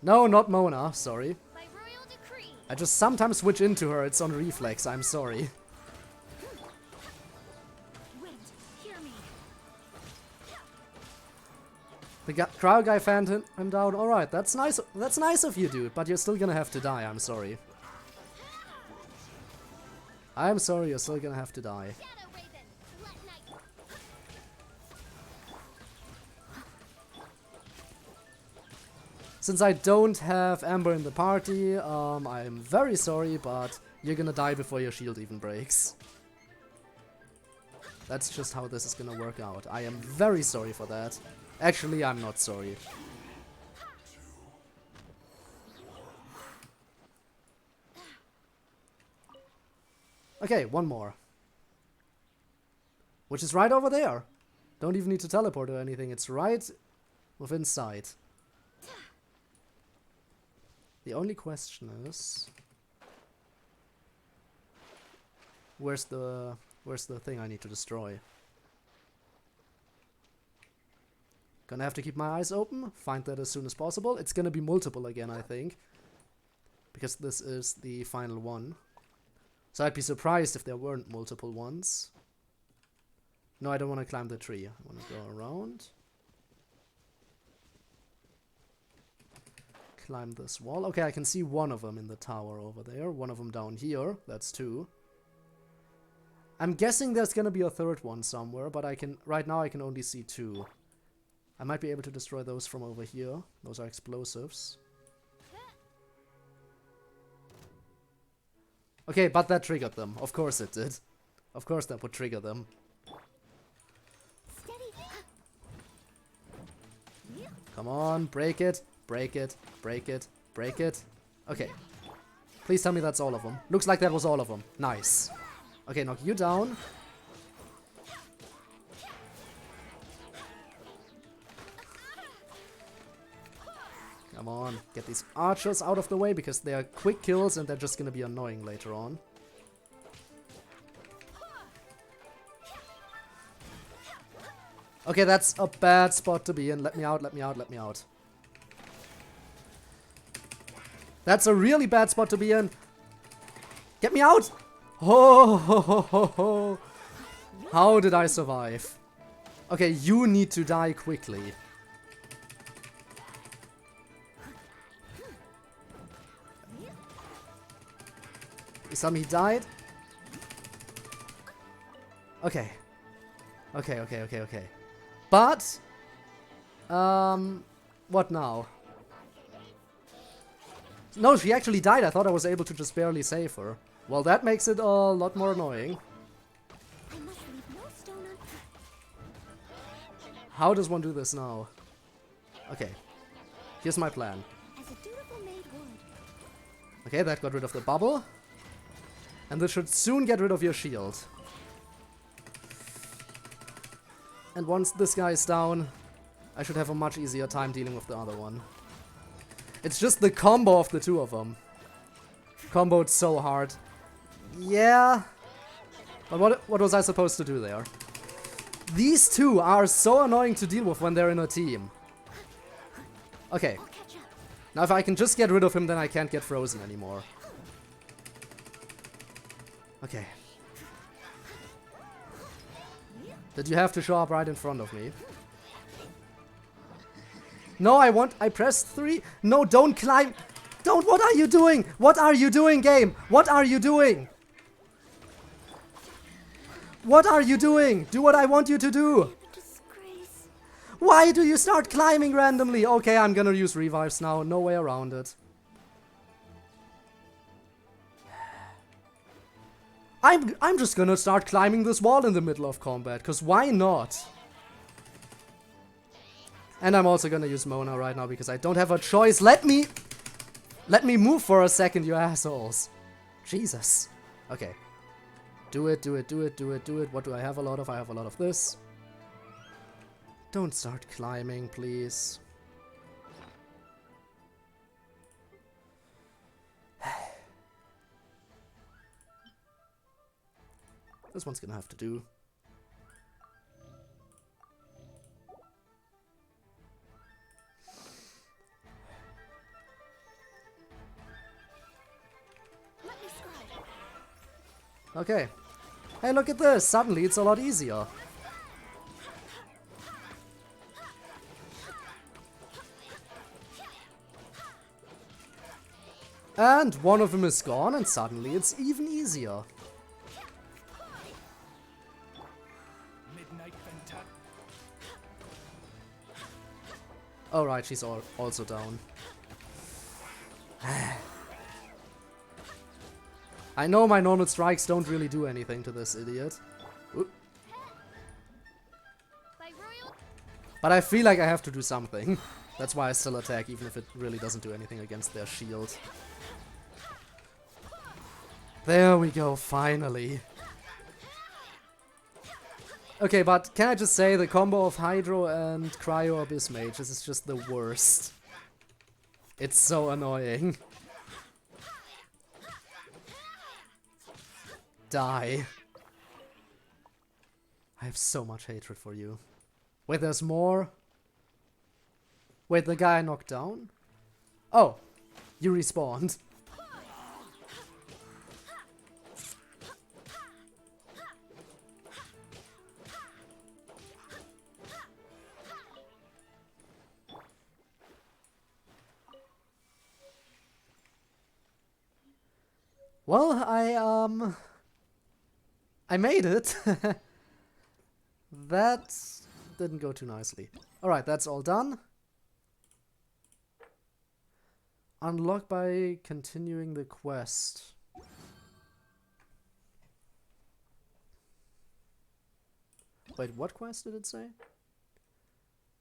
No, not Mona. Sorry. I just sometimes switch into her. It's on reflex. I'm sorry. The crowd guy fanned him down. Alright, that's nice. That's nice of you, dude. But you're still gonna have to die. I'm sorry. I'm sorry, you're still gonna have to die. Shadow Raven, let night. Since I don't have Amber in the party, I'm very sorry, but you're gonna die before your shield even breaks. That's just how this is gonna work out. I am very sorry for that. Actually, I'm not sorry. Okay, one more. Which is right over there. Don't even need to teleport or anything. It's right within sight. The only question is... Where's the thing I need to destroy? Gonna have to keep my eyes open, find that as soon as possible. It's gonna be multiple again, I think. Because this is the final one. So I'd be surprised if there weren't multiple ones. No, I don't want to climb the tree. I want to go around. Climb this wall. Okay, I can see one of them in the tower over there. One of them down here. That's two. I'm guessing there's gonna be a third one somewhere, but right now I can only see two. I might be able to destroy those from over here. Those are explosives. Okay, but that triggered them. Of course it did. Of course that would trigger them. Come on, break it, break it, break it, break it. Okay. Please tell me that's all of them. Looks like that was all of them. Nice. Okay, knock you down. Come on, get these archers out of the way because they are quick kills and they're just gonna be annoying later on. Okay, that's a bad spot to be in. Let me out, let me out, let me out. That's a really bad spot to be in. Get me out! Oh, ho, ho, ho, ho. How did I survive? Okay, you need to die quickly. He died? Okay. Okay, okay, okay, okay. But... what now? No, she actually died. I thought I was able to just barely save her. Well, that makes it a lot more annoying. How does one do this now? Okay. Here's my plan. Okay, that got rid of the bubble. And this should soon get rid of your shield. And once this guy is down, I should have a much easier time dealing with the other one. It's just the combo of the two of them. Comboed so hard. Yeah. But what was I supposed to do there? These two are so annoying to deal with when they're in a team. Okay. Now if I can just get rid of him, then I can't get frozen anymore. Okay. Did you have to show up right in front of me? No, I pressed 3. No, don't climb. Don't, what are you doing? What are you doing, game? What are you doing? What are you doing? Do what I want you to do. Why do you start climbing randomly? Okay, I'm gonna use revives now. No way around it. I'm just gonna start climbing this wall in the middle of combat, cause why not? And I'm also gonna use Mona right now because I don't have a choice. Let me move for a second, you assholes. Jesus. Okay. Do it, do it, do it, do it, do it. What do I have a lot of? I have a lot of this. Don't start climbing, please. This one's gonna have to do. Okay. Hey, look at this! Suddenly it's a lot easier. And one of them is gone, and suddenly it's even easier. Oh right, she's also down. I know my normal strikes don't really do anything to this idiot. Oop. But I feel like I have to do something. That's why I still attack, even if it really doesn't do anything against their shield. There we go, finally. Okay, but can I just say the combo of Hydro and Cryo Abyss Mage, this is just the worst. It's so annoying. Die. I have so much hatred for you. Wait, there's more? Wait, the guy I knocked down? Oh, you respawned. Well, I made it. That didn't go too nicely. Alright, that's all done. Unlock by continuing the quest. Wait, what quest did it say?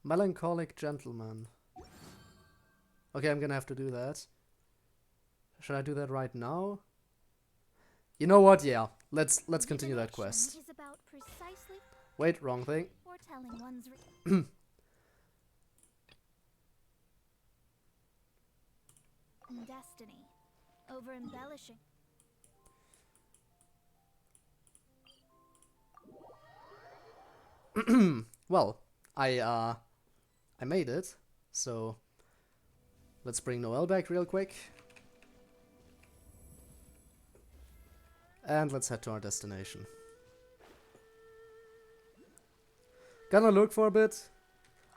Melancholic Gentleman. Okay, I'm gonna have to do that. Should I do that right now? You know what? Yeah, let's continue that quest. Wait, wrong thing. Destiny, over embellishing. Well, I made it. So let's bring Noelle back real quick. And let's head to our destination. Gonna look for a bit.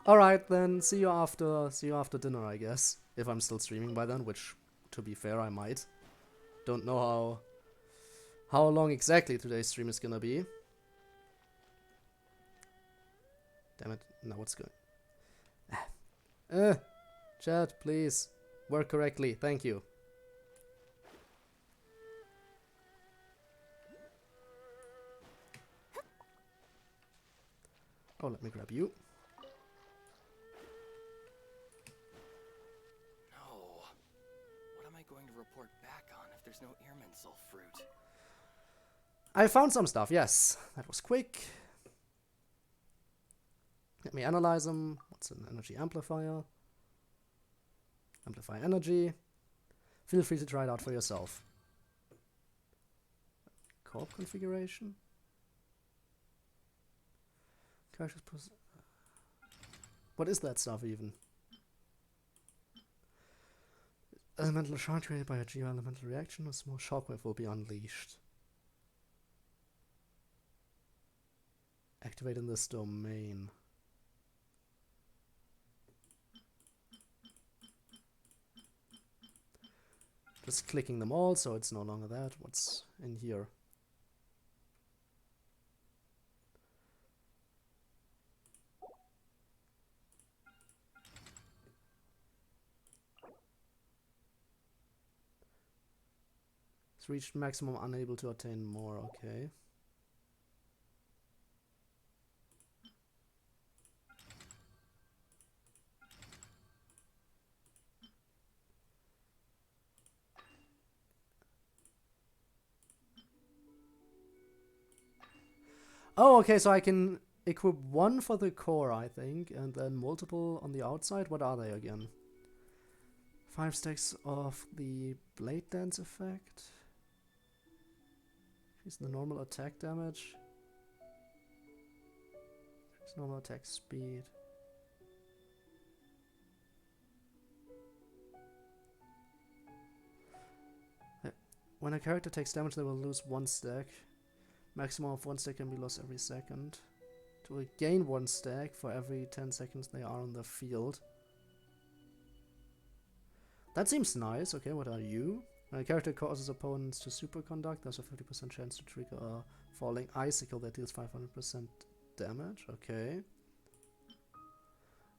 Alright then, see you after dinner, I guess. If I'm still streaming by then, which, to be fair, I might. Don't know how long exactly today's stream is gonna be. Damn it, now what's going... Chat, please. Work correctly, thank you. Oh, let me grab you. No. What am I going to report back on if there's no Irminsul fruit? I found some stuff, yes. That was quick. Let me analyze them. What's an energy amplifier? Amplify energy. Feel free to try it out for yourself. Corp configuration. What is that stuff even? Elemental shard created by a geo-elemental reaction. A small shockwave will be unleashed. Activate in this domain. Just clicking them all, so it's no longer that. What's in here? It's reached maximum, unable to attain more, okay. Oh, okay, so I can equip one for the core, I think, and then multiple on the outside. What are they again? 5 stacks of the Blade Dance effect. Increase the normal attack damage. Increase normal attack speed. When a character takes damage, they will lose 1 stack. Maximum of 1 stack can be lost every second. To gain 1 stack for every 10 seconds they are on the field. That seems nice. Okay, what are you? When a character causes opponents to superconduct, there's a 50% chance to trigger a falling icicle that deals 500% damage. Okay.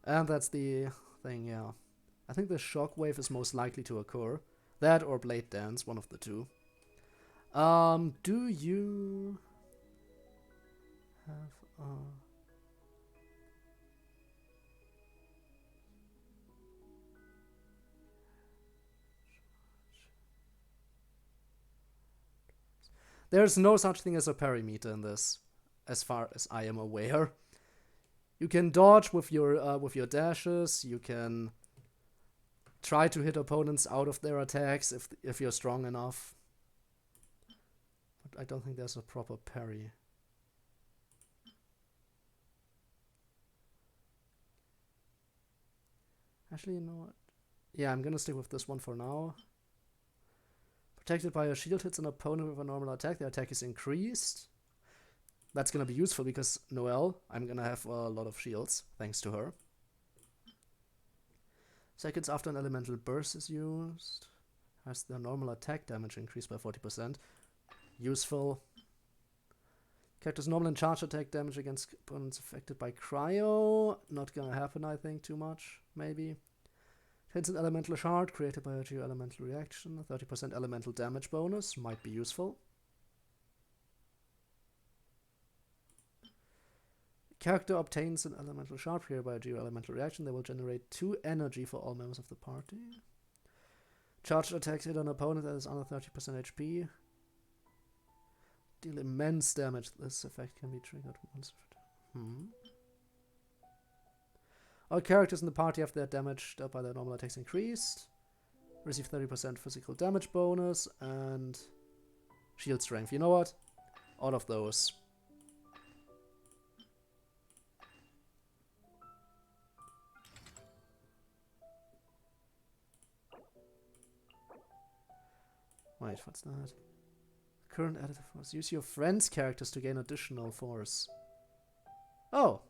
And that's the thing, yeah. I think the shockwave is most likely to occur. That or blade dance, one of the two. Do you have There's no such thing as a perimeter in this, as far as I am aware. You can dodge with your dashes. You can try to hit opponents out of their attacks if you're strong enough. But I don't think there's a proper parry. Actually, you know what? Yeah, I'm gonna stick with this one for now. Protected by a shield, hits an opponent with a normal attack. The attack is increased. That's gonna be useful because Noelle, I'm gonna have a lot of shields, thanks to her. Seconds after an elemental burst is used, has the normal attack damage increased by 40%. Useful. Character's normal and charge attack damage against opponents affected by cryo. Not gonna happen, I think, too much, maybe. Hits an elemental shard created by a geo-elemental reaction. 30% elemental damage bonus might be useful. Character obtains an elemental shard created by a geo-elemental reaction. They will generate 2 energy for all members of the party. Charged attacks hit an opponent that is under 30% HP. Deal immense damage. This effect can be triggered once. All characters in the party have their damage dealt by their normal attacks increased. Receive 30% physical damage bonus and shield strength. You know what? All of those. Wait, what's that? Current additive force. Use your friend's characters to gain additional force. Oh.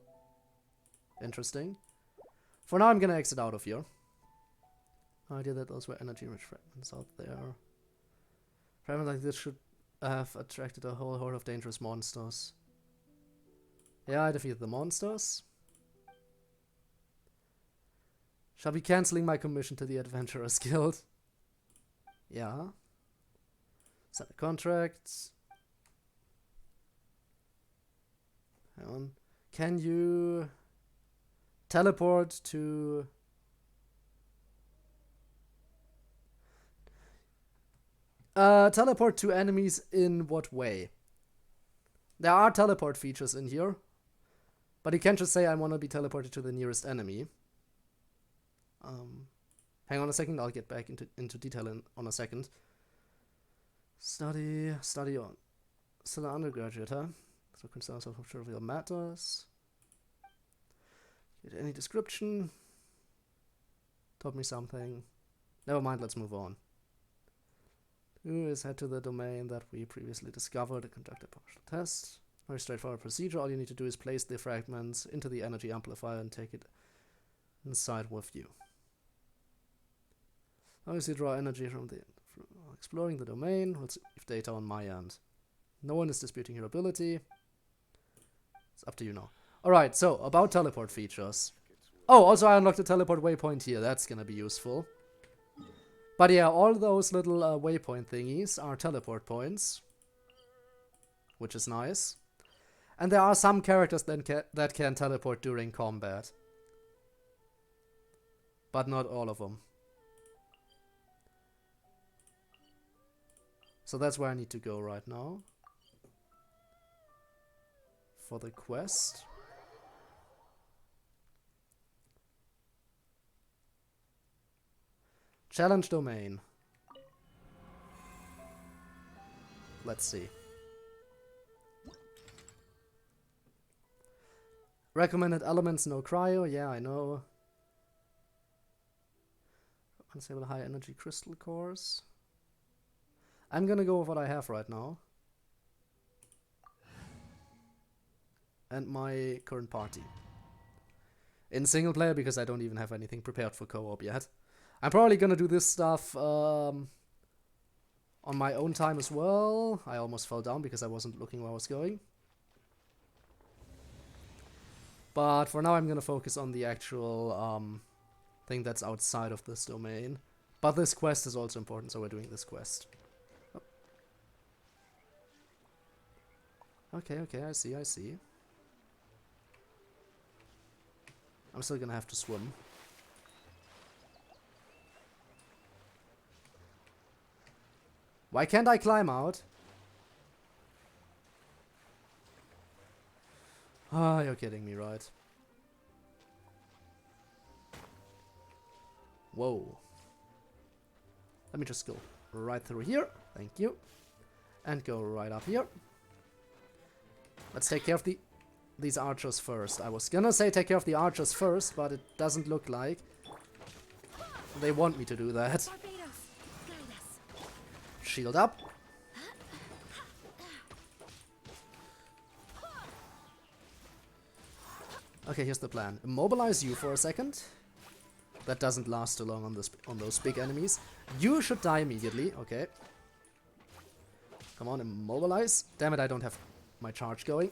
Interesting. For now, I'm gonna exit out of here. Idea that those were energy-rich fragments out there. Fragments like this should have attracted a whole horde of dangerous monsters. Yeah, I defeated the monsters. Shall be cancelling my commission to the Adventurers Guild. Yeah. Sign a contract. Hang on. Can you teleport to... teleport to enemies in what way? There are teleport features in here. But you can't just say I want to be teleported to the nearest enemy. Hang on a second, I'll get back into detail on a second. Study on. Still an undergraduate, huh? So concern yourself with trivial matters. Get any description? Taught me something. Never mind, let's move on. Who is head to the domain that we previously discovered and conduct a partial test. Very straightforward procedure. All you need to do is place the fragments into the energy amplifier and take it inside with you. Obviously draw energy from exploring the domain. We'll save data on my end. No one is disputing your ability. It's up to you now. Alright, so about teleport features. Oh, also I unlocked a teleport waypoint here. That's gonna be useful. But yeah, all those little waypoint thingies are teleport points. Which is nice. And there are some characters that can teleport during combat. But not all of them. So that's where I need to go right now. For the quest. Challenge domain. Let's see. Recommended elements, no cryo. Yeah, I know. Unstable high energy crystal cores. I'm gonna go with what I have right now. And my current party. In single player, because I don't even have anything prepared for co-op yet. I'm probably gonna do this stuff on my own time as well. I almost fell down because I wasn't looking where I was going. But for now I'm gonna focus on the actual think that's outside of this domain. But this quest is also important, so we're doing this quest. Oh. Okay, okay, I see, I see. I'm still gonna have to swim. Why can't I climb out? Ah, you're kidding me, right? Whoa. Let me just go right through here. Thank you. And go right up here. Let's take care of these archers first. I was gonna say take care of the archers first, but it doesn't look like they want me to do that. Shield up. Okay, here's the plan. Immobilize you for a second. That doesn't last too long on those big enemies. You should die immediately. Okay. Come on, immobilize. Damn it, I don't have my charge going.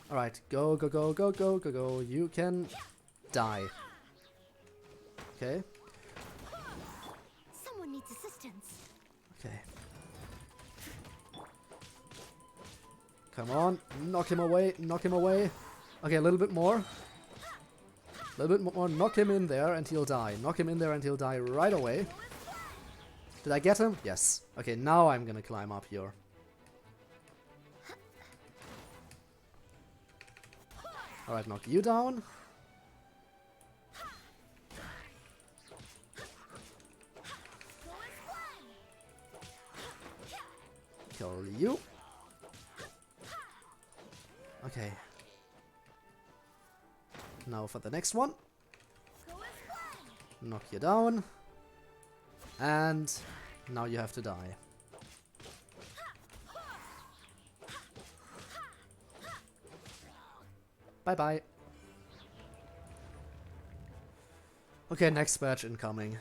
Alright, go, go, go, go, go, go, go. You can die. Okay. Someone needs assistance. Okay. Come on, knock him away, knock him away. Okay, a little bit more. A little bit more, knock him in there and he'll die. Knock him in there and he'll die right away. Did I get him? Yes. Okay, now I'm gonna climb up here. Alright, knock you down. Kill you. Okay. Now for the next one. Knock you down. And now you have to die. Bye-bye. Okay, next batch incoming.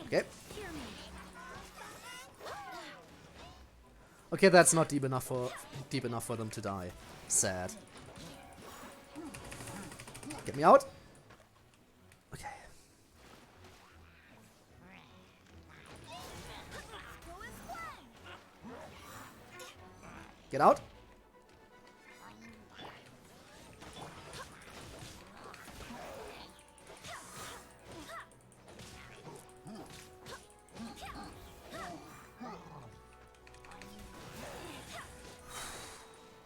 Okay. Okay, that's not deep enough for them to die. Sad. Get me out. Okay. Get out.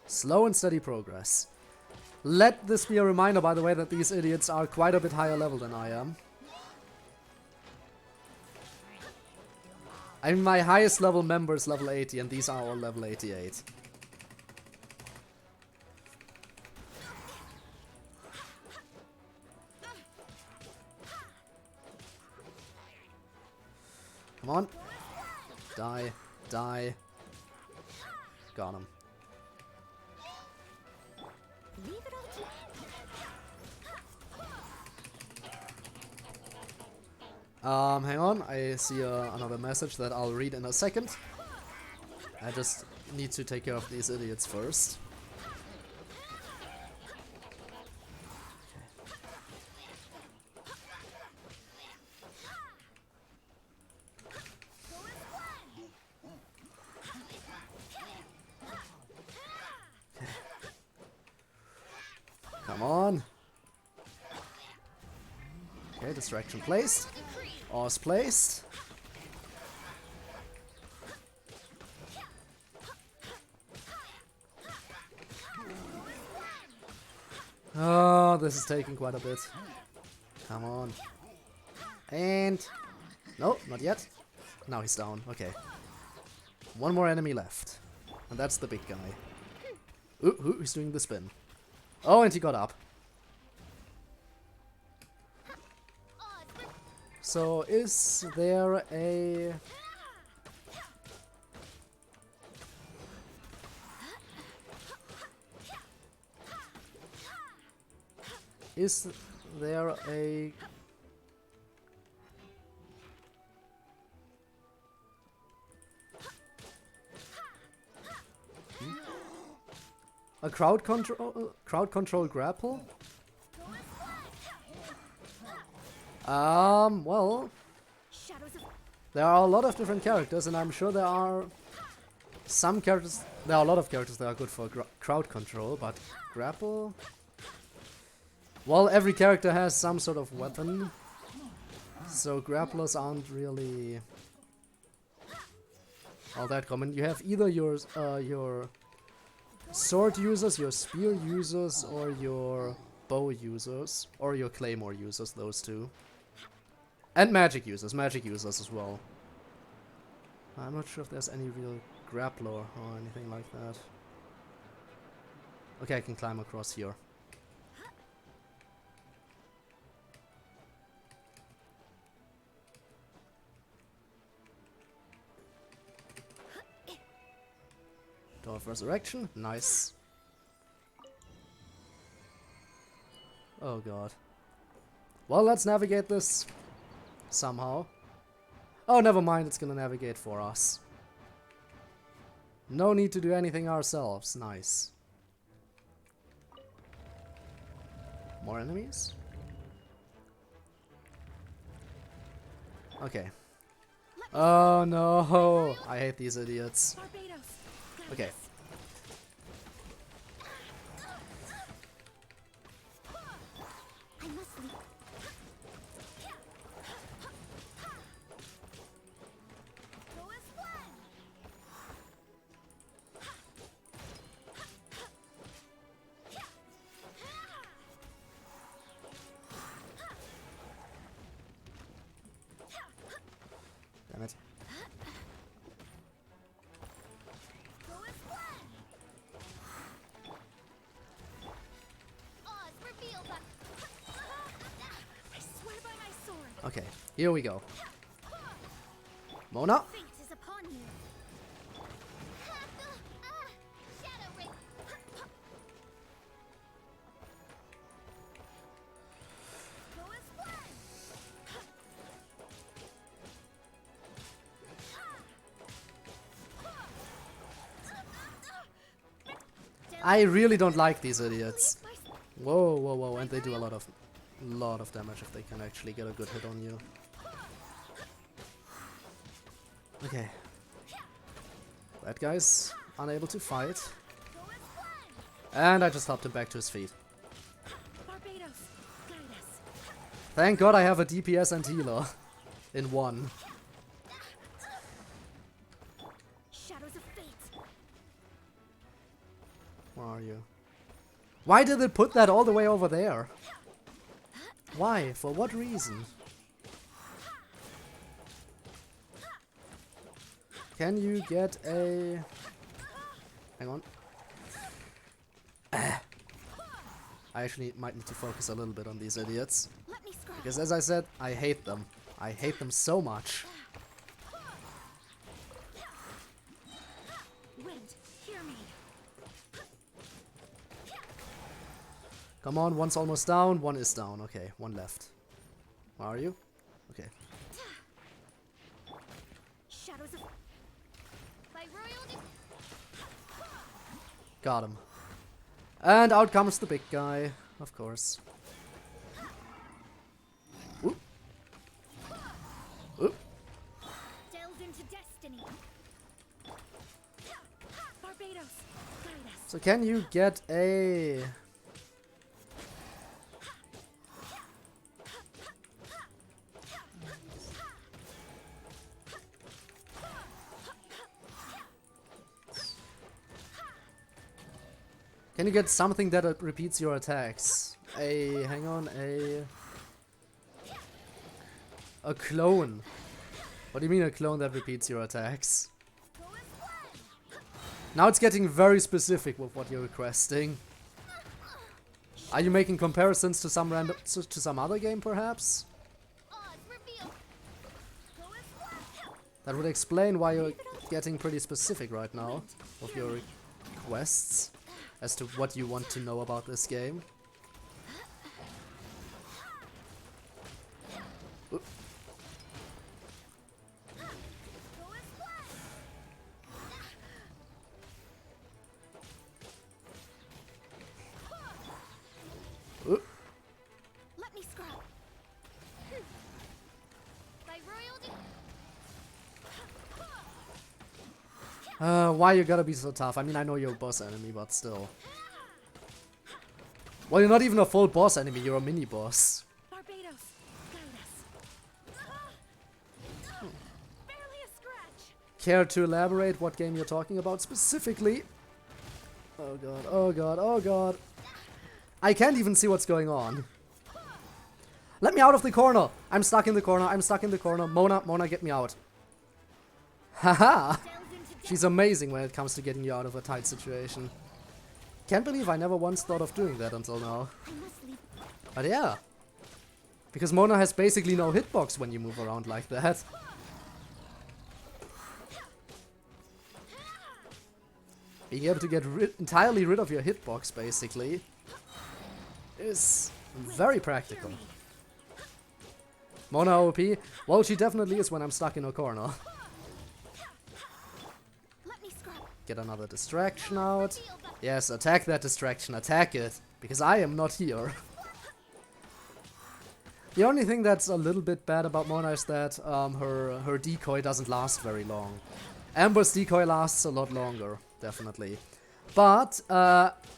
Slow and steady progress. Let this be a reminder, by the way, that these idiots are quite a bit higher level than I am. I mean, my highest level member is level 80, and these are all level 88. Come on. Die. Die. Got him. Hang on, I see another message that I'll read in a second. I just need to take care of these idiots first. Okay. Come on. Okay, distraction placed. Ours placed. Oh, this is taking quite a bit. Come on. And... no, not yet. Now he's down. Okay. One more enemy left. And that's the big guy. Ooh, he's doing the spin. Oh, and he got up. So, is there a... is there a... A crowd control grapple? Well, there are a lot of different characters, and I'm sure there are some characters. There are a lot of characters that are good for crowd control, but grapple. Well, every character has some sort of weapon, so grapplers aren't really all that common. You have either your sword users, your spear users, or your bow users, or your claymore users, those two. And magic users as well. I'm not sure if there's any real grappler or anything like that. Okay, I can climb across here. Door of Resurrection, nice. Oh god. Well, let's navigate this somehow. Oh, never mind, it's gonna navigate for us. No need to do anything ourselves, nice. More enemies? Okay. Oh no, I hate these idiots. Okay. Damn it. Okay, here we go. Mona. I really don't like these idiots. Whoa, whoa, whoa, and they do a lot of damage if they can actually get a good hit on you. Okay. That guy's unable to fight. And I just helped him back to his feet. Thank God I have a DPS and healer in one. Where are you? Why did they put that all the way over there? Why? For what reason? Can you get a... Hang on. I actually might need to focus a little bit on these idiots. Because as I said, I hate them. I hate them so much. Come on, one's almost down, one is down. Okay, one left. Where are you? Okay. Got him. And out comes the big guy, of course. Oop. Oop. So can you get a... Can you get something that repeats your attacks? Hang on, a clone. What do you mean a clone that repeats your attacks? Now it's getting very specific with what you're requesting. Are you making comparisons to some to some other game perhaps? That would explain why you're getting pretty specific right now with your requests as to what you want to know about this game. Why you gotta be so tough? I mean, I know you're a boss enemy, but still. Well, you're not even a full boss enemy, you're a mini-boss. Barbados, guide us. Barely a scratch. Care to elaborate what game you're talking about specifically? Oh god, oh god, oh god. I can't even see what's going on. Let me out of the corner! I'm stuck in the corner, I'm stuck in the corner. Mona, get me out. Haha! She's amazing when it comes to getting you out of a tight situation. Can't believe I never once thought of doing that until now. But yeah. Because Mona has basically no hitbox when you move around like that. Being able to get entirely rid of your hitbox, basically, is very practical. Mona OP? Well, she definitely is when I'm stuck in a corner. Get another distraction out. Yes, attack that distraction, attack it. Because I am not here. The only thing that's a little bit bad about Mona is that her decoy doesn't last very long. Amber's decoy lasts a lot longer, definitely. But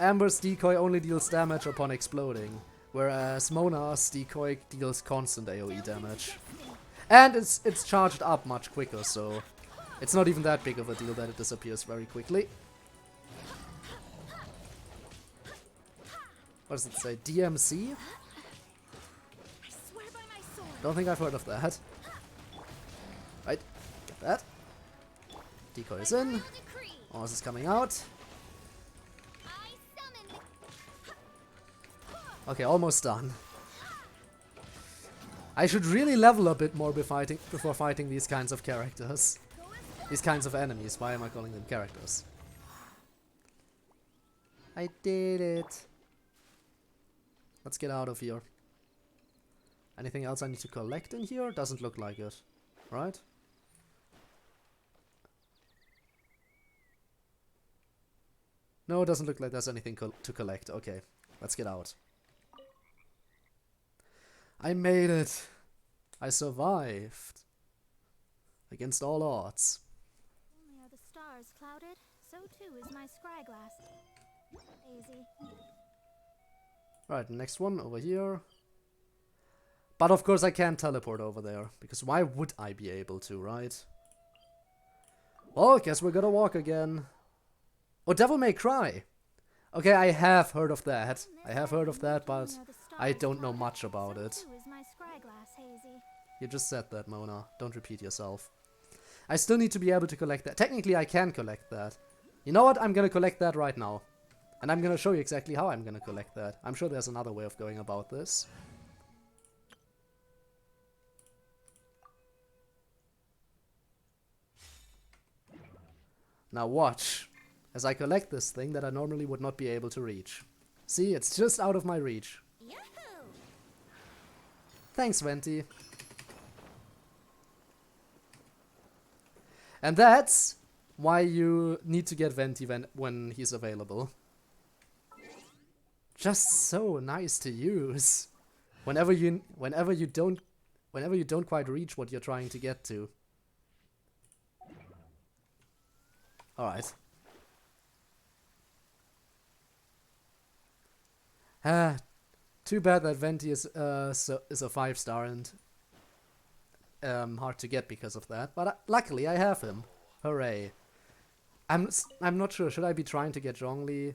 Amber's decoy only deals damage upon exploding, whereas Mona's decoy deals constant AoE damage. And it's charged up much quicker, so it's not even that big of a deal that it disappears very quickly. What does it say? DMC? Don't think I've heard of that. Right, get that. Decoy is in. Ours is coming out. Okay, almost done. I should really level a bit more before fighting these kinds of characters. These kinds of enemies. Why am I calling them characters? I did it. Let's get out of here. Anything else I need to collect in here? Doesn't look like it. Right? No, it doesn't look like there's anything to collect. Okay, let's get out. I made it. I survived. Against all odds. Only are the stars clouded, so too is my scryglass. Easy. Right, next one over here. But of course I can't teleport over there, because why would I be able to, right? Well, guess we're gonna walk again. Oh, Devil May Cry! Okay, I have heard of that. I have heard of that, but I don't know much about it. You just said that, Mona. Don't repeat yourself. I still need to be able to collect that. Technically, I can collect that. You know what? I'm gonna collect that right now. And I'm gonna show you exactly how I'm gonna collect that. I'm sure there's another way of going about this. Now watch, as I collect this thing that I normally would not be able to reach. See, it's just out of my reach. Yahoo! Thanks, Venti. And that's why you need to get Venti when he's available. Just so nice to use. Whenever you don't quite reach what you're trying to get to. Alright. Too bad that Venti is a 5-star and hard to get because of that. But luckily I have him. Hooray. I'm not sure. Should I be trying to get Zhongli?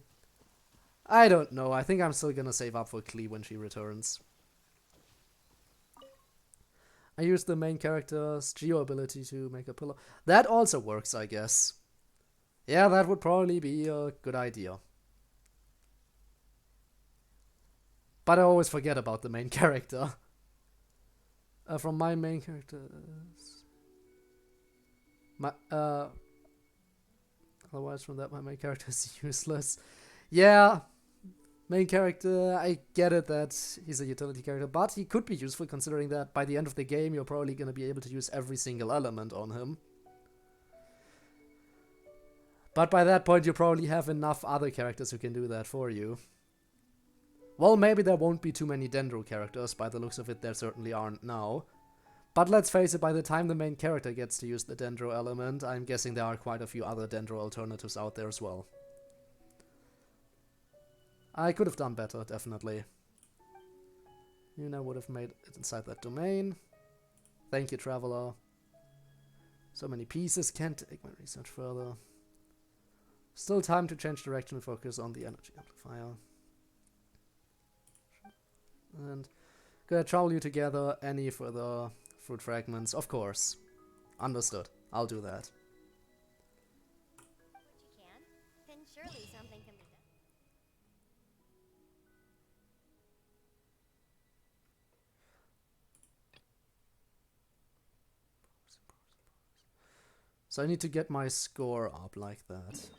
I don't know. I think I'm still gonna save up for Klee when she returns. I use the main character's Geo ability to make a pillow. That also works, I guess. Yeah, that would probably be a good idea. But I always forget about the main character. From my main characters... Otherwise from that my main character is useless. Yeah, main character, I get it that he's a utility character, but he could be useful considering that by the end of the game you're probably going to be able to use every single element on him. But by that point you probably have enough other characters who can do that for you. Well, maybe there won't be too many Dendro characters, by the looks of it there certainly aren't now. But let's face it, by the time the main character gets to use the Dendro element, I'm guessing there are quite a few other Dendro alternatives out there as well. I could have done better, definitely. You know, would have made it inside that domain. Thank you, Traveler. So many pieces, can't take my research further. Still time to change direction and focus on the energy amplifier. And gonna travel you together. Any further fruit fragments? Of course. Understood. I'll do that. You can? Then surely something can be done. So I need to get my score up like that.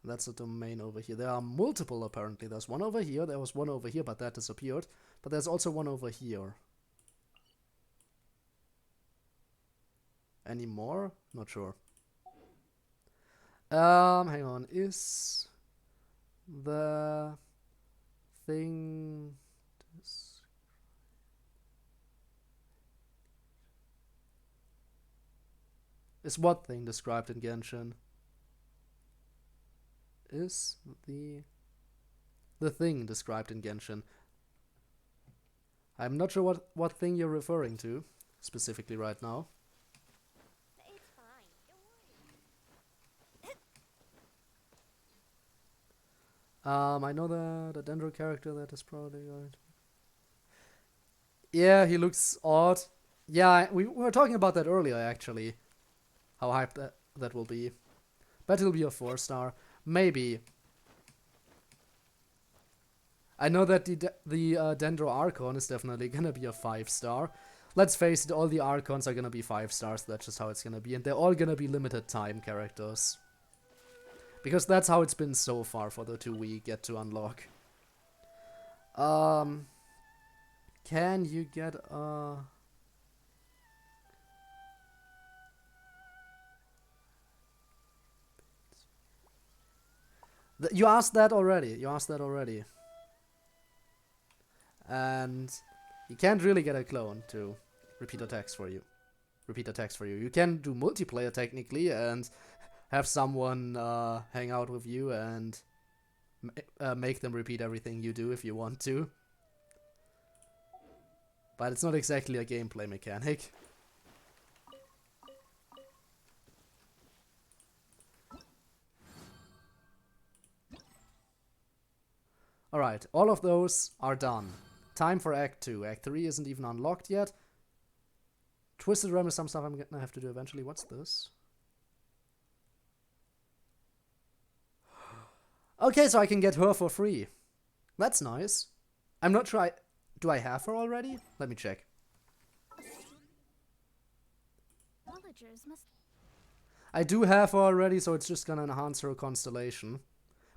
That's a domain over here. There are multiple apparently. There's one over here, there was one over here, but that disappeared. But there's also one over here. Any more? Not sure. Hang on. Is the thing... Is what thing described in Genshin? Is the thing described in Genshin? I'm not sure what thing you're referring to specifically right now. It's fine. Don't worry. I know the Dendro character that is probably right. Yeah, he looks odd. Yeah, we were talking about that earlier actually. How hyped that will be. Bet it'll be a 4-star. Maybe. I know that the Dendro Archon is definitely gonna be a 5-star. Let's face it, all the Archons are gonna be 5 stars. That's just how it's gonna be. And they're all gonna be limited time characters. Because that's how it's been so far for the 2 we get to unlock. Can you get a... You asked that already. And you can't really get a clone to repeat attacks for you. You can do multiplayer technically and have someone hang out with you and make them repeat everything you do if you want to. But it's not exactly a gameplay mechanic. Alright, all of those are done. Time for Act 2. Act 3 isn't even unlocked yet. Twisted Realm is some stuff I'm gonna have to do eventually. What's this? Okay, so I can get her for free. That's nice. I'm not sure do I have her already? Let me check. Villagers must... I do have her already, so it's just gonna enhance her constellation.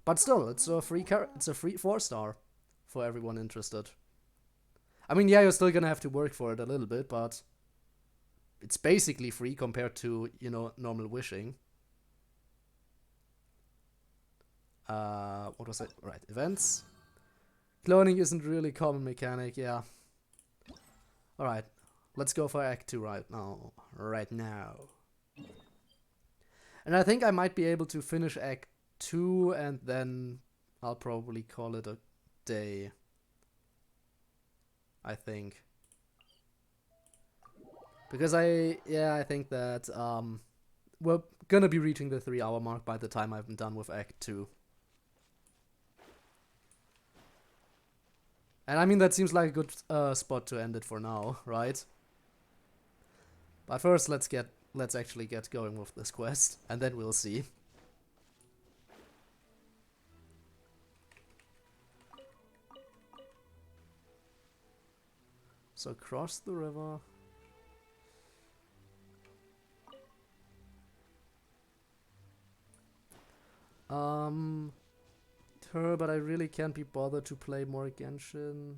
But still, it's a free 4-star for everyone interested. I mean, yeah, you're still gonna have to work for it a little bit, but it's basically free compared to, you know, normal wishing. What was it? Right, events. Cloning isn't really common mechanic, yeah. Alright, let's go for Act 2 right now. And I think I might be able to finish Act 2 and then I'll probably call it a day. I think. Because I think that we're gonna be reaching the 3-hour mark by the time I'm done with Act 2. And I mean, that seems like a good spot to end it for now, right? But first, let's actually get going with this quest, and then we'll see. So cross the river. But I really can't be bothered to play more Genshin.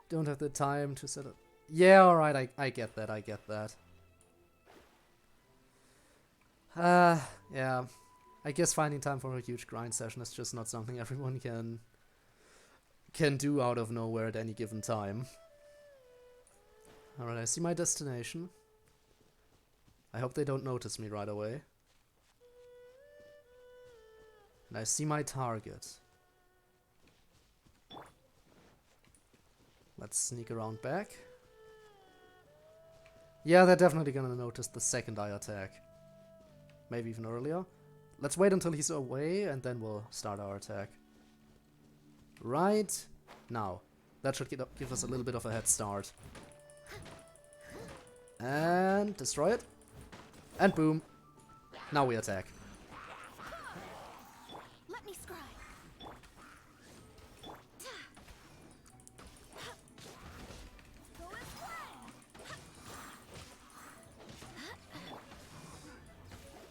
Don't have the time to set up. Yeah, alright, I get that, yeah. I guess finding time for a huge grind session is just not something everyone can do out of nowhere at any given time. Alright, I see my destination. I hope they don't notice me right away. And I see my target. Let's sneak around back. Yeah, they're definitely gonna notice the second I attack. Maybe even earlier. Let's wait until he's away and then we'll start our attack. Right now. That should give us a little bit of a head start. And destroy it. And boom. Now we attack. Let me scry.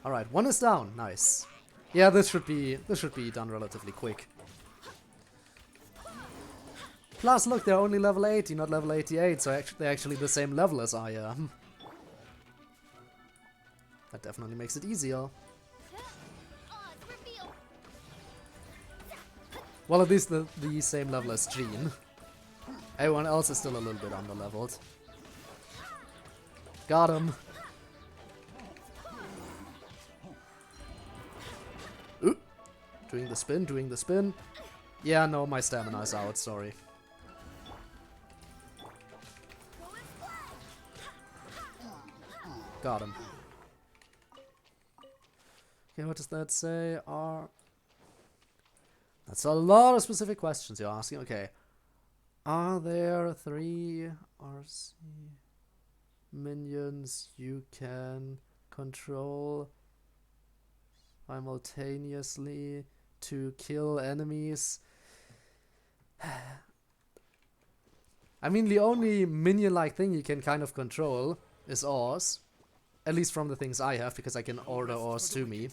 Alright, one is down. Nice. Yeah, this should be done relatively quick. Plus, look, they're only level 80, not level 88, so they're actually the same level as I am. That definitely makes it easier. Well, at least the same level as Jean. Everyone else is still a little bit under-leveled. Got him. Ooh. Doing the spin. Yeah, no, my stamina's out, sorry. Got him. Okay, what does that say? That's a lot of specific questions you're asking. Okay. Are there 3 RC minions you can control simultaneously to kill enemies? I mean, the only minion-like thing you can kind of control is ores. At least from the things I have, because I can order ores to me.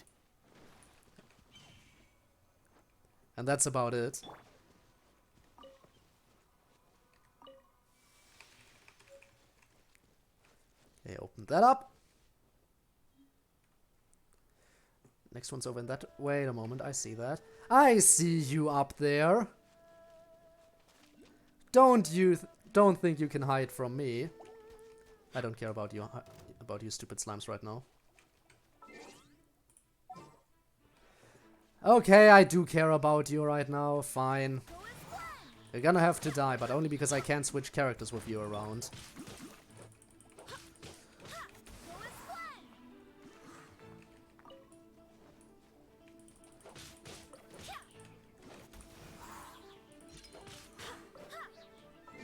And that's about it. Okay, open that up. Next one's over in that... Wait a moment, I see that. I see you up there! Don't think you can hide from me. I don't care about you stupid slimes right now. Okay, I do care about you right now. Fine. You're gonna have to die, but only because I can't switch characters with you around.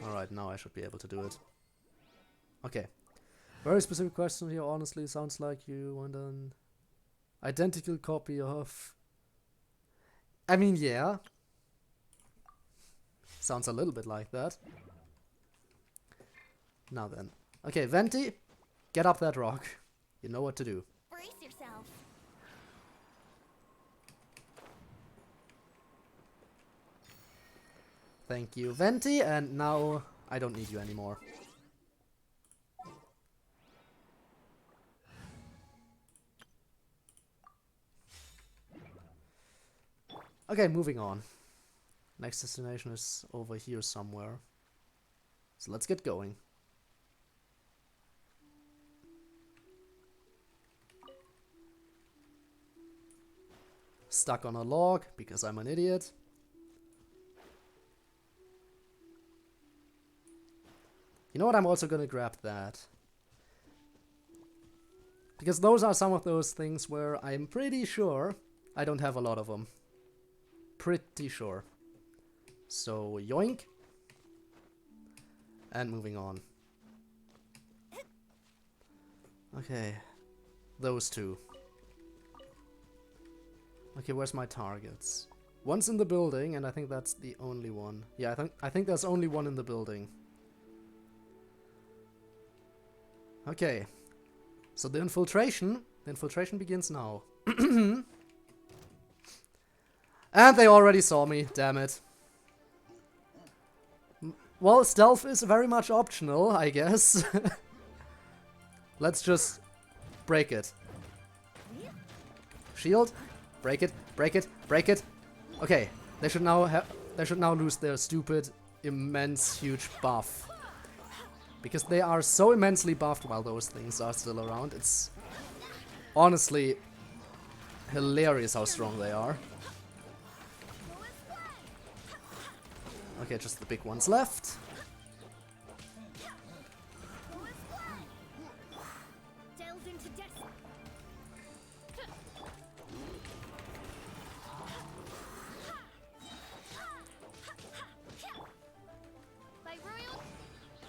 Alright, now I should be able to do it. Okay. Very specific question here, honestly. Sounds like you want an identical copy of... I mean, yeah. Sounds a little bit like that. Now then. Okay, Venti, get up that rock. You know what to do. Brace yourself. Thank you, Venti, and now I don't need you anymore. Okay, moving on. Next destination is over here somewhere. So let's get going. Stuck on a log because I'm an idiot. You know what? I'm also gonna grab that. Because those are some of those things where I'm pretty sure I don't have a lot of them. Pretty sure. So, yoink. And moving on. Okay. Those two. Okay, where's my targets? One's in the building, and I think that's the only one. Yeah, I think there's only one in the building. Okay. So the infiltration begins now. And they already saw me, damn it. Well, stealth is very much optional, I guess. Let's just break it. Shield, break it, break it, break it. Okay, they should now lose their stupid, immense, huge buff. Because they are so immensely buffed while those things are still around. It's honestly hilarious how strong they are. Okay, just the big ones left.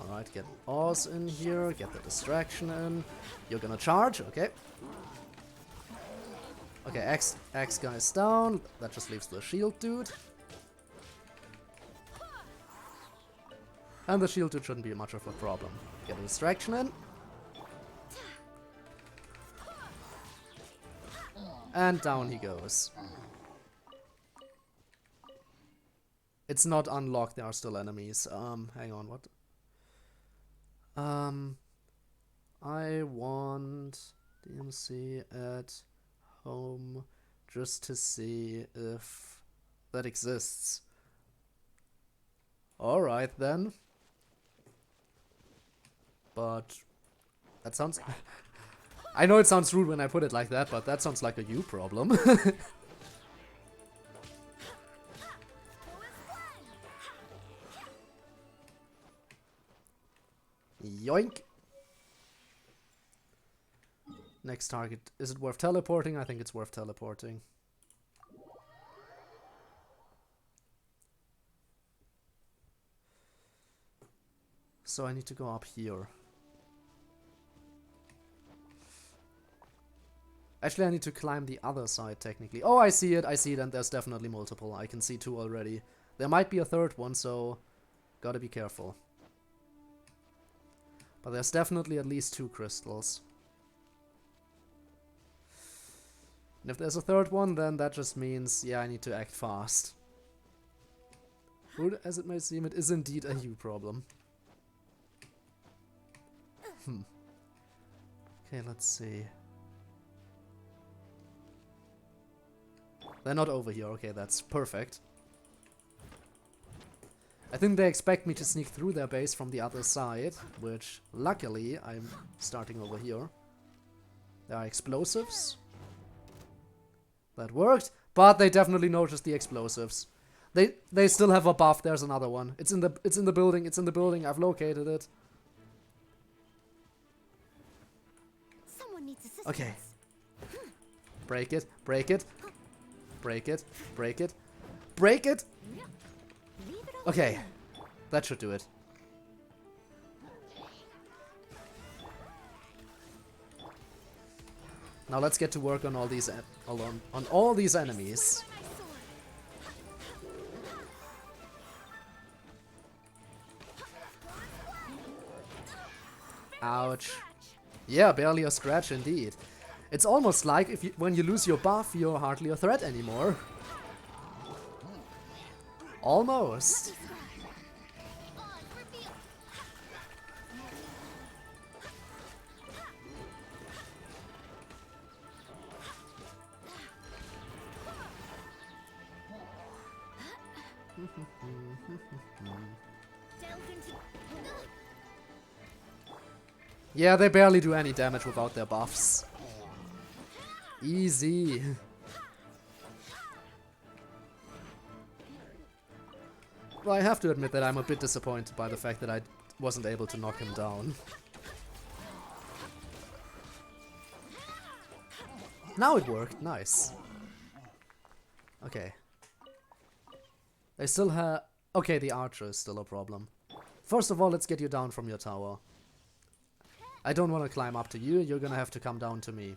Alright, get Oz in here, get the distraction in. You're gonna charge, okay. Okay, X guy's down. That just leaves the shield dude. And the shield dude shouldn't be much of a problem. Get a distraction in. And down he goes. It's not unlocked, there are still enemies. Hang on, what? I want DMC at home just to see if that exists. Alright then. But that sounds... I know it sounds rude when I put it like that, but that sounds like a you problem. Yoink! Next target. Is it worth teleporting? I think it's worth teleporting. So I need to go up here. Actually, I need to climb the other side, technically. Oh, I see it, and there's definitely multiple. I can see 2 already. There might be a 3rd one, so gotta be careful. But there's definitely at least 2 crystals. And if there's a 3rd one, then that just means, yeah, I need to act fast. Rude as it may seem, it is indeed a you problem. Okay, let's see. They're not over here. Okay, that's perfect. I think they expect me to sneak through their base from the other side, which, luckily, I'm starting over here. There are explosives. That worked, but they definitely noticed the explosives. They still have a buff. There's another one. It's in the building. It's in the building. I've located it. Someone needs assistance. Okay. Break it. Break it. Break it. Break it. Break it! Okay. That should do it. Now let's get to work on all these on all these enemies. Ouch. Yeah, barely a scratch indeed. It's almost like if when you lose your buff, you're hardly a threat anymore. Almost. Yeah, they barely do any damage without their buffs. Easy. Well, I have to admit that I'm a bit disappointed by the fact that I wasn't able to knock him down. Now it worked. Nice. Okay. They still have... Okay, the archer is still a problem. First of all, let's get you down from your tower. I don't want to climb up to you. You're gonna have to come down to me.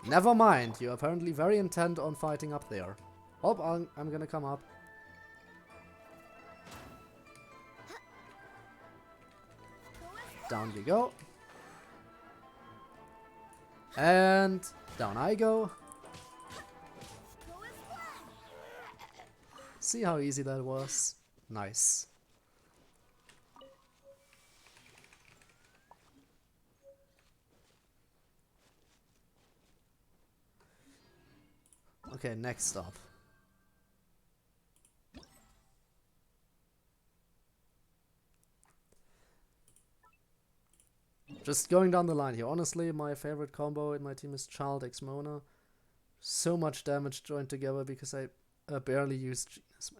Never mind. You're apparently very intent on fighting up there. Oh, I'm gonna come up. Down you go. And down I go. See how easy that was? Nice. Okay, next stop. Just going down the line here. Honestly, my favorite combo in my team is Child X Mona. So much damage joined together because I barely used Genius.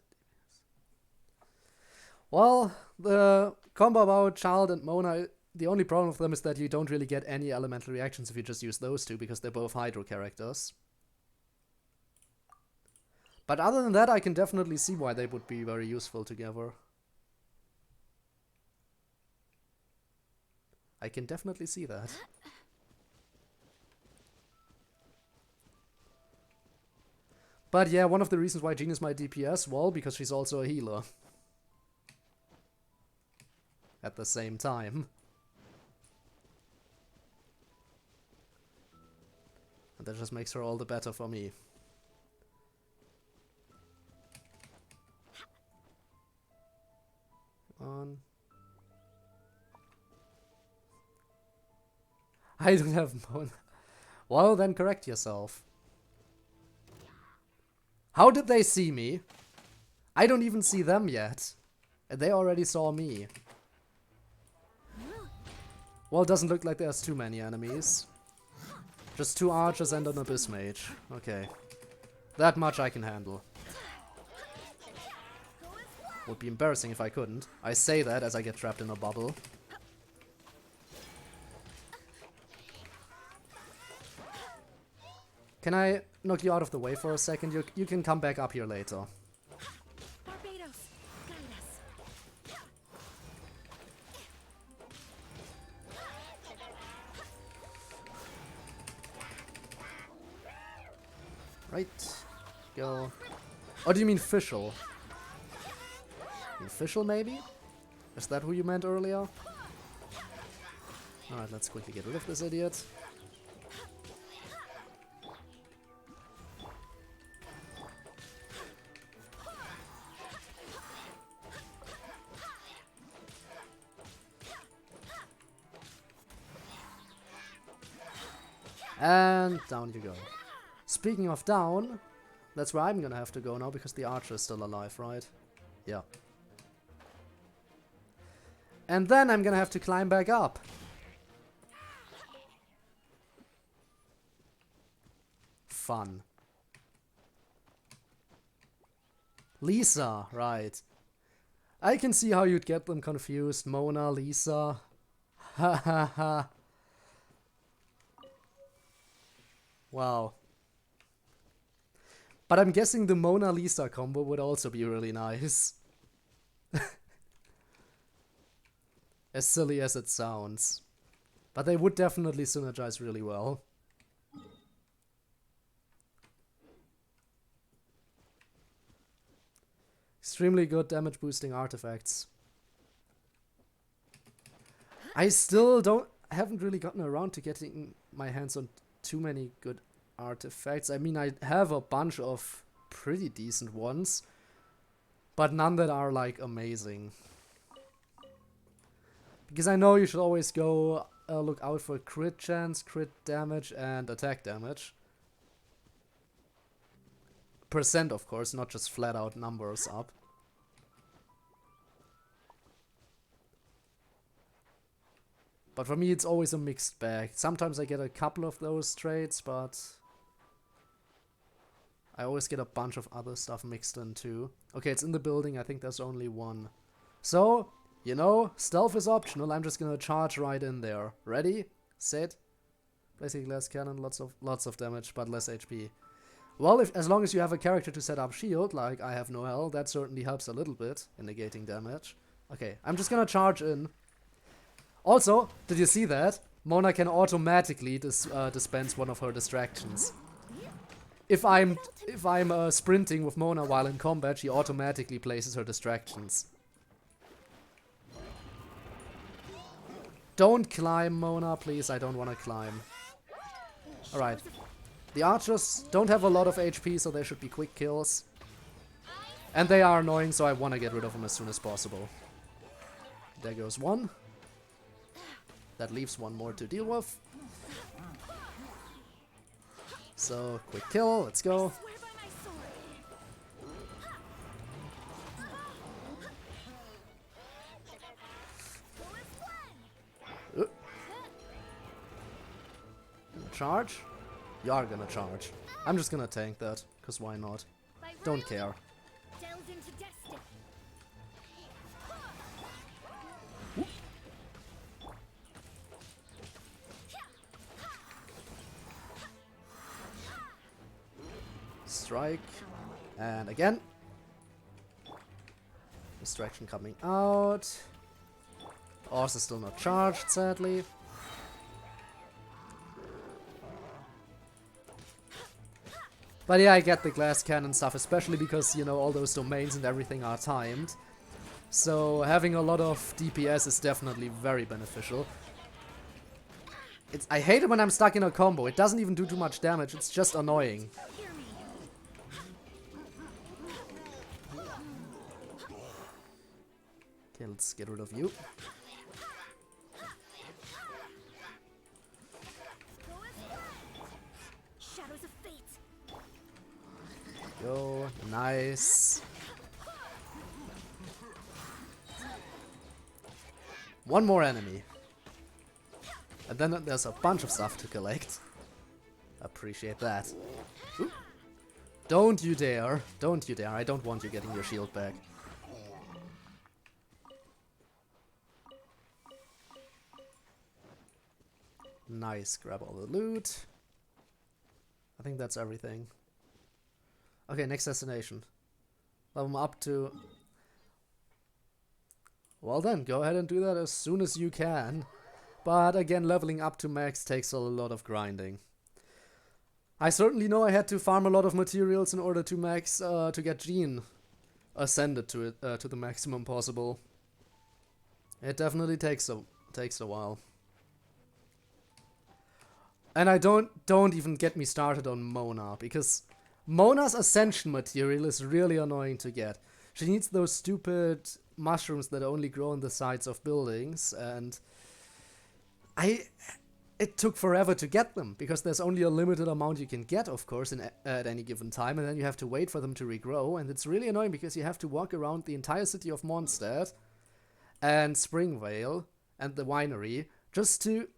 Well, the combo about Child and Mona, the only problem with them is that you don't really get any elemental reactions if you just use those two because they're both Hydro characters. But other than that, I can definitely see why they would be very useful together. I can definitely see that. But yeah, one of the reasons why Jean is my DPS, well, because she's also a healer. At the same time. And that just makes her all the better for me. On. I don't have Mona. Well, then correct yourself. How did they see me? I don't even see them yet. And they already saw me. Well, it doesn't look like there's too many enemies. Just 2 archers and an abyss mage. Okay. That much I can handle. Would be embarrassing if I couldn't. I say that as I get trapped in a bubble. Can I knock you out of the way for a second? You can come back up here later. Right. Go. Oh, do you mean Fischl? Fischl, maybe? Is that who you meant earlier? Alright, let's quickly get rid of this idiot. And down you go. Speaking of down, that's where I'm gonna have to go now because the archer is still alive, right? Yeah. And then I'm gonna have to climb back up. Fun. Lisa, right. I can see how you'd get them confused. Mona, Lisa. Ha ha ha. Wow. But I'm guessing the Mona Lisa combo would also be really nice. As silly as it sounds. But they would definitely synergize really well. Extremely good damage boosting artifacts. I still haven't really gotten around to getting my hands on too many good artifacts. I mean, I have a bunch of pretty decent ones, but none that are like amazing. Because I know you should always go look out for crit chance, crit damage, and attack damage. Percent, of course, not just flat out numbers up. But for me, it's always a mixed bag. Sometimes I get a couple of those traits, but I always get a bunch of other stuff mixed in too. Okay, it's in the building. I think there's only one. So, you know, stealth is optional. I'm just gonna charge right in there. Ready? Set. Placing glass cannon, lots of damage, but less HP. Well, as long as you have a character to set up shield, like I have Noelle, that certainly helps a little bit in negating damage. Okay, I'm just gonna charge in. Also, did you see that? Mona can automatically dispense one of her distractions. If I'm sprinting with Mona while in combat, she automatically places her distractions. Don't climb, Mona, please. I don't want to climb. Alright. The archers don't have a lot of HP, so they should be quick kills. And they are annoying, so I want to get rid of them as soon as possible. There goes one. That leaves one more to deal with. So, quick kill, let's go. charge? You are gonna charge. I'm just gonna tank that, because why not? Don't care. Delves into destiny. Strike. And again. Distraction coming out. Also still not charged, sadly. But yeah, I get the glass cannon stuff, especially because, you know, all those domains and everything are timed. So having a lot of DPS is definitely very beneficial. I hate it when I'm stuck in a combo. It doesn't even do too much damage, it's just annoying. Okay, let's get rid of you. Shadows of fate. Go, nice. One more enemy. And then there's a bunch of stuff to collect. Appreciate that. Ooh. Don't you dare. Don't you dare. I don't want you getting your shield back. Nice. Grab all the loot. I think that's everything. Okay, next destination. Level them up to... Well then, go ahead and do that as soon as you can. But again, leveling up to max takes a lot of grinding. I certainly know I had to farm a lot of materials in order to max, to get Jean ascended to it, to the maximum possible. It definitely takes a while. And I don't even get me started on Mona, because Mona's ascension material is really annoying to get. She needs those stupid mushrooms that only grow on the sides of buildings, and it took forever to get them, because there's only a limited amount you can get, of course, at any given time, and then you have to wait for them to regrow, and it's really annoying because you have to walk around the entire city of Mondstadt and Springvale and the winery just to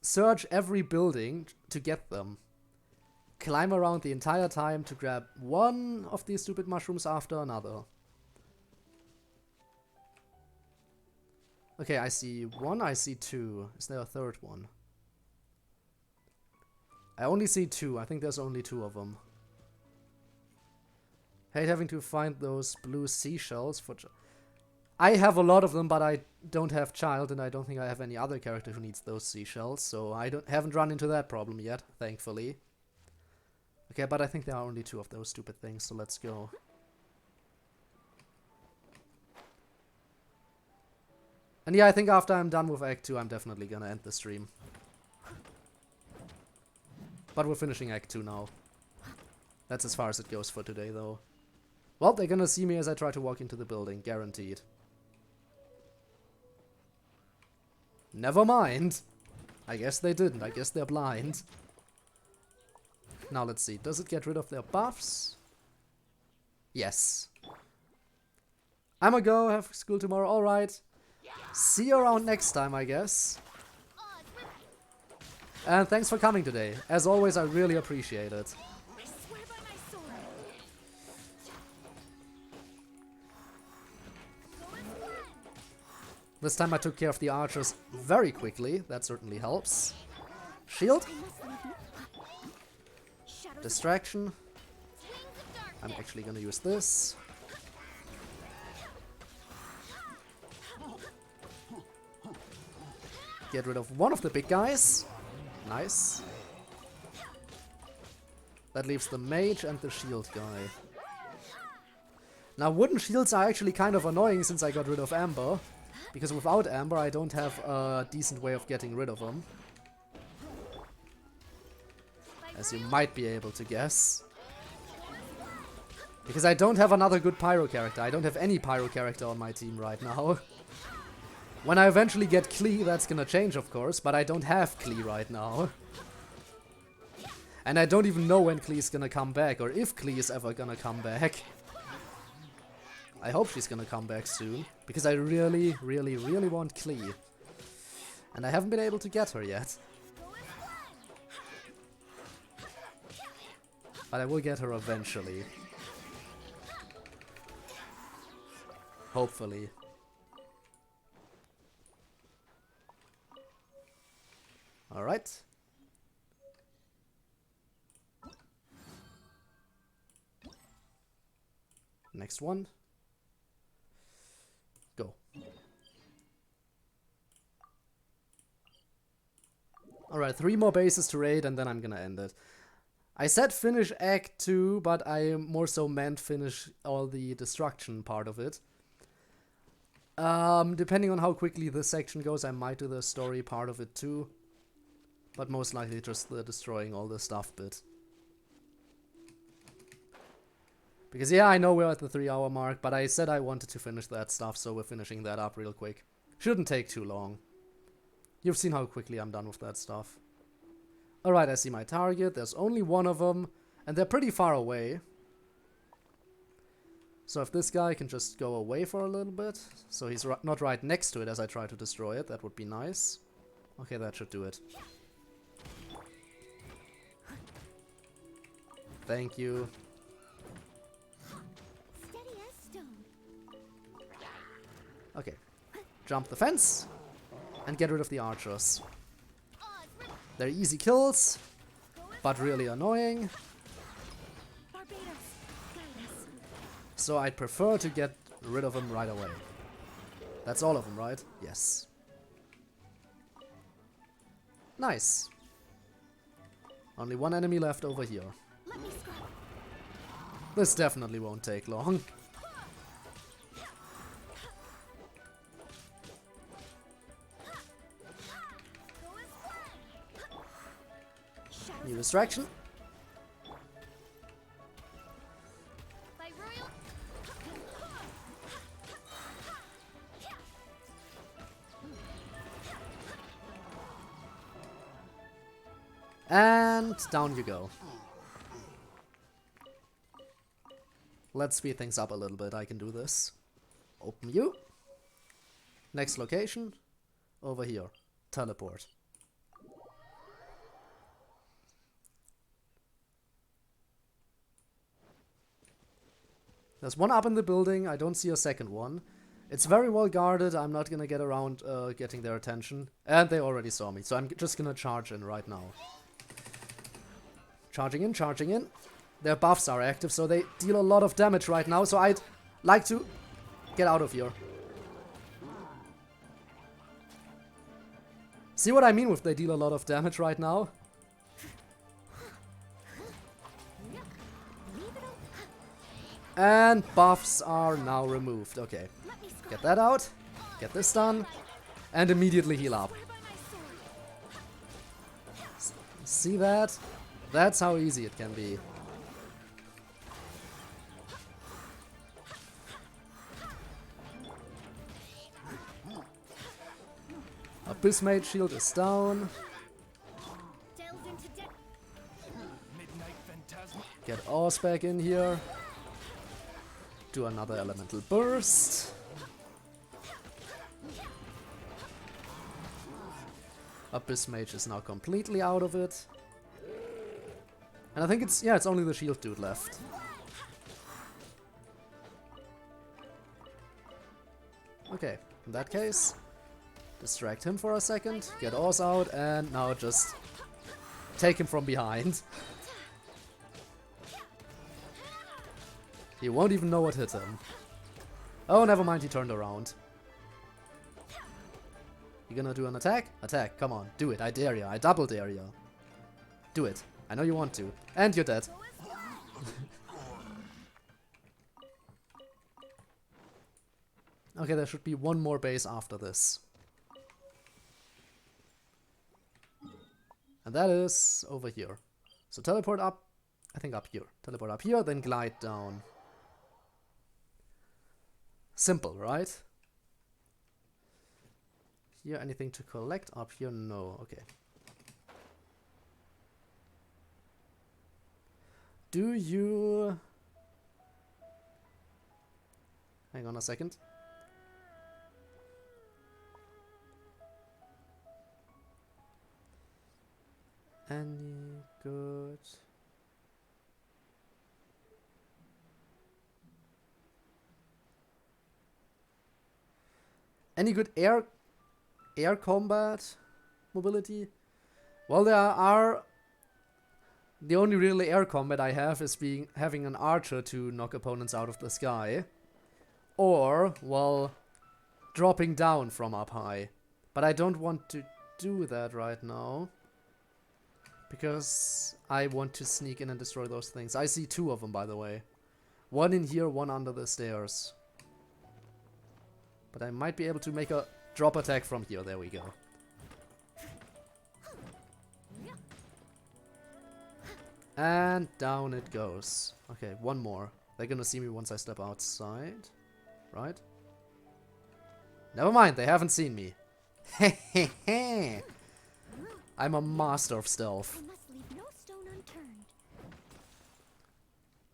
search every building to get them. Climb around the entire time to grab one of these stupid mushrooms after another. Okay, I see one, I see two. Is there a third one? I only see two. I think there's only two of them. Hate having to find those blue seashells for... I have a lot of them, but I don't have child, and I don't think I have any other character who needs those seashells, so I haven't run into that problem yet, thankfully. Okay, but I think there are only two of those stupid things, so let's go. And yeah, I think after I'm done with Act 2, I'm definitely gonna end the stream. But we're finishing Act 2 now. That's as far as it goes for today, though. Well, they're gonna see me as I try to walk into the building, guaranteed. Never mind. I guess they didn't. I guess they're blind. Now let's see. Does it get rid of their buffs? Yes. I'ma go. Have school tomorrow. Alright. See you around next time, I guess. And thanks for coming today. As always, I really appreciate it. This time I took care of the archers very quickly. That certainly helps. Shield. Distraction. I'm actually gonna use this. Get rid of one of the big guys. Nice. That leaves the mage and the shield guy. Now wooden shields are actually kind of annoying since I got rid of Amber. Because without Amber I don't have a decent way of getting rid of them. As you might be able to guess. Because I don't have another good pyro character. I don't have any pyro character on my team right now. When I eventually get Klee, that's gonna change, of course, but I don't have Klee right now. And I don't even know when Klee is gonna come back, or if Klee is ever gonna come back. I hope she's gonna come back soon, because I really, really, really want Klee. And I haven't been able to get her yet. But I will get her eventually. Hopefully. Alright. Next one. Go. Alright, 3 more bases to raid and then I'm gonna end it. I said finish Act 2, but I more so meant finish all the destruction part of it. Depending on how quickly this section goes, I might do the story part of it too. But most likely just the destroying all the stuff bit. Because yeah, I know we're at the 3-hour mark, but I said I wanted to finish that stuff, so we're finishing that up real quick. Shouldn't take too long. You've seen how quickly I'm done with that stuff. Alright, I see my target. There's only one of them, and they're pretty far away. So if this guy can just go away for a little bit, so he's not right next to it as I try to destroy it, that would be nice. Okay, that should do it. Thank you. Steady as stone. Okay. Jump the fence and get rid of the archers. They're easy kills, but really annoying. So I'd prefer to get rid of them right away. That's all of them, right? Yes. Nice. Only one enemy left over here. This definitely won't take long. New distraction. And down you go. Let's speed things up a little bit. I can do this. Open you. Next location. Over here. Teleport. There's one up in the building. I don't see a second one. It's very well guarded. I'm not gonna get around getting their attention. And they already saw me, so I'm just gonna charge in right now. Charging in, charging in. Their buffs are active, so they deal a lot of damage right now, so I'd like to get out of here. See what I mean with they deal a lot of damage right now? And buffs are now removed. Okay. Get that out. Get this done. And immediately heal up. See that? That's how easy it can be. Abyss Mage shield is down. Get Oz back in here. Do another elemental burst. Abyss Mage is now completely out of it. And I think it's, yeah, it's only the shield dude left. Okay, in that case, distract him for a second, get Oz out, and now just take him from behind. He won't even know what hit him. Oh, never mind, he turned around. You gonna do an attack? Attack, come on, do it, I dare ya, I double dare ya. Do it, I know you want to. And you're dead. Okay, there should be one more base after this. And that is over here. So teleport up, I think up here. Teleport up here, then glide down. Simple, right? Here, anything to collect? Up here, no. Okay. Do you... Hang on a second. Any good... Any good air combat mobility? Well, there are... The only really air combat I have is having an archer to knock opponents out of the sky. Or, well, dropping down from up high. But I don't want to do that right now. Because I want to sneak in and destroy those things. I see 2 of them, by the way. One in here, one under the stairs. But I might be able to make a drop attack from here. There we go. And down it goes. Okay, one more. They're gonna see me once I step outside. Right? Never mind, they haven't seen me. Hehehe. I'm a master of stealth. I must leave no stone unturned.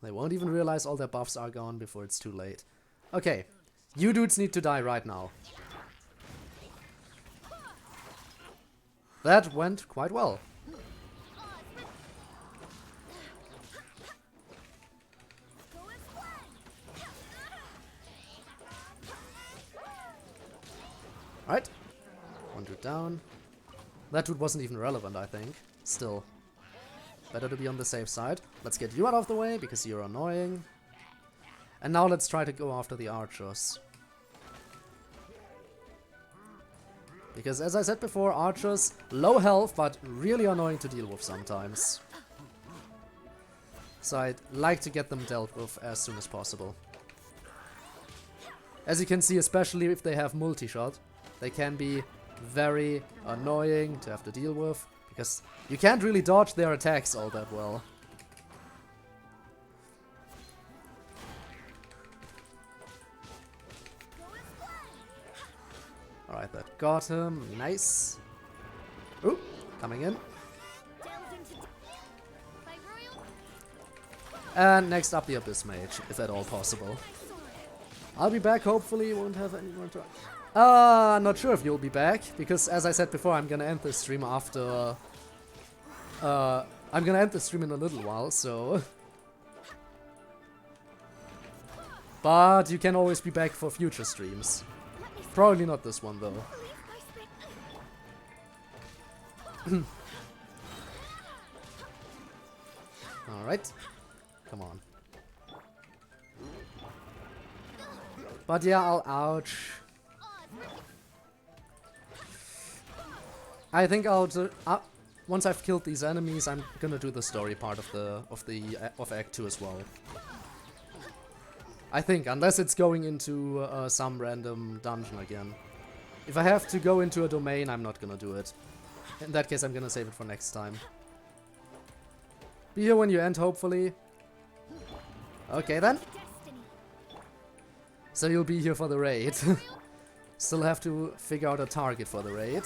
They won't even realize all their buffs are gone before it's too late. Okay, you dudes need to die right now. That went quite well. Alright. 1 dude down. That dude wasn't even relevant, I think. Still. Better to be on the safe side. Let's get you out of the way, because you're annoying. And now let's try to go after the archers. Because as I said before, archers, low health, but really annoying to deal with sometimes. So I'd like to get them dealt with as soon as possible. As you can see, especially if they have multi-shot, they can be very annoying to have to deal with, because you can't really dodge their attacks all that well. Alright, that got him. Nice. Ooh, coming in. And next up the Abyss Mage, if at all possible. I'll be back, hopefully. Won't have anyone to... not sure if you'll be back, because as I said before, I'm gonna end this stream after... I'm gonna end the stream in a little while, so... But you can always be back for future streams. Probably not this one, though. Alright. Come on. But yeah, I'll ouch. I think I'll do, once I've killed these enemies, I'm gonna do the story part of Act 2 as well. I think, unless it's going into some random dungeon again. If I have to go into a domain, I'm not gonna do it. In that case, I'm gonna save it for next time. Be here when you end, hopefully. Okay then. So you'll be here for the raid. Still have to figure out a target for the raid.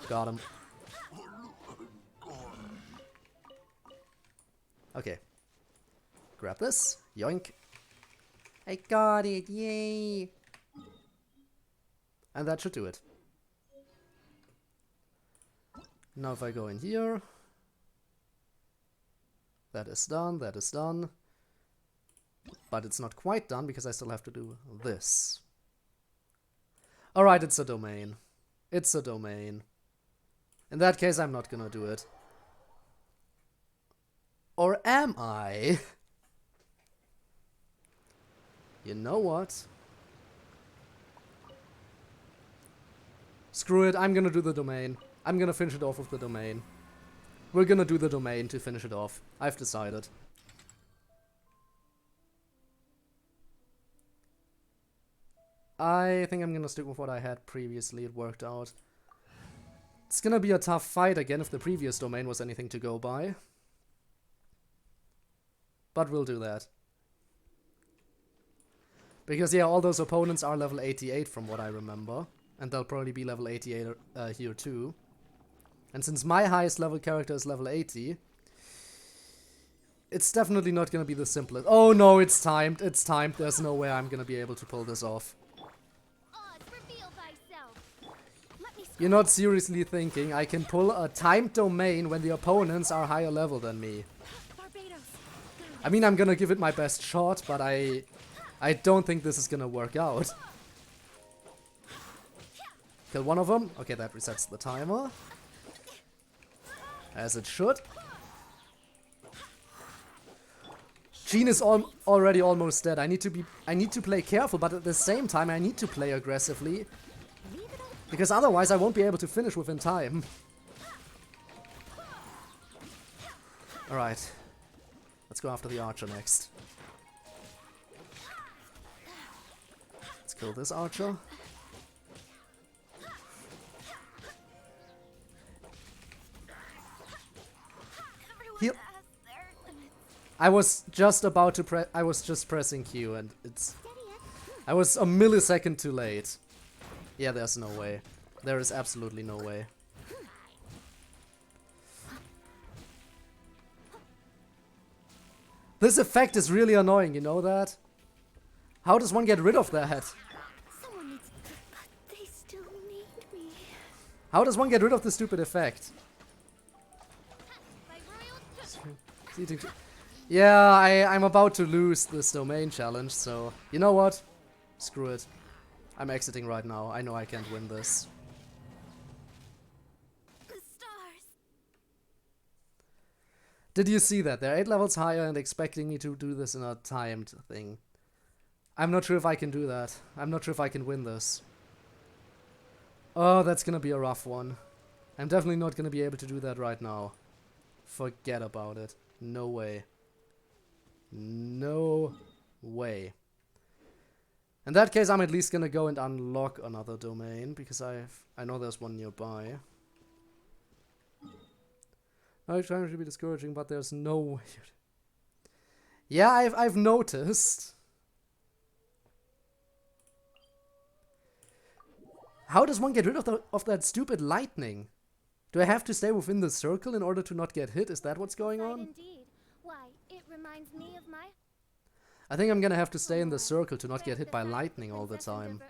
Got him. Okay. Grab this. Yoink. I got it. Yay. And that should do it. Now if I go in here. That is done. That is done. But it's not quite done because I still have to do this. Alright, it's a domain. It's a domain. In that case, I'm not gonna do it. Or am I? You know what? Screw it, I'm gonna do the domain. I'm gonna finish it off with the domain. We're gonna do the domain to finish it off. I've decided. I think I'm gonna stick with what I had previously. It worked out. It's gonna be a tough fight again if the previous domain was anything to go by. But we'll do that. Because yeah, all those opponents are level 88 from what I remember. And they'll probably be level 88 here too. And since my highest level character is level 80, it's definitely not gonna be the simplest. Oh no, it's timed. It's timed. There's no way I'm gonna be able to pull this off. You're not seriously thinking I can pull a timed domain when the opponents are higher level than me. I mean, I'm gonna give it my best shot, but I don't think this is gonna work out. Kill one of them. Okay, that resets the timer. As it should. Jean is already almost dead. I need to play careful, but at the same time I need to play aggressively. Because otherwise I won't be able to finish within time. Alright. Let's go after the archer next. Let's kill this archer. Heal. I was just about to I was just pressing Q and it's... I was a millisecond too late. Yeah, there's no way. There is absolutely no way. This effect is really annoying, you know that? How does one get rid of that? Someone needs to, but they still need me. How does one get rid of the stupid effect? Yeah, I'm about to lose this domain challenge, so... You know what? Screw it. I'm exiting right now. I know I can't win this. The stars. Did you see that? They're 8 levels higher and expecting me to do this in a timed thing. I'm not sure if I can do that. I'm not sure if I can win this. Oh, that's gonna be a rough one. I'm definitely not gonna be able to do that right now. Forget about it. No way. No way. In that case, I'm at least gonna go and unlock another domain, because I know there's one nearby. I'm trying to be discouraging, but there's no way. Yeah, I've noticed. How does one get rid of that stupid lightning? Do I have to stay within the circle in order to not get hit? Is that what's going on? Indeed. Why, it reminds me of my... I think I'm gonna have to stay in the circle to not get hit by lightning all the time.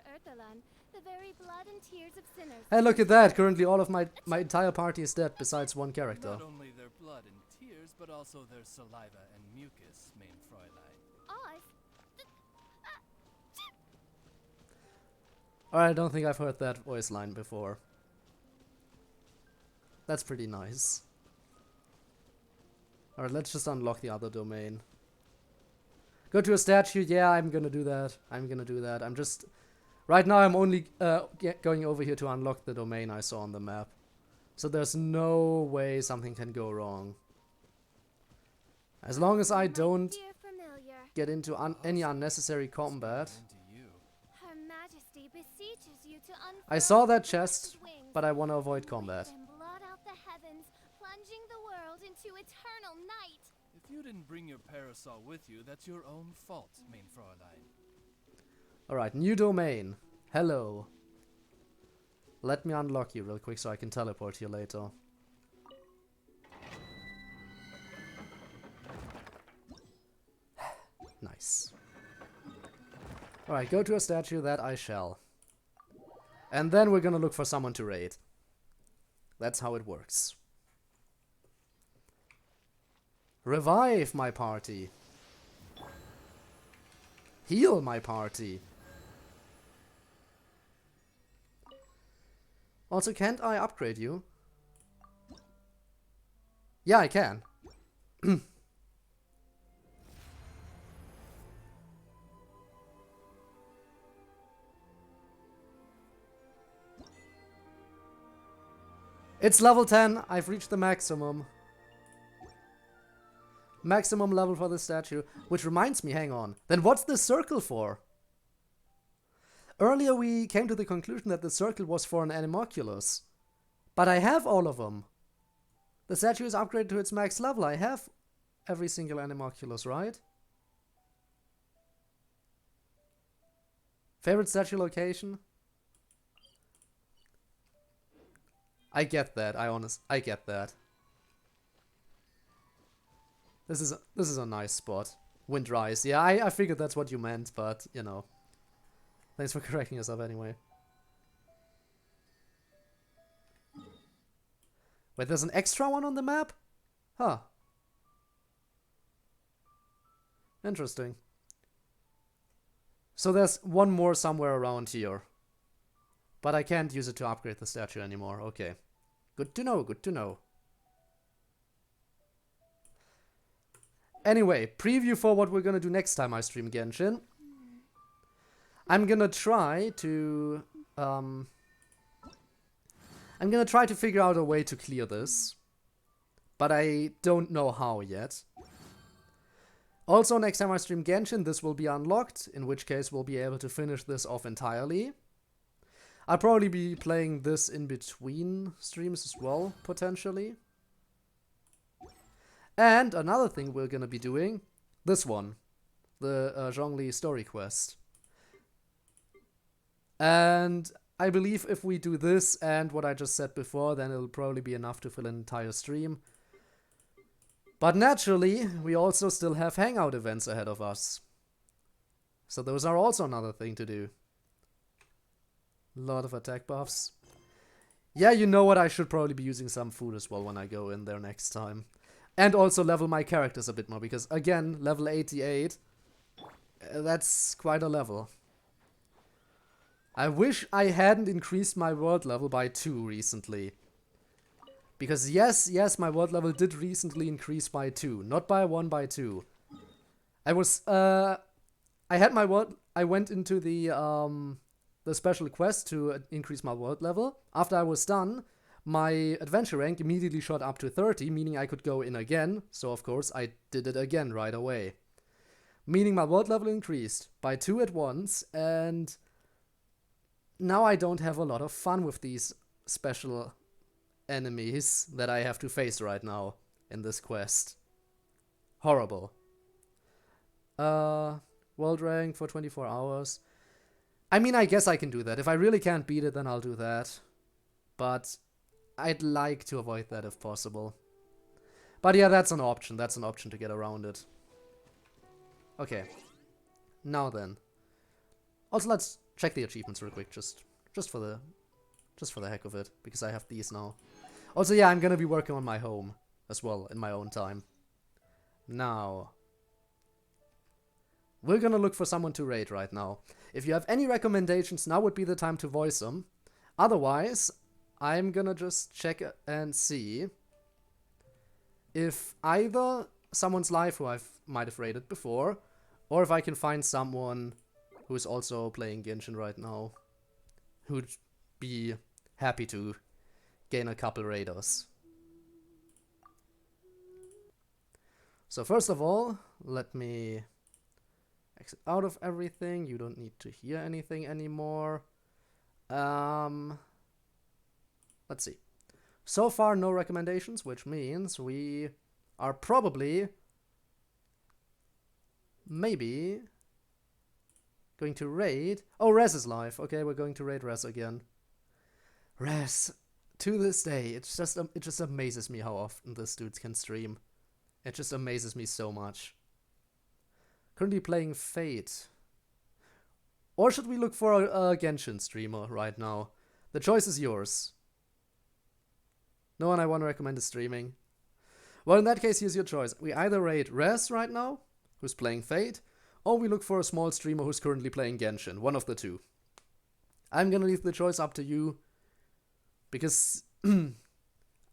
The very blood and tears of sinners. Hey, look at that! Currently all of my entire party is dead besides one character. Not only their blood and tears, but also their saliva and mucus, main Fräulein. Oz? Alright, I don't think I've heard that voice line before. That's pretty nice. Alright, let's just unlock the other domain. Go to a statue. Yeah, I'm gonna do that. I'm just... Right now I'm only going over here to unlock the domain I saw on the map. So there's no way something can go wrong. As long as I don't get into any unnecessary combat. Her Majesty beseeches you to I saw that chest, but I want to avoid combat. Blot out the heavens, plunging the world into eternal night. If you didn't bring your parasol with you, that's your own fault, main Fräulein. Alright, new domain. Hello. Let me unlock you real quick so I can teleport here later. Nice. Alright, go to a statue, that I shall. And then we're gonna look for someone to raid. That's how it works. Revive my party. Heal my party. Also, can't I upgrade you? Yeah, I can. It's level 10. I've reached the maximum. Maximum level for the statue. Which reminds me, hang on. Then what's this circle for? Earlier we came to the conclusion that the circle was for an animalculus. But I have all of them. The statue is upgraded to its max level. I have every single animalculus, right? Favorite statue location? I get that. I get that. This is a nice spot. Windrise. Yeah, I figured that's what you meant, but you know. Thanks for correcting yourself anyway. Wait, there's an extra one on the map? Huh. Interesting. So there's one more somewhere around here. But I can't use it to upgrade the statue anymore. Okay. Good to know, good to know. Anyway, preview for what we're gonna do next time I stream Genshin. I'm gonna try to figure out a way to clear this. But I don't know how yet. Also, next time I stream Genshin, this will be unlocked, in which case we'll be able to finish this off entirely. I'll probably be playing this in between streams as well, potentially. And another thing we're gonna be doing, this one, the Zhongli story quest. And I believe if we do this and what I just said before, then it'll probably be enough to fill an entire stream. But naturally, we also still have hangout events ahead of us. So those are also another thing to do. A lot of attack buffs. Yeah, you know what, I should probably be using some food as well when I go in there next time. And also level my characters a bit more, because again, level 88, that's quite a level. I wish I hadn't increased my world level by 2 recently. Because yes, my world level did recently increase by 2, not by 1, by 2. I went into the special quest to increase my world level. After I was done, my adventure rank immediately shot up to 30, meaning I could go in again, so of course I did it again right away. Meaning my world level increased by 2 at once, and now I don't have a lot of fun with these special enemies that I have to face right now in this quest. Horrible. World rank for 24 hours. I mean, I guess I can do that. If I really can't beat it, then I'll do that. But I'd like to avoid that if possible. But yeah, that's an option. That's an option to get around it. Okay. Now then. Also, let's check the achievements real quick, just for the heck of it, because I have these now. Also, yeah, I'm gonna be working on my home as well in my own time. Now, we're gonna look for someone to raid right now. If you have any recommendations, now would be the time to voice them. Otherwise, I'm gonna just check and see if either someone's live who I might have raided before, or if I can find someone who's also playing Genshin right now, who'd be happy to gain a couple raiders. So first of all, let me exit out of everything. You don't need to hear anything anymore. Let's see. So far, no recommendations, which means we are probably, maybe, going to raid. Oh, Rez is live. Okay, we're going to raid Rez again. Rez, to this day, it just amazes me how often this dude can stream. It just amazes me so much. Currently playing Fate. Or should we look for a Genshin streamer right now? The choice is yours. No one I want to recommend is streaming. Well, in that case, here's your choice. We either raid Rez right now, who's playing Fate, or we look for a small streamer who's currently playing Genshin. One of the two. I'm gonna leave the choice up to you, because,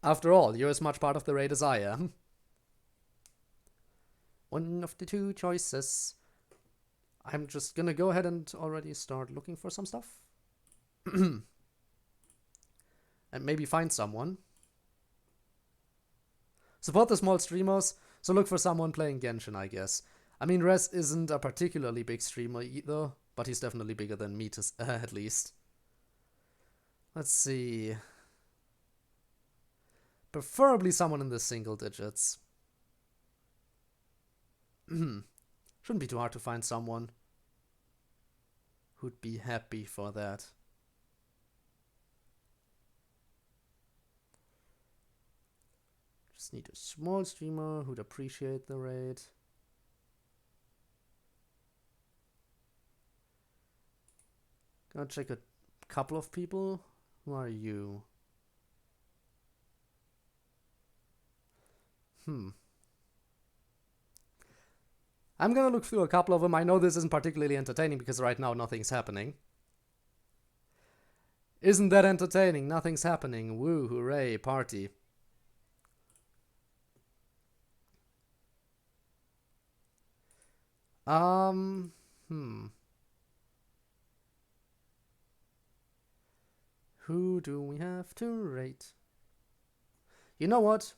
after all, you're as much part of the raid as I am. One of the two choices. I'm just gonna go ahead and already start looking for some stuff. And maybe find someone. Support the small streamers, so look for someone playing Genshin, I guess. I mean, Rez isn't a particularly big streamer either, but he's definitely bigger than me, at least. Let's see. Preferably someone in the single digits. Shouldn't be too hard to find someone who'd be happy for that. Just need a small streamer who'd appreciate the raid. Gonna check a couple of people. Who are you? I'm gonna look through a couple of them. I know this isn't particularly entertaining because right now nothing's happening. Isn't that entertaining? Nothing's happening. Woo, hooray, party. Who do we have to rate? You know what?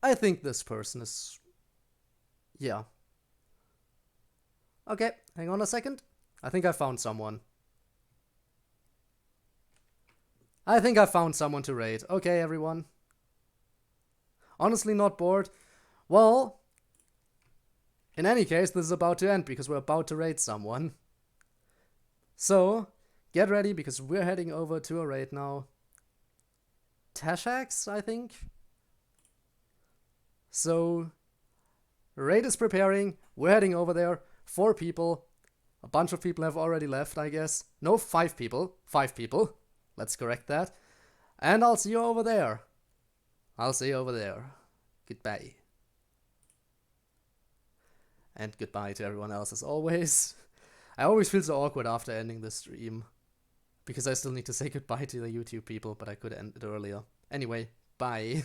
I think this person is... yeah. Okay, hang on a second. I think I found someone. I think I found someone to rate. Okay, everyone. Honestly, not bored. Well, in any case, this is about to end because we're about to raid someone. So, get ready because we're heading over to a raid now. Tashax, I think? So, raid is preparing. We're heading over there. 4 people. A bunch of people have already left, I guess. No, 5 people. 5 people. Let's correct that. And I'll see you over there. I'll see you over there. Goodbye. And goodbye to everyone else as always. I always feel so awkward after ending the stream. Because I still need to say goodbye to the YouTube people, but I could end it earlier. Anyway, bye.